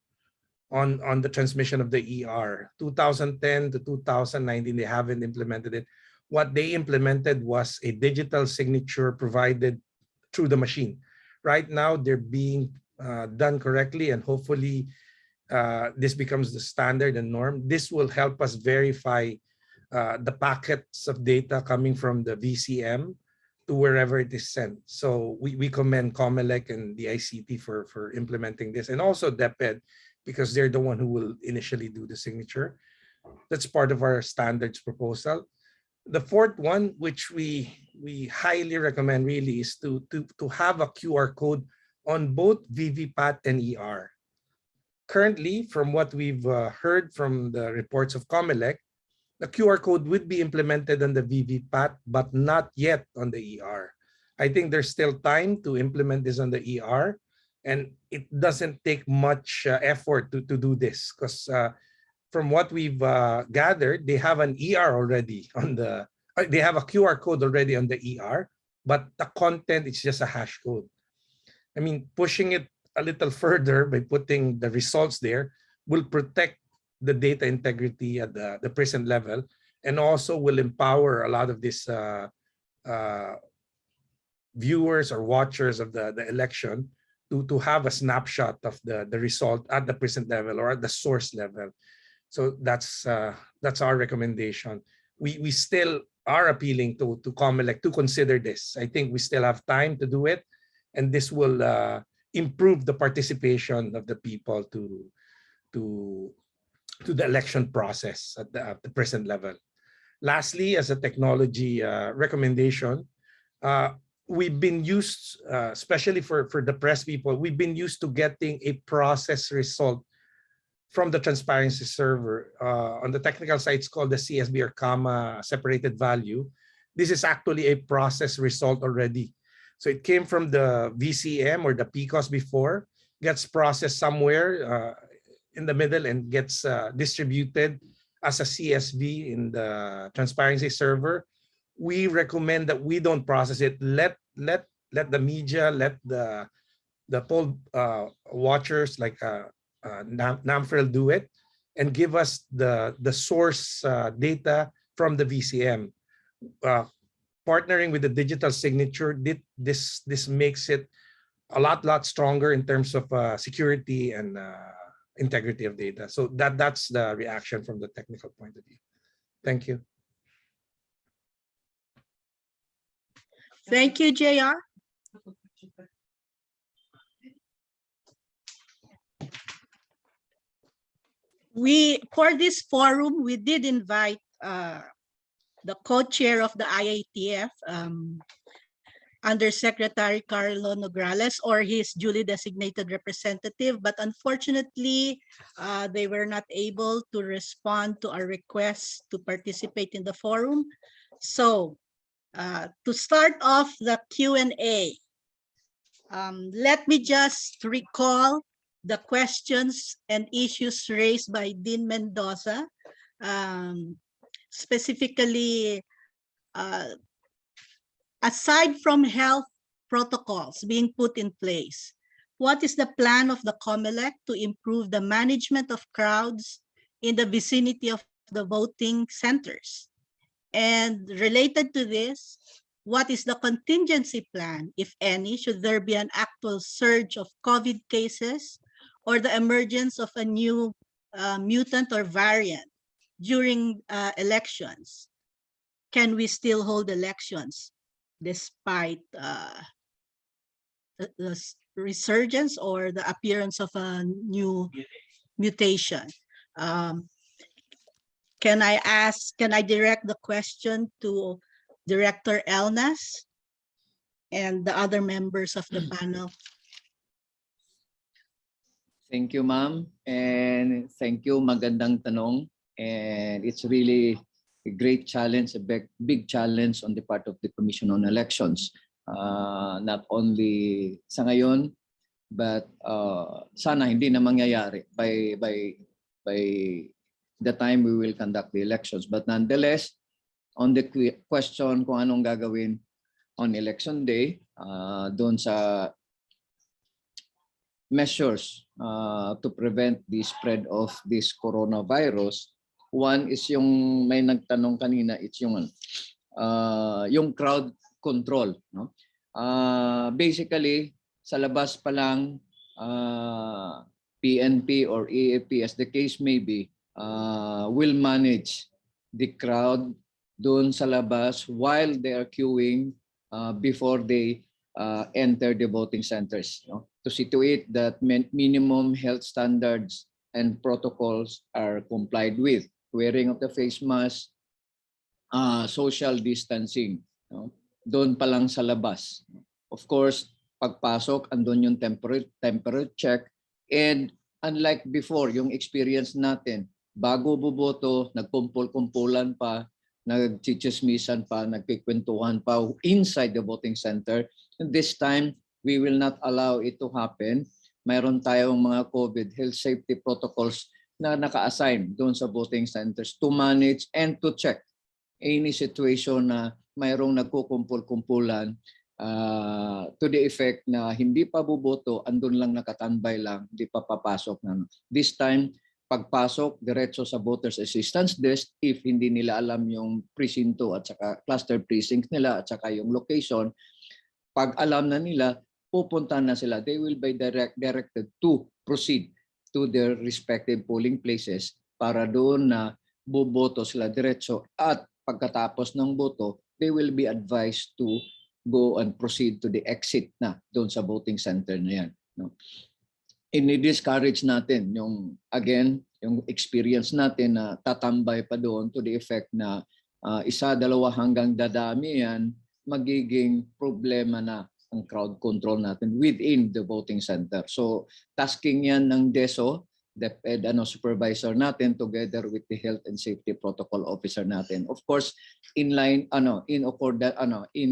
on the transmission of the ER. 2010 to 2019, they haven't implemented it. What they implemented was a digital signature provided through the machine. Right now, they're being done correctly, and hopefully this becomes the standard and norm. This will help us verify the packets of data coming from the VCM to wherever it is sent. So we commend Comelec and the ICT for implementing this, and also DepEd, because they're the one who will initially do the signature. That's part of our standards proposal. The fourth one, which we highly recommend really, is to have a QR code on both VVPAT and ER. Currently, from what we've heard from the reports of Comelec, the QR code would be implemented on the VVPAT, but not yet on the ER. I think there's still time to implement this on the ER, and it doesn't take much effort to do this, because from what we've gathered, they have an ER already on the, they have a QR code already on the ER, but the content is just a hash code. I mean, pushing it a little further by putting the results there will protect the data integrity at the present level, and also will empower a lot of these viewers or watchers of the election to have a snapshot of the result at the present level or at the source level. So that's our recommendation. We still are appealing to Comelec to consider this. I think we still have time to do it, and this will improve the participation of the people to the election process at the present level. Lastly, as a technology recommendation, we've been used, especially for the press people, we've been used to getting a process result from the transparency server. On the technical side, it's called the CSV, or comma separated value. This is actually a process result already. So it came from the VCM or the PCOS before, gets processed somewhere in the middle, and gets distributed as a CSV in the transparency server. We recommend that we don't process it. Let the media, let the poll watchers like NAMFREL do it, and give us the source data from the VCM. partnering with the digital signature, this makes it a lot stronger in terms of security and integrity of data. So that's the reaction from the technical point of view. Thank you. Thank you, JR. For this forum, we did invite the co-chair of the IATF, Undersecretary Carlo Nograles, or his duly designated representative, but unfortunately, they were not able to respond to our request to participate in the forum. So, to start off the Q&A, let me just recall the questions and issues raised by Dean Mendoza, specifically, aside from health protocols being put in place, what is the plan of the Comelec to improve the management of crowds in the vicinity of the voting centers? And related to this, what is the contingency plan, if any, should there be an actual surge of COVID cases or the emergence of a new mutant or variant during elections? Can we still hold elections despite the resurgence or the appearance of a new mutation? Can I direct the question to Director Elnas and the other members of the panel? Thank you, ma'am. And thank you. Magandang tanong. And it's really a great challenge, a big challenge on the part of the Commission on Elections. Not only sa ngayon, but sana hindi na mangyayari by the time we will conduct the elections. But nonetheless, on the question kung anong gagawin on election day, doon sa measures to prevent the spread of this coronavirus, one is yung may nagtanong kanina, it's yung crowd control, no? Basically, sa labas pa lang, PNP or AFP, as the case may be, will manage the crowd doon sa labas while they are queuing before they enter the voting centers, no? To see to it that minimum health standards and protocols are complied with. Wearing of the face mask, social distancing, no? Doon pa lang sa labas. Of course, pagpasok, andun yung temperature check. And unlike before, yung experience natin, bago buboto, nagkumpul-kumpulan pa, nagchichismisan pa, nagkikwentuhan pa inside the voting center. And this time, we will not allow it to happen. Mayroon tayong mga COVID health safety protocols na naka-assign doon sa voting centers to manage and to check any situation na mayroong nagkukumpul-kumpulan to the effect na hindi pa buboto, andun lang nakatambay lang, hindi pa papasok na. This time, pagpasok, diretso sa voters assistance desk, if hindi nila alam yung presinto at saka cluster precinct nila at saka yung location, pag alam na nila, pupunta na sila. They will be directed to proceed to their respective polling places para doon na buboto sila diretso at pagkatapos ng boto, they will be advised to go and proceed to the exit na doon sa voting center na yan. No? Ini-discourage natin yung, again, yung experience natin na tatambay pa doon to the effect na isa, dalawa hanggang dadami yan, magiging problema na ang crowd control natin within the voting center. So tasking yan ng DESO, DepEd supervisor natin together with the health and safety protocol officer natin. Of course, in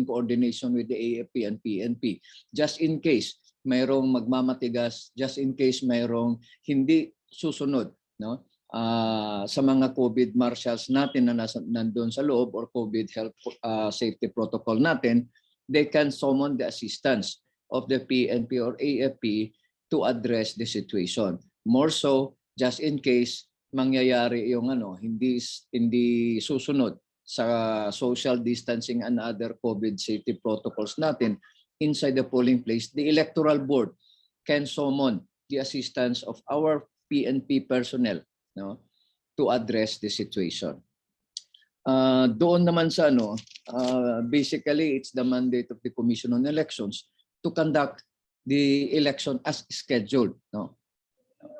coordination with the AFP and PNP. Just in case mayroong magmamatigas, just in case mayroong hindi susunod, no? Sa mga COVID marshals natin na nandun sa loob or COVID health safety protocol natin, they can summon the assistance of the PNP or AFP to address the situation. More so, just in case mangyayari yung hindi susunod sa social distancing and other COVID safety protocols natin inside the polling place, the Electoral Board can summon the assistance of our PNP personnel, no, to address the situation. Doon naman sa basically it's the mandate of the Commission on Elections to conduct the election as scheduled, no?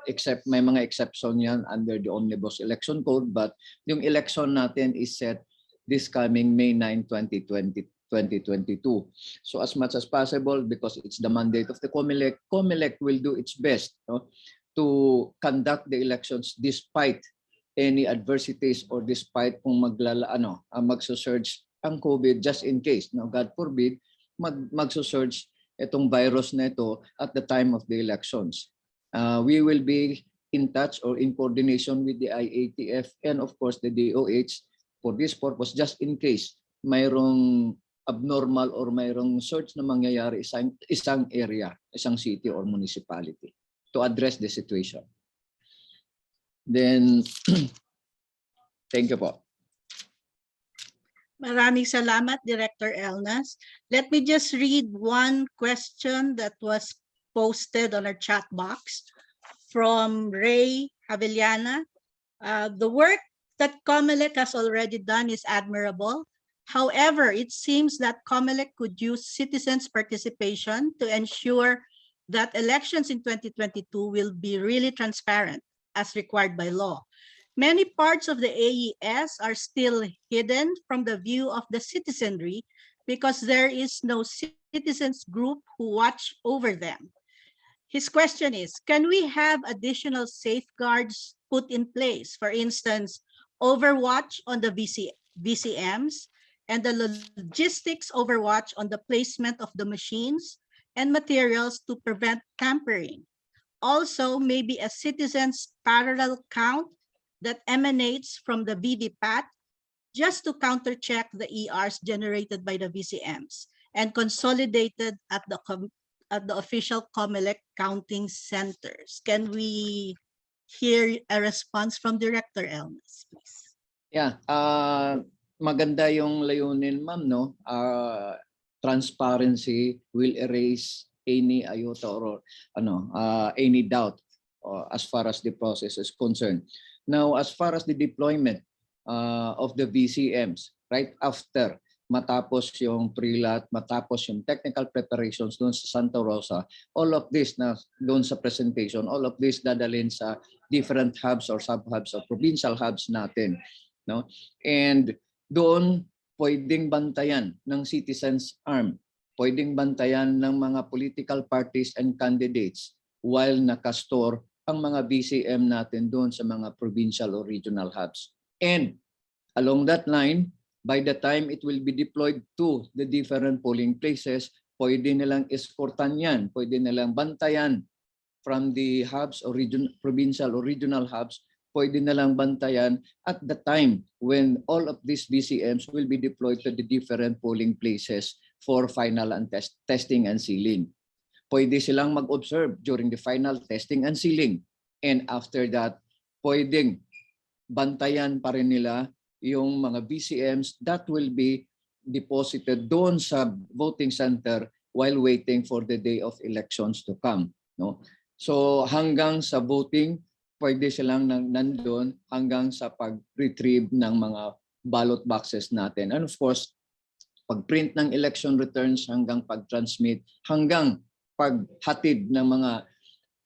Except may mga exception yan under the Omnibus Election Code, but yung election natin is set this coming May 9, 2022. So as much as possible, because it's the mandate of the Comelec, Comelec will do its best, no, to conduct the elections despite any adversities or despite kung magso-surge ang COVID, just in case, no, God forbid, magso-surge itong virus na ito at the time of the elections. We will be in touch or in coordination with the IATF and of course the DOH for this purpose, just in case mayroong abnormal or mayroong surge na mangyayari isang area, isang city or municipality to address the situation. Then, thank you po. Maraming salamat, Director Elnas. Let me just read one question that was posted on our chat box from Ray Avellana. The work that Comelec has already done is admirable. However, it seems that Comelec could use citizens' participation to ensure that elections in 2022 will be really transparent as required by law. Many parts of the AES are still hidden from the view of the citizenry because there is no citizens group who watch over them. His question is, can we have additional safeguards put in place? For instance, overwatch on the VCMs and the logistics overwatch on the placement of the machines and materials to prevent tampering. Also, maybe a citizens parallel count that emanates from the VVPAT just to countercheck the ERs generated by the VCMs and consolidated at the official Comelec counting centers. Can we hear a response from Director Elnas, please? Yeah, maganda yung layunin, ma'am, no? Transparency will erase any iota or any doubt as far as the process is concerned. Now, as far as the deployment of the VCMs, right after matapos yung pre-lat, matapos yung technical preparations doon sa Santa Rosa, all of this na doon sa presentation, all of this dadalhin sa different hubs or sub-hubs or provincial hubs natin, no? And doon pwedeng bantayan ng citizens arm, pwedeng bantayan ng mga political parties and candidates while nakastore ang mga VCM natin doon sa mga provincial or regional hubs. And along that line, by the time it will be deployed to the different polling places, pwede nilang escortan yan, pwede nilang bantayan from the hubs or provincial or regional hubs, pwede nilang bantayan at the time when all of these VCMs will be deployed to the different polling places for final and testing and sealing. Pwede silang mag-observe during the final testing and sealing. And after that, pwedeng bantayan pa rin nila yung mga VCMs that will be deposited doon sa voting center while waiting for the day of elections to come, no? So hanggang sa voting, pwede silang nandun hanggang sa pag-retrieve ng mga ballot boxes natin. And of course, pag-print ng election returns hanggang pag-transmit, hanggang paghatid ng mga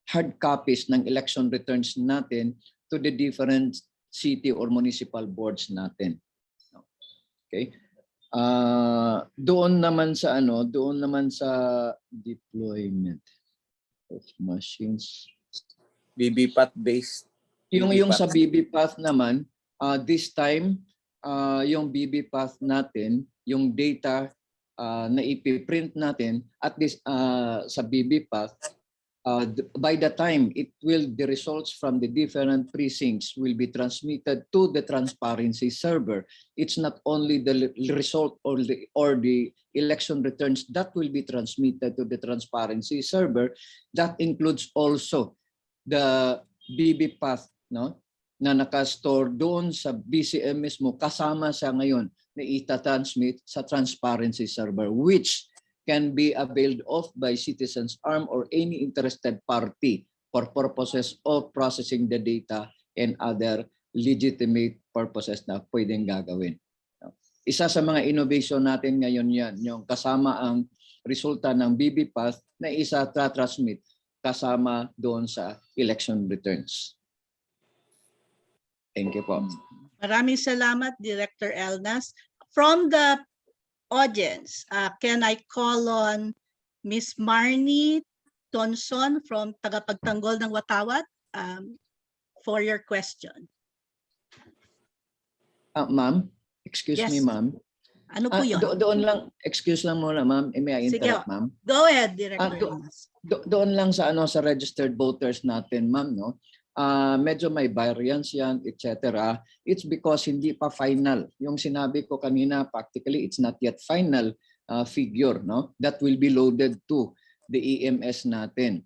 hard copies ng election returns natin to the different city or municipal boards natin. Okay? Doon naman sa deployment of machines. BBPAT based. Yung sa BBPAT naman, this time yung BBPAT natin, yung data na ipiprint natin at this sa BBPAT, by the time the results from the different precincts will be transmitted to the transparency server. It's not only the result or the election returns that will be transmitted to the transparency server, that includes also the BBPAT, no, na nakastore doon sa BCM mismo, kasama siya ngayon na itatransmit sa transparency server, which can be availed of by citizens arm or any interested party for purposes of processing the data and other legitimate purposes na pwedeng gagawin. Isa sa mga innovation natin ngayon yan, yung kasama ang resulta ng BBPath na isa transmit kasama doon sa election returns. Thank you po. Maraming salamat, Director Elnas. From the audience, can I call on Miss Marnie Tonson from Tagapagtanggol ng Watawat for your question? Ma'am, excuse me, Yes. ma'am. Ano po yun? Doon lang, excuse lang muna, ma'am. May I Sige, interrupt, ma'am? go ahead, Director Elnas. Doon lang sa sa registered voters natin, ma'am, no? Medyo may variance yan, etc. It's because hindi pa final. Yung sinabi ko kanina, practically it's not yet final figure, no? That will be loaded to the EMS natin.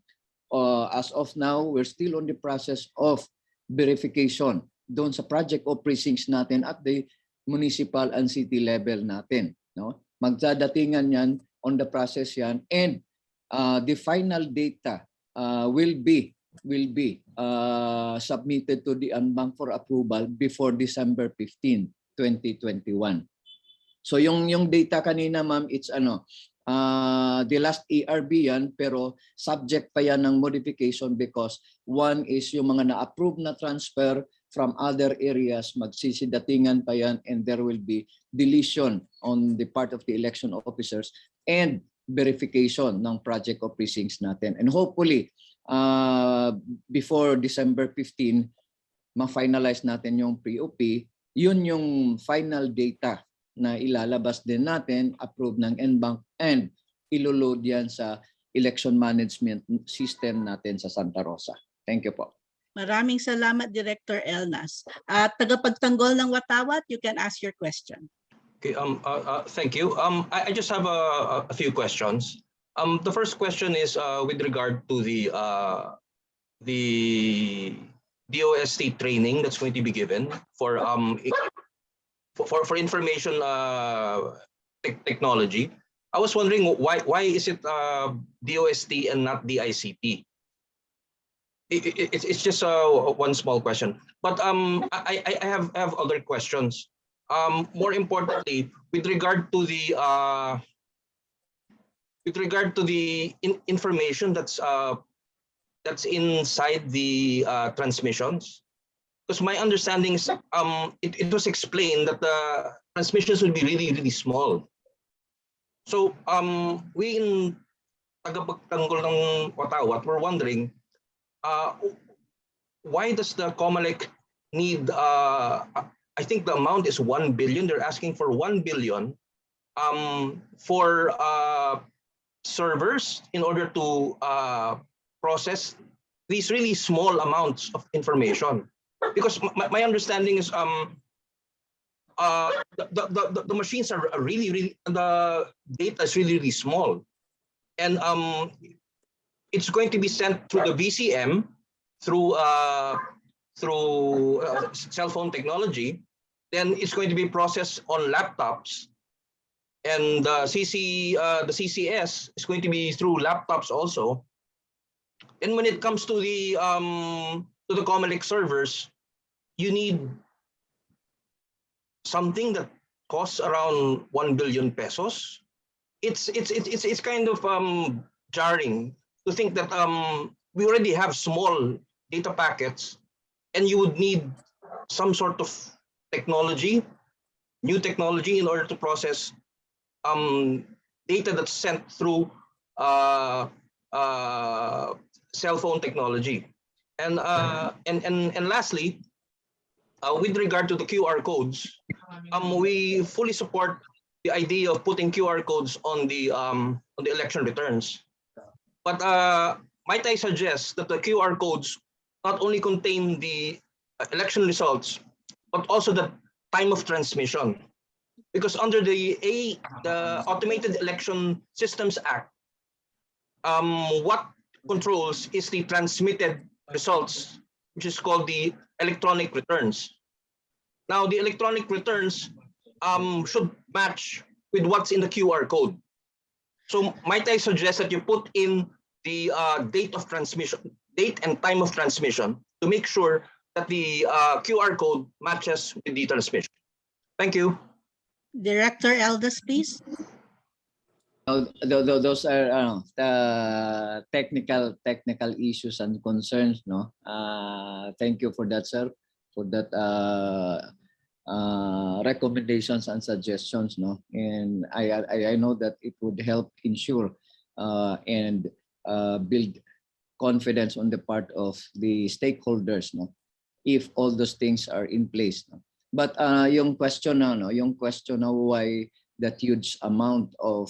As of now, we're still on the process of verification doon sa project of precincts natin at the municipal and city level natin, no? Magdadatingan yan, on the process yan, and the final data will be submitted to the Unbank for approval before December 15, 2021. So yung data kanina, ma'am, it's the last ERB yan, pero subject pa yan ng modification because one is yung mga na-approve na transfer from other areas, magsisidatingan pa yan, and there will be deletion on the part of the election officers and verification ng project of precincts natin. And hopefully, before December 15, ma-finalize natin yung pre-OP, yun yung final data na ilalabas din natin, approved ng NBank, and iloload yan sa election management system natin sa Santa Rosa. Thank you po. Maraming salamat, Director Elnas. At tagapagtanggol ng Watawat, you can ask your question. Okay, thank you. I just have a few questions. The first question is with regard to the DOST training that's going to be given for information technology. I was wondering why is it DOST and not DICT? It's just one small question, but I have other questions. More importantly, with regard to the information that's inside the transmissions, because my understanding is it was explained that the transmissions will be really small. So we in Tagapagtanggol ng Watawat were wondering, why does the Comelec need, I think the amount is 1 billion. They're asking for 1 billion for servers in order to process these really small amounts of information. Because my understanding is the machines are really, the data is really small. And it's going to be sent through the VCM through cell phone technology. Then it's going to be processed on laptops, and the CCS is going to be through laptops also. And when it comes to the Comelec servers, you need something that costs around 1 billion pesos. It's kind of jarring to think that we already have small data packets, and you would need some sort of technology, new technology, in order to process data that's sent through cell phone technology. And lastly, with regard to the QR codes, we fully support the idea of putting QR codes on the election returns. But might I suggest that the QR codes not only contain the election results, but also the time of transmission? Because under the Automated Election Systems Act, what controls is the transmitted results, which is called the electronic returns. Now, the electronic returns should match with what's in the QR code. So might I suggest that you put in the date of transmission, date and time of transmission, to make sure that the QR code matches with the transmission. Thank you. Director Elders, please. Those are the technical issues and concerns, no. Thank you for that, sir, for that recommendations and suggestions, no. And I know that it would help ensure and build confidence on the part of the stakeholders, no, if all those things are in place, no. But yung question na, no, yung question na why that huge amount of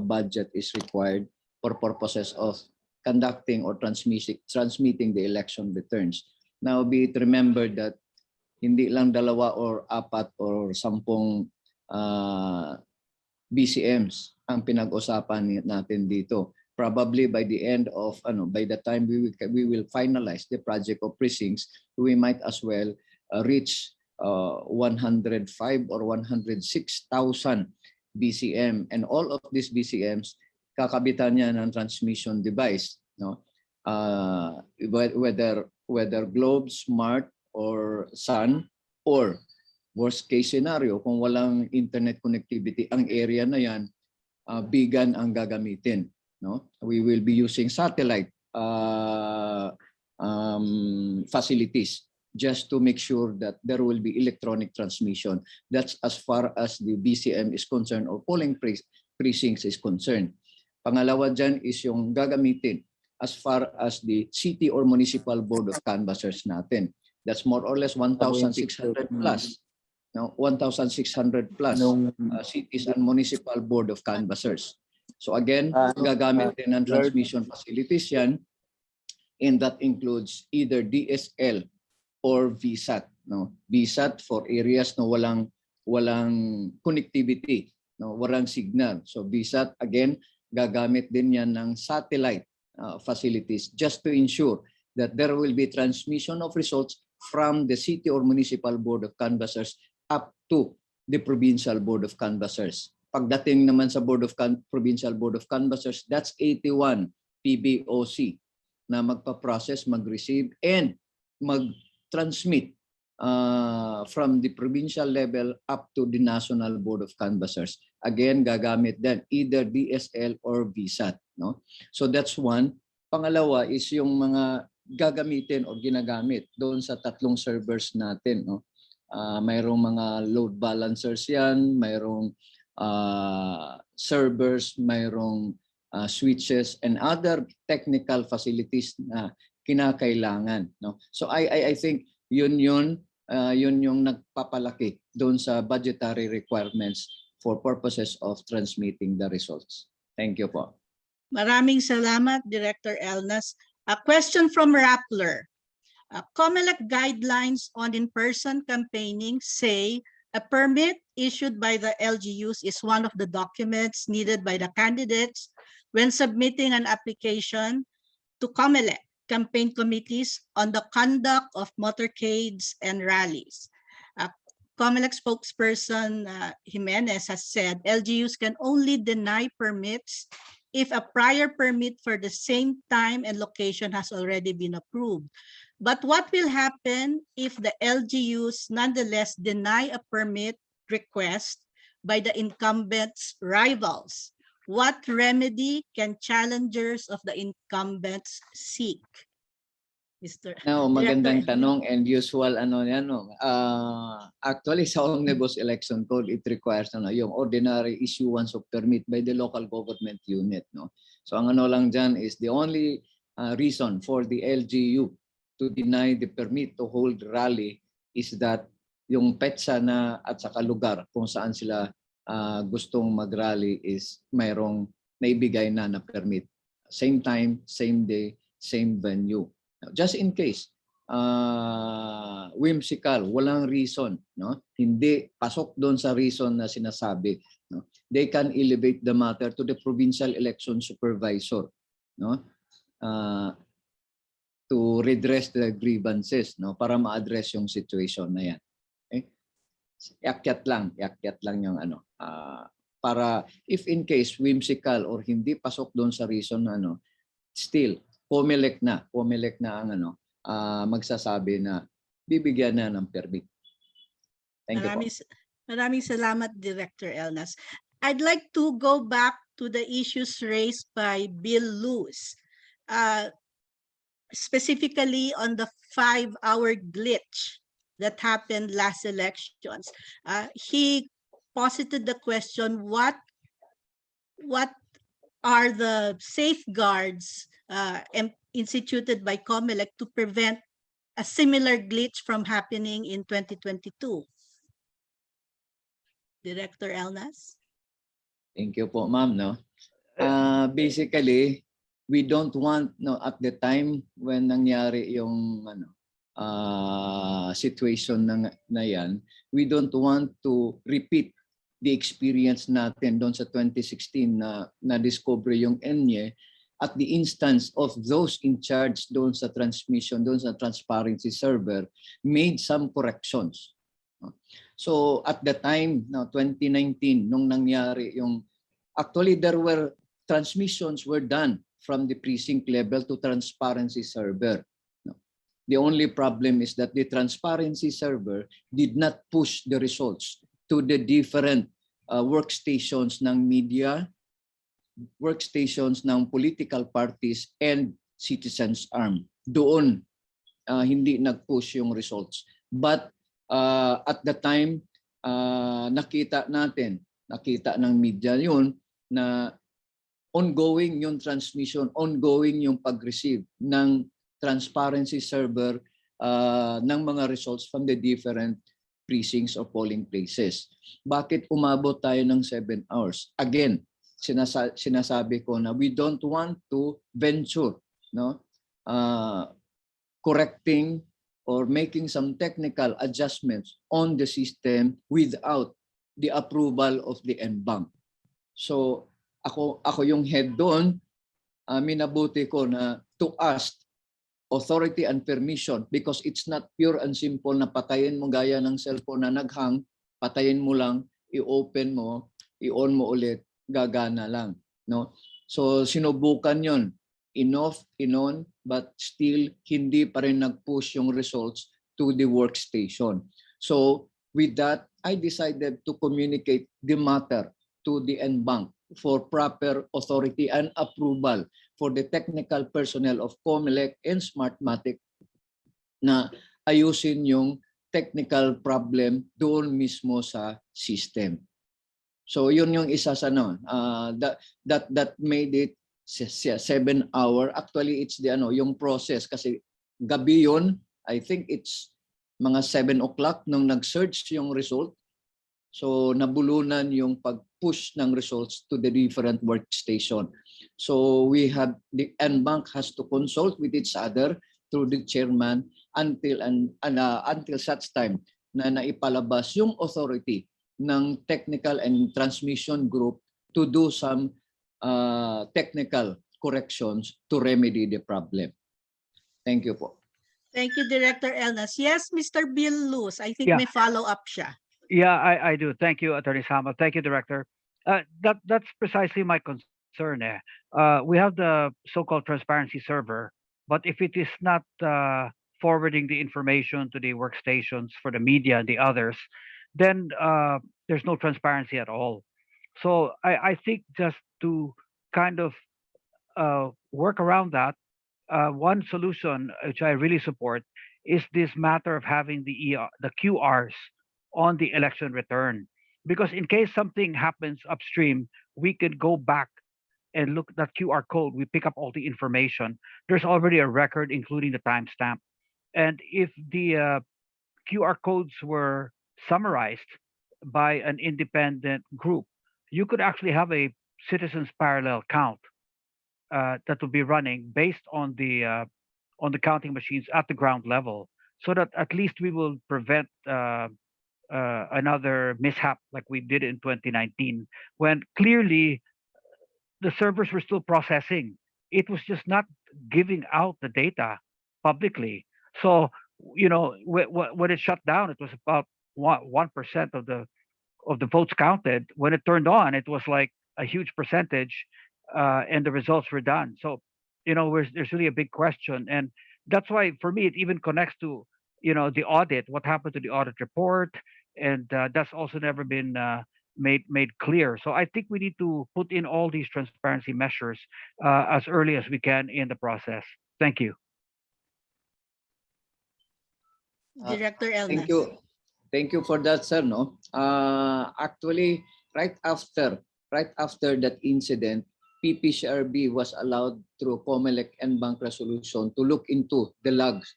budget is required for purposes of conducting or transmitting the election returns. Now, be it remembered that hindi lang 2 or 4 or 10 BCMs ang pinag-usapan natin dito. Probably by the end of by the time we will finalize the project of precincts, we might as well reach 105 or 106,000 BCM, and all of these BCMs kakabitan niya ng transmission device, no. Whether globe, smart, or sun, or worst case scenario kung walang internet connectivity ang area na yan, bigan ang gagamitin, no. We will be using satellite facilities just to make sure that there will be electronic transmission. That's as far as the BCM is concerned or polling precincts is concerned. Pangalawa dyan is yung gagamitin as far as the city or municipal board of canvassers natin. That's more or less 1,600 plus. No, 1,600 plus cities and municipal board of canvassers. So again, gagamit din ng transmission facilities yan, and that includes either DSL or VSAT, no. VSAT for areas na walang connectivity, no, walang signal. So VSAT again, gagamit din yan ng satellite facilities just to ensure that there will be transmission of results from the city or municipal board of canvassers up to the provincial board of canvassers. Pagdating naman sa provincial board of canvassers, that's 81 PBOC na magpa-process, mag-receive, and mag-transmit from the provincial level up to the national board of canvassers. Again, gagamit din either DSL or VSAT, no. So that's one. Pangalawa is yung mga gagamitin o ginagamit doon sa 3 servers natin, no. Mayroong mga load balancers yan, mayroong servers, mayroong switches and other technical facilities na kinakailangan, no. So I think yun yung nagpapalaki doon sa budgetary requirements for purposes of transmitting the results. Thank you po. Maraming salamat, Director Elnas. A question from Rappler. Comelec guidelines on in-person campaigning say a permit issued by the LGUs is one of the documents needed by the candidates when submitting an application to Comelec campaign committees on the conduct of motorcades and rallies. Comelec spokesperson Jimenez has said LGUs can only deny permits if a prior permit for the same time and location has already been approved. But what will happen if the LGUs nonetheless deny a permit request by the incumbents' rivals? What remedy can challengers of the incumbents seek? Mr. No, magandang tanong and usual yan, no. Actually sa Omnibus Election Code, it requires yung ordinary issuance of permit by the local government unit, no. So ang lang dyan is the only reason for the LGU to deny the permit to hold rally is that yung petsa na at saka lugar kung saan sila gustong mag-rally is mayroong naibigay na permit. Same time, same day, same venue. Just in case, whimsical, walang reason, no? Hindi pasok doon sa reason na sinasabi, no? They can elevate the matter to the provincial election supervisor, no? to redress the grievances, no, para ma-address yung situation na yan. Okay? Iakyat lang yung ano, para if in case whimsical or hindi pasok doon sa reason na ano, still Comelec na ang ano, magsasabi na bibigyan na ng permit. Thank you po. Maraming salamat, Director Elnas. I'd like to go back to the issues raised by Bill Luz, specifically on the 5-hour glitch that happened last elections. He posited the question, what are the safeguards instituted by Comelec to prevent a similar glitch from happening in 2022? Director Elnas? Thank you po, ma'am. No? Basically, we don't want, no, at the time when nangyari yung ano, situation na yan, we don't want to repeat the experience natin doon sa 2016 na discover yung ENYE at the instance of those in charge doon sa transmission, doon sa transparency server, made some corrections. So at the time, no, 2019, nung nangyari yung, actually there were transmissions were done from the precinct level to transparency server. No. The only problem is that the transparency server did not push the results to the different workstations ng media, workstations ng political parties and citizens arm. Doon hindi nag-push yung results. But at the time, nakita ng media yun na ongoing yung transmission, ongoing yung pag-receive ng transparency server ng mga results from the different precincts or polling places. Bakit umabot tayo ng 7 hours? Again, sinasabi ko na we don't want to venture, no, correcting or making some technical adjustments on the system without the approval of the NBank. So ako yung head doon, minabuti ko na to ask authority and permission, because it's not pure and simple na patayin mo gaya ng cellphone na naghang, patayin mo lang, i-open mo, i-on mo ulit, gagana lang, no? So sinubukan yon, in-off, in-on, but still hindi pa rin nag-push yung results to the workstation. So with that, I decided to communicate the matter to the NBank for proper authority and approval for the technical personnel of Comelec and Smartmatic na ayusin yung technical problem doon mismo sa system. So yun yung isa sa that made it 7 hour. Actually it's the yung process kasi gabi yun, I think it's mga 7 o'clock nung nag-search yung result. So nabulunan yung pag-push ng results to the different workstation. So we have, the NBank has to consult with each other through the chairman until such time na naipalabas yung authority ng technical and transmission group to do some technical corrections to remedy the problem. Thank you po. Thank you, Director Elnas. Yes, Mr. Bill Luz, I think may follow-up siya. Yeah, I do. Thank you, Attorney Sama. Thank you, Director. That's precisely my concern. We have the so-called transparency server, but if it is not forwarding the information to the workstations for the media and the others, then there's no transparency at all. So I think just to kind of work around that, one solution which I really support is this matter of having the QRs on the election return, because in case something happens upstream, we could go back and look at that QR code. We pick up all the information. There's already a record, including the timestamp. And if the QR codes were summarized by an independent group, you could actually have a citizens parallel count that will be running based on the counting machines at the ground level, so that at least we will prevent another mishap like we did in 2019, when clearly the servers were still processing. It was just not giving out the data publicly. So, you know, when it shut down, it was about 1% of the votes counted. When it turned on, it was like a huge percentage, and the results were done. So, you know, there's really a big question, and that's why for me it even connects to, you know, the audit. What happened to the audit report, and that's also never been made clear. So I think we need to put in all these transparency measures as early as we can in the process. Thank you. Director Thank Elnas. you. Thank you for that, sir. No, actually, right after that incident, PPCRB was allowed through Comelec and bank resolution to look into the logs,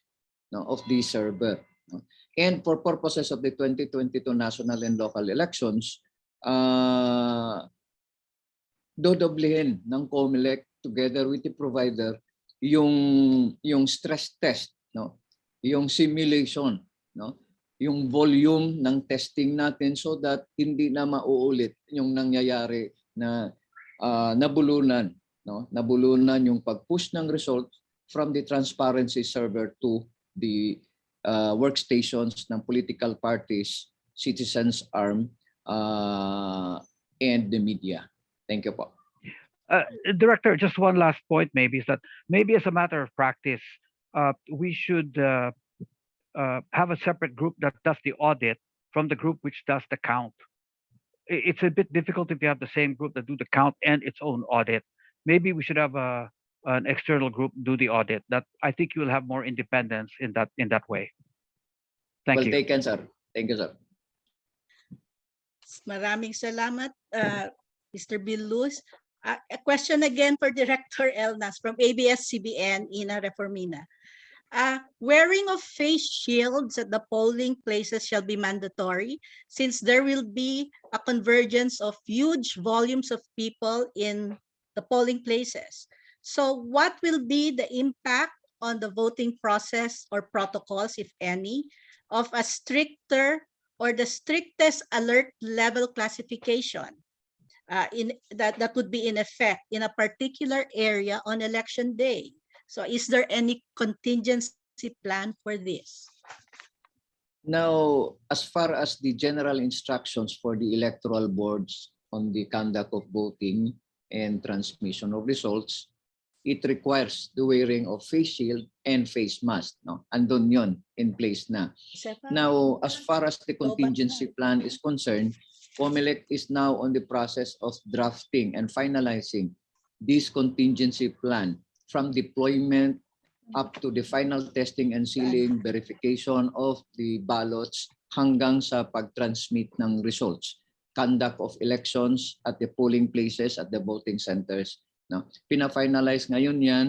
no, of the server. No? And for purposes of the 2022 national and local elections, dodoblehin ng Comelec together with the provider yung stress test, no, yung simulation, no, yung volume ng testing natin so that hindi na mauulit yung nangyayari na nabulunan, no, nabulunan yung pag-push ng results from the transparency server to the workstations ng political parties, citizens arm, and the media. Thank you po. Director, just one last point maybe is that maybe as a matter of practice, we should have a separate group that does the audit from the group which does the count. It's a bit difficult if you have the same group that do the count and its own audit. Maybe we should have an external group do the audit. That I think you will have more independence in that way. Thank you. Well taken, sir. Thank you, sir. Maraming salamat, Mr. Bill Luz. A question again for Director Elnas from ABS-CBN, Ina Reformina. Wearing of face shields at the polling places shall be mandatory since there will be a convergence of huge volumes of people in the polling places. So what will be the impact on the voting process or protocols, if any, of a stricter or the strictest alert level classification that would be in effect in a particular area on election day? So is there any contingency plan for this? Now, as far as the general instructions for the electoral boards on the conduct of voting and transmission of results, it requires the wearing of face shield and face mask. No? Andun yon in place na. Now, as far as the contingency plan is concerned, Comelec is now on the process of drafting and finalizing this contingency plan from deployment up to the final testing and sealing, verification of the ballots hanggang sa pag-transmit ng results, conduct of elections at the polling places at the voting centers. No? Pina-finalize ngayon yan.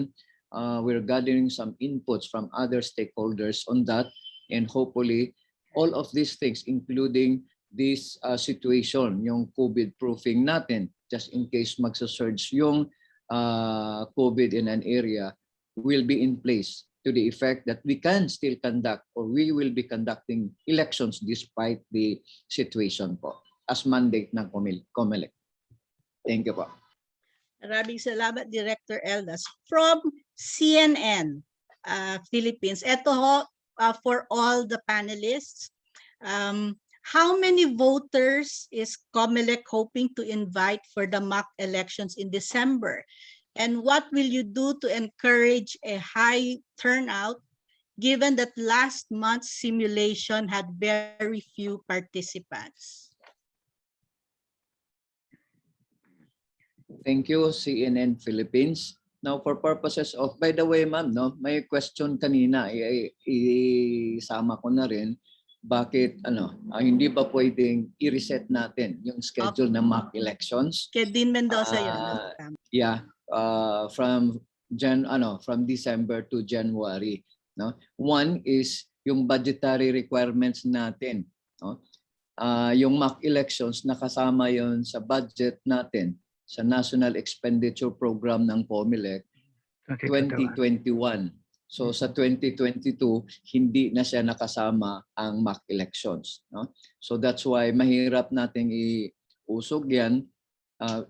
We're gathering some inputs from other stakeholders on that, and hopefully all of these things, including this situation, yung COVID proofing natin, just in case magsa-surge yung COVID in an area, will be in place to the effect that we can still conduct or we will be conducting elections despite the situation po as mandate ng Comelec. Thank you po. Maraming salamat, Director Elnas. From CNN Philippines, ito ho, for all the panelists, how many voters is Comelec hoping to invite for the mock elections in December? And what will you do to encourage a high turnout given that last month's simulation had very few participants? Thank you, CNN Philippines. Now, for purposes of, by the way, ma'am, no, may question kanina, isama ko na rin, bakit hindi ba pwedeng i-reset natin yung schedule ng mock elections? Kay Dean Mendoza yun. Yeah, from December to January. No? One is yung budgetary requirements natin. No? Yung mock elections, nakasama yon sa budget natin sa National Expenditure Program ng Comelec 2021. So sa 2022, hindi na siya nakasama ang mock elections. No? So that's why mahirap nating iusog yan.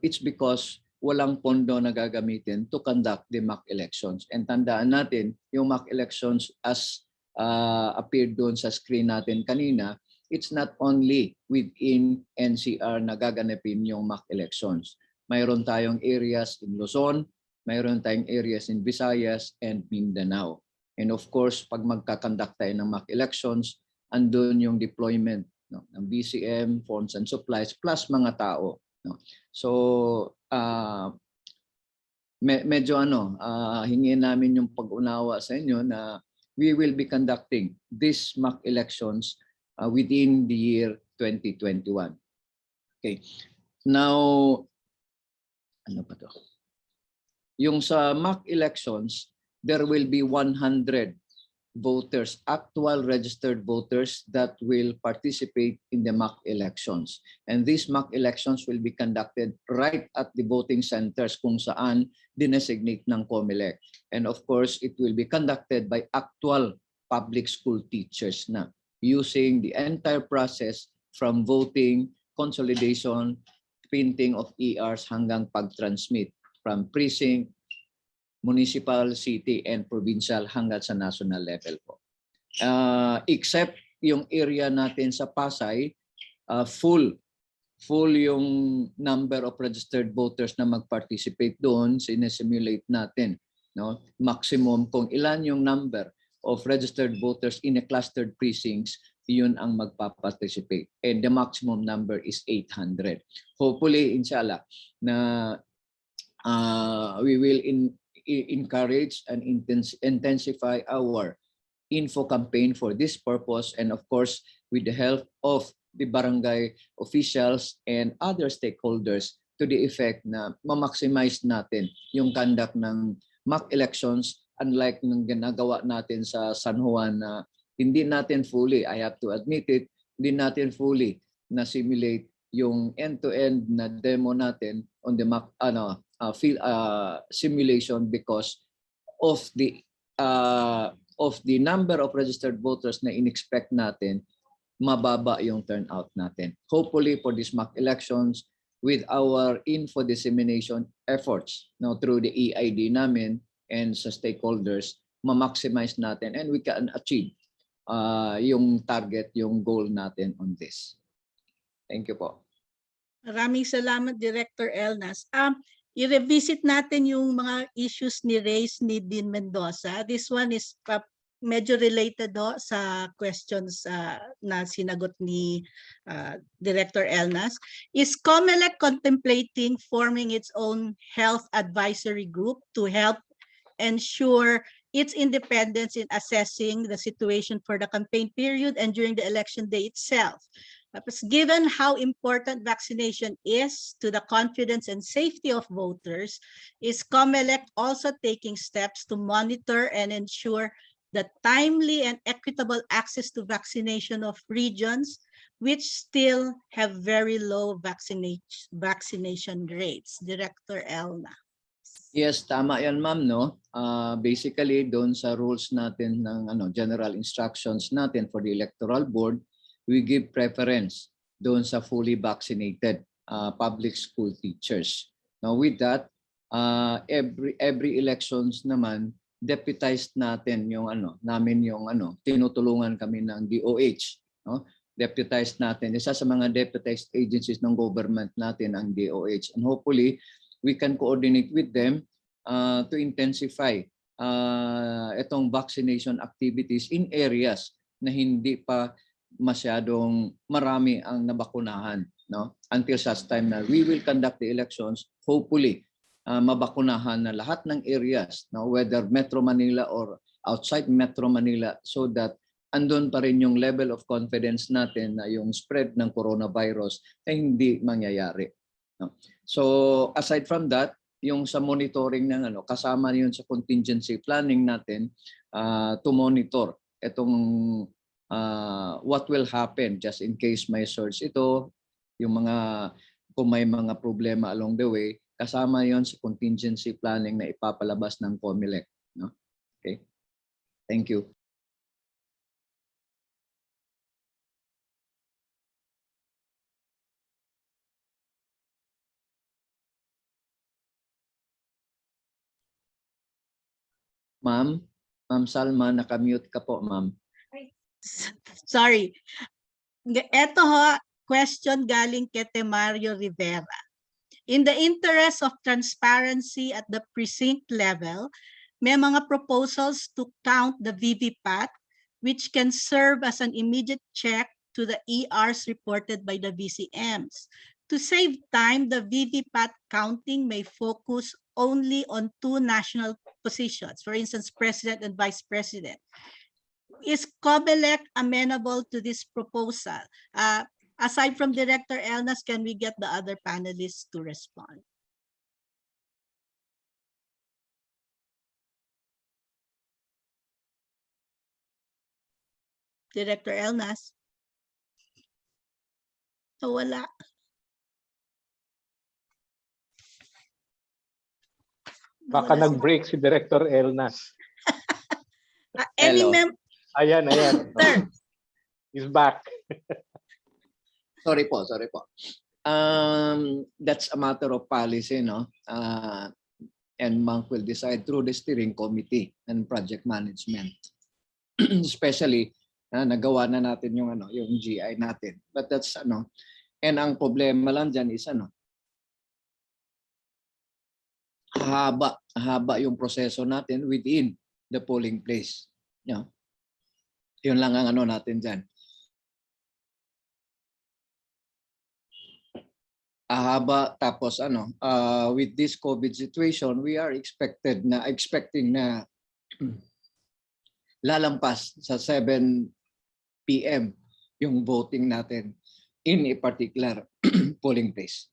It's because walang pondo na gagamitin to conduct the mock elections. And tandaan natin, yung mock elections as appeared doon sa screen natin kanina, it's not only within NCR na gaganapin yung mock elections. Mayroon tayong areas in Luzon, mayroon tayong areas in Visayas and Mindanao. And of course, pag magkakandak tayo ng mock elections, andun yung deployment ng BCM, funds and supplies, plus mga tao. So, medyo hingin namin yung pag-unawa sa inyo na we will be conducting these mock elections within the year 2021. Okay. Now, ano pa to? Yung sa mock elections, there will be 100 voters, actual registered voters that will participate in the mock elections. And these mock elections will be conducted right at the voting centers kung saan dinesignate ng Comelec. And of course, it will be conducted by actual public school teachers na using the entire process from voting, consolidation, printing of ERs hanggang pag-transmit from precinct, municipal, city, and provincial hanggang sa national level po. Except yung area natin sa Pasay, full yung number of registered voters na mag-participate doon, sinesimulate natin. No? Maximum kung ilan yung number of registered voters in a clustered precincts, yun ang magpa-participate. And the maximum number is 800. Hopefully, inshallah, na we will encourage and intensify our info campaign for this purpose, and of course with the help of the barangay officials and other stakeholders to the effect na ma-maximize natin yung conduct ng mock elections, unlike ng ginagawa natin sa San Juan na hindi natin fully, I have to admit it, hindi natin fully na simulate yung end-to-end na demo natin on the mock simulation because of the number of registered voters na in-expect natin, mababa yung turnout natin. Hopefully for these mock elections, with our info dissemination efforts through the EID namin and sa stakeholders, ma-maximize natin and we can achieve yung target, yung goal natin on this. Thank you po. Maraming salamat, Director Elnas. I-revisit natin yung mga issues ni Reyes ni Dean Mendoza. This one is medyo related sa questions na sinagot ni Director Elnas. Is Comelec contemplating forming its own health advisory group to help ensure its independence in assessing the situation for the campaign period and during the election day itself? Given how important vaccination is to the confidence and safety of voters, is Comelec also taking steps to monitor and ensure the timely and equitable access to vaccination of regions which still have very low vaccination rates? Director Elna. Yes, tama yan ma'am, no? Basically, doon sa rules natin ng general instructions natin for the Electoral Board, we give preference doon sa fully vaccinated public school teachers. Now with that, every elections naman, deputized natin yung tinutulungan kami ng DOH. No? Deputized natin. Isa sa mga deputized agencies ng government natin ang DOH. And hopefully, we can coordinate with them to intensify itong vaccination activities in areas na hindi pa masyadong marami ang nabakunahan, no? Until such time na we will conduct the elections, hopefully mabakunahan na lahat ng areas, no? Whether Metro Manila or outside Metro Manila, so that andun pa rin yung level of confidence natin na yung spread ng coronavirus ay hindi mangyayari, no? So aside from that, yung sa monitoring ng kasama yun sa contingency planning natin to monitor itong what will happen just in case may surge ito, yung kung may mga problema along the way, kasama yon sa contingency planning na ipapalabas ng Comelec. No? Okay. Thank you. Ma'am, Ma'am Salma, nakamute ka po, ma'am. Sorry. Ito ho, question galing kay Mario Rivera. In the interest of transparency at the precinct level, may mga proposals to count the VVPAT, which can serve as an immediate check to the ERs reported by the VCMs. To save time, the VVPAT counting may focus only on 2 national positions, for instance, president and vice president. Is Comelec amenable to this proposal? Aside from Director Elnas, can we get the other panelists to respond? Director Elnas? So wala. Baka Nawala si- nag-break si Director Elnas. Any Hello. Ayan. Sir. He's back. Sorry po. That's a matter of policy, no? And MANC will decide through the steering committee and project management. Especially, nagawa na natin yung GI natin. But that's and ang problema lang dyan is haba yung proseso natin within the polling place. Yun lang ang natin dyan. Haba, tapos with this COVID situation, we are expecting na lalampas sa 7 p.m. yung voting natin in a particular polling place.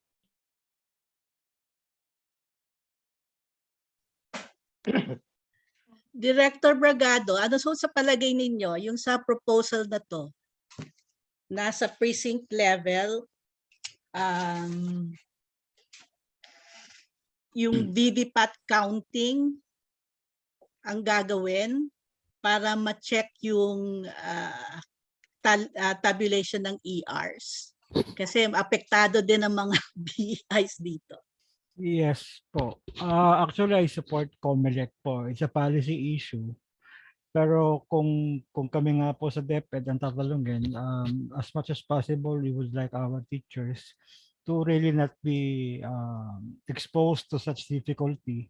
Director Bragado, ano sa palagay ninyo, yung sa proposal na to, nasa precinct level, yung VVPAT counting ang gagawin para ma-check yung tabulation ng ERs? Kasi apektado din ang mga BIs dito. Yes po. Actually, I support Comelec po. It's a policy issue. Pero kung kami nga po sa DepEd ang tatalungin, as much as possible, we would like our teachers to really not be exposed to such difficulty,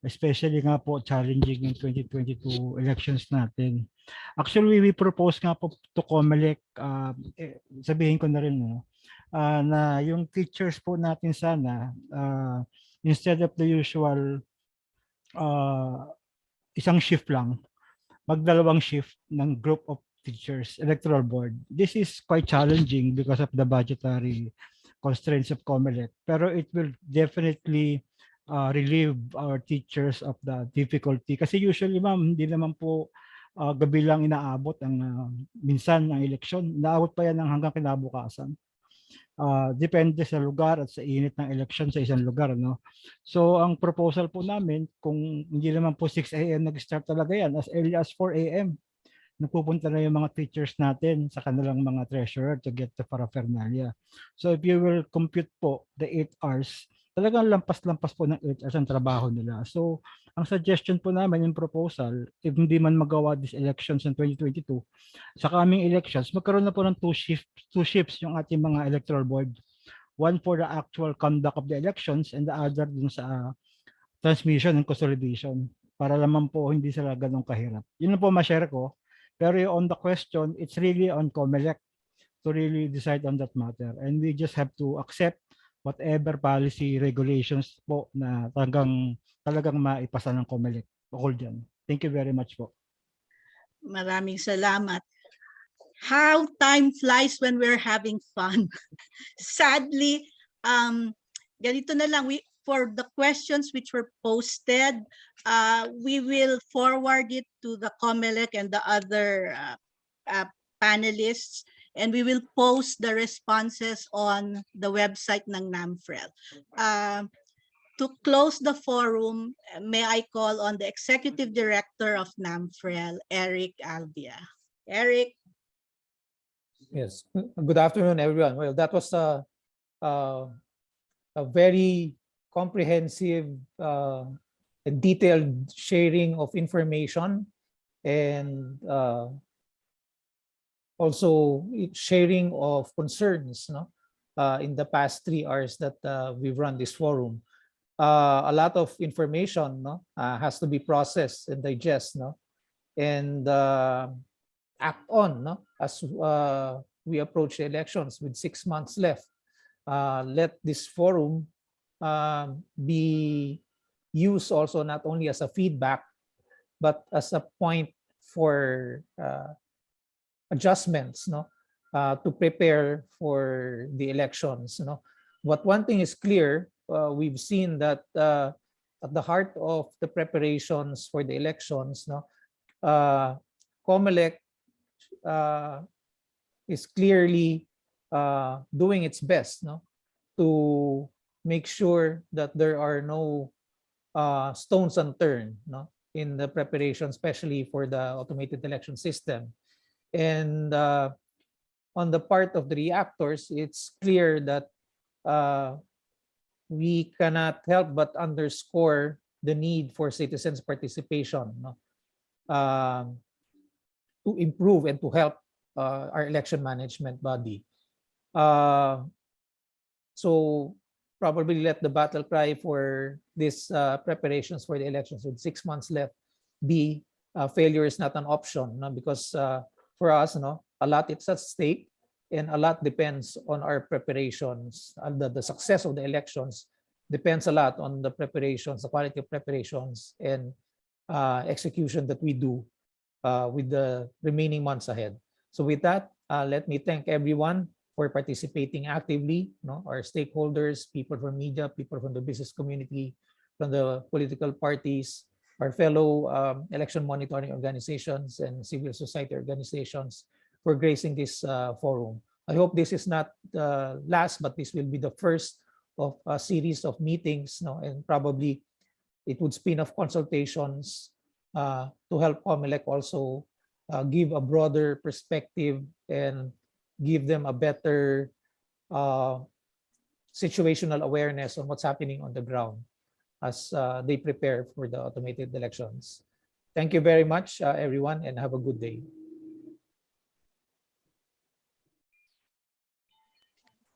especially nga po challenging yung 2022 elections natin. Actually, we propose nga po to Comelec, sabihin ko na rin na yung teachers po natin sana, instead of the usual isang shift lang, magdalawang shift ng group of teachers, electoral board. This is quite challenging because of the budgetary constraints of Comelec. Pero it will definitely relieve our teachers of the difficulty. Kasi usually, ma'am, hindi naman po gabi lang inaabot ang minsan ang eleksyon. Inaabot pa yan ng hanggang kinabukasan. Depende sa lugar at sa init ng election sa isang lugar, no? So ang proposal po namin, kung hindi naman po 6 a.m. nag-start talaga yan, as early as 4 a.m. napupunta na yung mga teachers natin sa kanilang mga treasurer to get the paraphernalia. So if you will compute po the 8 hours, talagang lampas-lampas po ng 8 hours ang trabaho nila. So ang suggestion po namin yung proposal, if hindi man magawa these elections in 2022, sa coming elections, magkaroon na po ng two shifts yung ating mga electoral board. One for the actual conduct of the elections and the other dun sa transmission and consolidation. Para naman po hindi sila ganun kahirap. Yun na po ma-share ko. Pero on the question, it's really on Comelec to really decide on that matter. And we just have to accept whatever policy regulations po na talagang maipasa ng Comelec. Ukol dyan. Thank you very much po. Maraming salamat. How time flies when we're having fun. Sadly, ganito na lang. For the questions which were posted, we will forward it to the Comelec and the other panelists, and we will post the responses on the website ng NAMFREL. To close the forum, may I call on the Executive Director of NAMFREL, Eric Albia. Eric. Yes. Good afternoon, everyone. Well, that was a very comprehensive a detailed sharing of information and also sharing of concerns, no? In the past 3 hours that we've run this forum. A lot of information, no, has to be processed and digest, no, and act on, no, as we approach the elections with 6 months left. Let this forum be used also not only as a feedback, but as a point for adjustments, no, to prepare for the elections, no. But one thing is clear, we've seen that at the heart of the preparations for the elections, no, Comelec is clearly doing its best, no, to make sure that there are no stones unturned, no, in the preparation, especially for the automated election system. And on the part of the reactors, it's clear that we cannot help but underscore the need for citizens' participation, no, to improve and to help our election management body. So probably let the battle cry for this preparations for the elections with 6 months left be failure is not an option, no? Because for us, no, a lot is at stake and a lot depends on our preparations. And the success of the elections depends a lot on the preparations, the quality of preparations and execution that we do with the remaining months ahead. So with that, let me thank everyone for participating actively, no, our stakeholders, people from media, people from the business community, from the political parties, our fellow election monitoring organizations and civil society organizations for gracing this forum. I hope this is not the last, but this will be the first of a series of meetings, no, and probably it would spin off consultations to help Comelec also give a broader perspective and give them a better situational awareness on what's happening on the ground as they prepare for the automated elections. Thank you very much, everyone, and have a good day.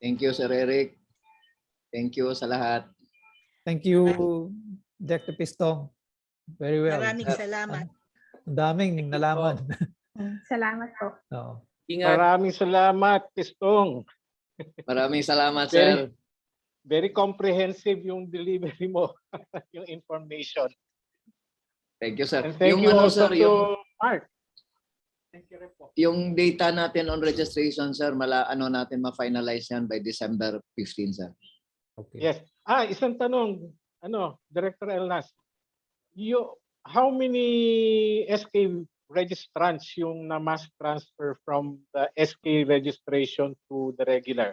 Thank you, Sir Eric. Thank you sa lahat. Thank you, Dr. Pistong. Very well. Maraming salamat. Ang daming nalaman. Salamat po. Oo. Maraming salamat, Pistong. Maraming salamat, sir. Very comprehensive yung delivery mo, yung information. Thank you, sir. And thank Yung you ano, also sir, to Mark. Thank you rin po. Yung data natin on registration, sir, natin ma-finalize yan by December 15, sir. Okay. Yes. Isang tanong, Director Elnas. How many SK registrants yung na mass transfer from the SK registration to the regular?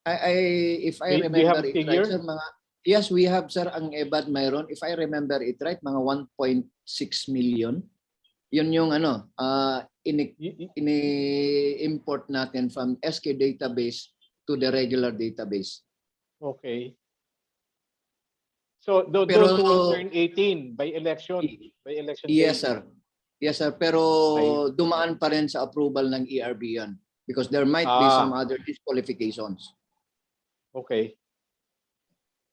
If I Do you have remember a it figure? right, sir, yes, we have, sir, ang EBAD mayroon. If I remember it right, mga 1.6 million. Yun yung ini-import natin from SK database to the regular database. Okay. So those Pero, who will turn 18 by election yes, day. sir. Yes, sir. Pero dumaan pa rin sa approval ng ERB yan because there might be some other disqualifications. Okay.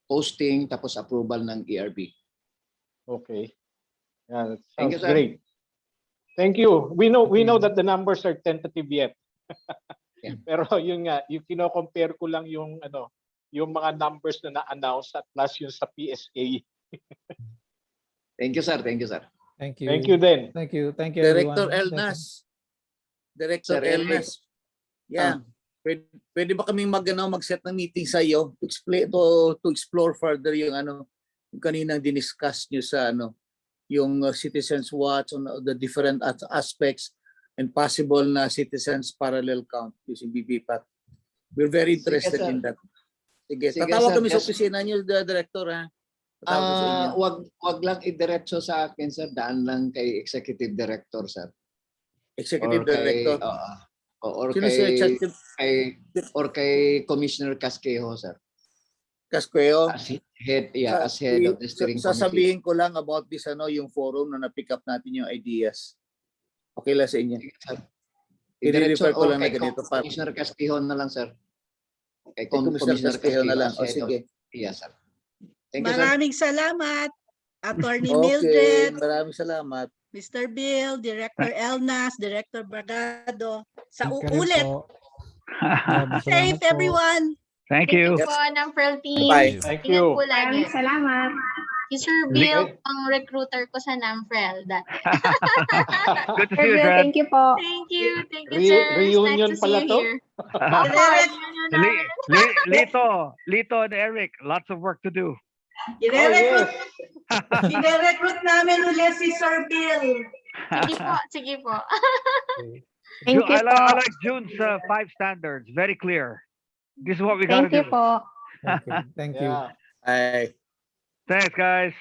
Posting tapos approval ng ERB. Okay. Yeah, that Thank sounds you, sir. great. Thank you. We know that the numbers are tentative yet. Yeah. Pero yun nga, yung kino-compare ko lang yung yung mga numbers na na-announce at plus yung sa PSA. Thank you, sir. Thank you, sir. Thank you. Thank you then. Thank you. Thank you, Director everyone. Elnas. Director Sir Eric. Elnas. Yeah. Pwede ba kaming mag-set ng meeting sa iyo to explore further yung yung kaninang diniscuss niyo sa yung Citizens Watch on the different aspects and possible na citizens parallel count using BBPAT. We're very interested in that. Sige, tatawag kami sa opisina niyo, Director, ha? Tatawag sa inyo. Wag lang idiretso sa akin, sir. Daan lang kay Executive Director, sir. Executive Director. Or kay Commissioner Casquejo, sir. Casqueo. As head, yeah, as head of the steering committee. Sasabihin ko lang about this yung forum na na-pick up natin yung ideas. Okay lang sa inyo. I-refer ko lang na ganito pa. Commissioner Castillon na lang, sir. Kay Commissioner Castillon na lang. O sige. Yes, sir. Thank you, sir. Maraming salamat, Attorney Okay, Mildred, maraming salamat. Mr. Bill, Director Elnas, Director Bragado. Sa Thank you rin uulit. po. Maraming Safe, salamat po. everyone. Thank you. Po, NAMPREL team. Bye. Thank Ingat you. po lagi. Salamat. Si Sir Bill, ang recruiter ko sa NAMPREL. Good to Sir see you, Bill, Dred. thank you po. Thank you, sir. Reunion It's nice to see pala you to? here. Lito and Eric, lots of work to do. Ire-recruit, ire-recruit namin ulit si Sir Bill. Sige po, sige po. Thank you I po. like June's 5 standards. Very clear. This is what we got to Thank you do. po. Thank you. Thank you. Yeah. Bye. Thanks, guys.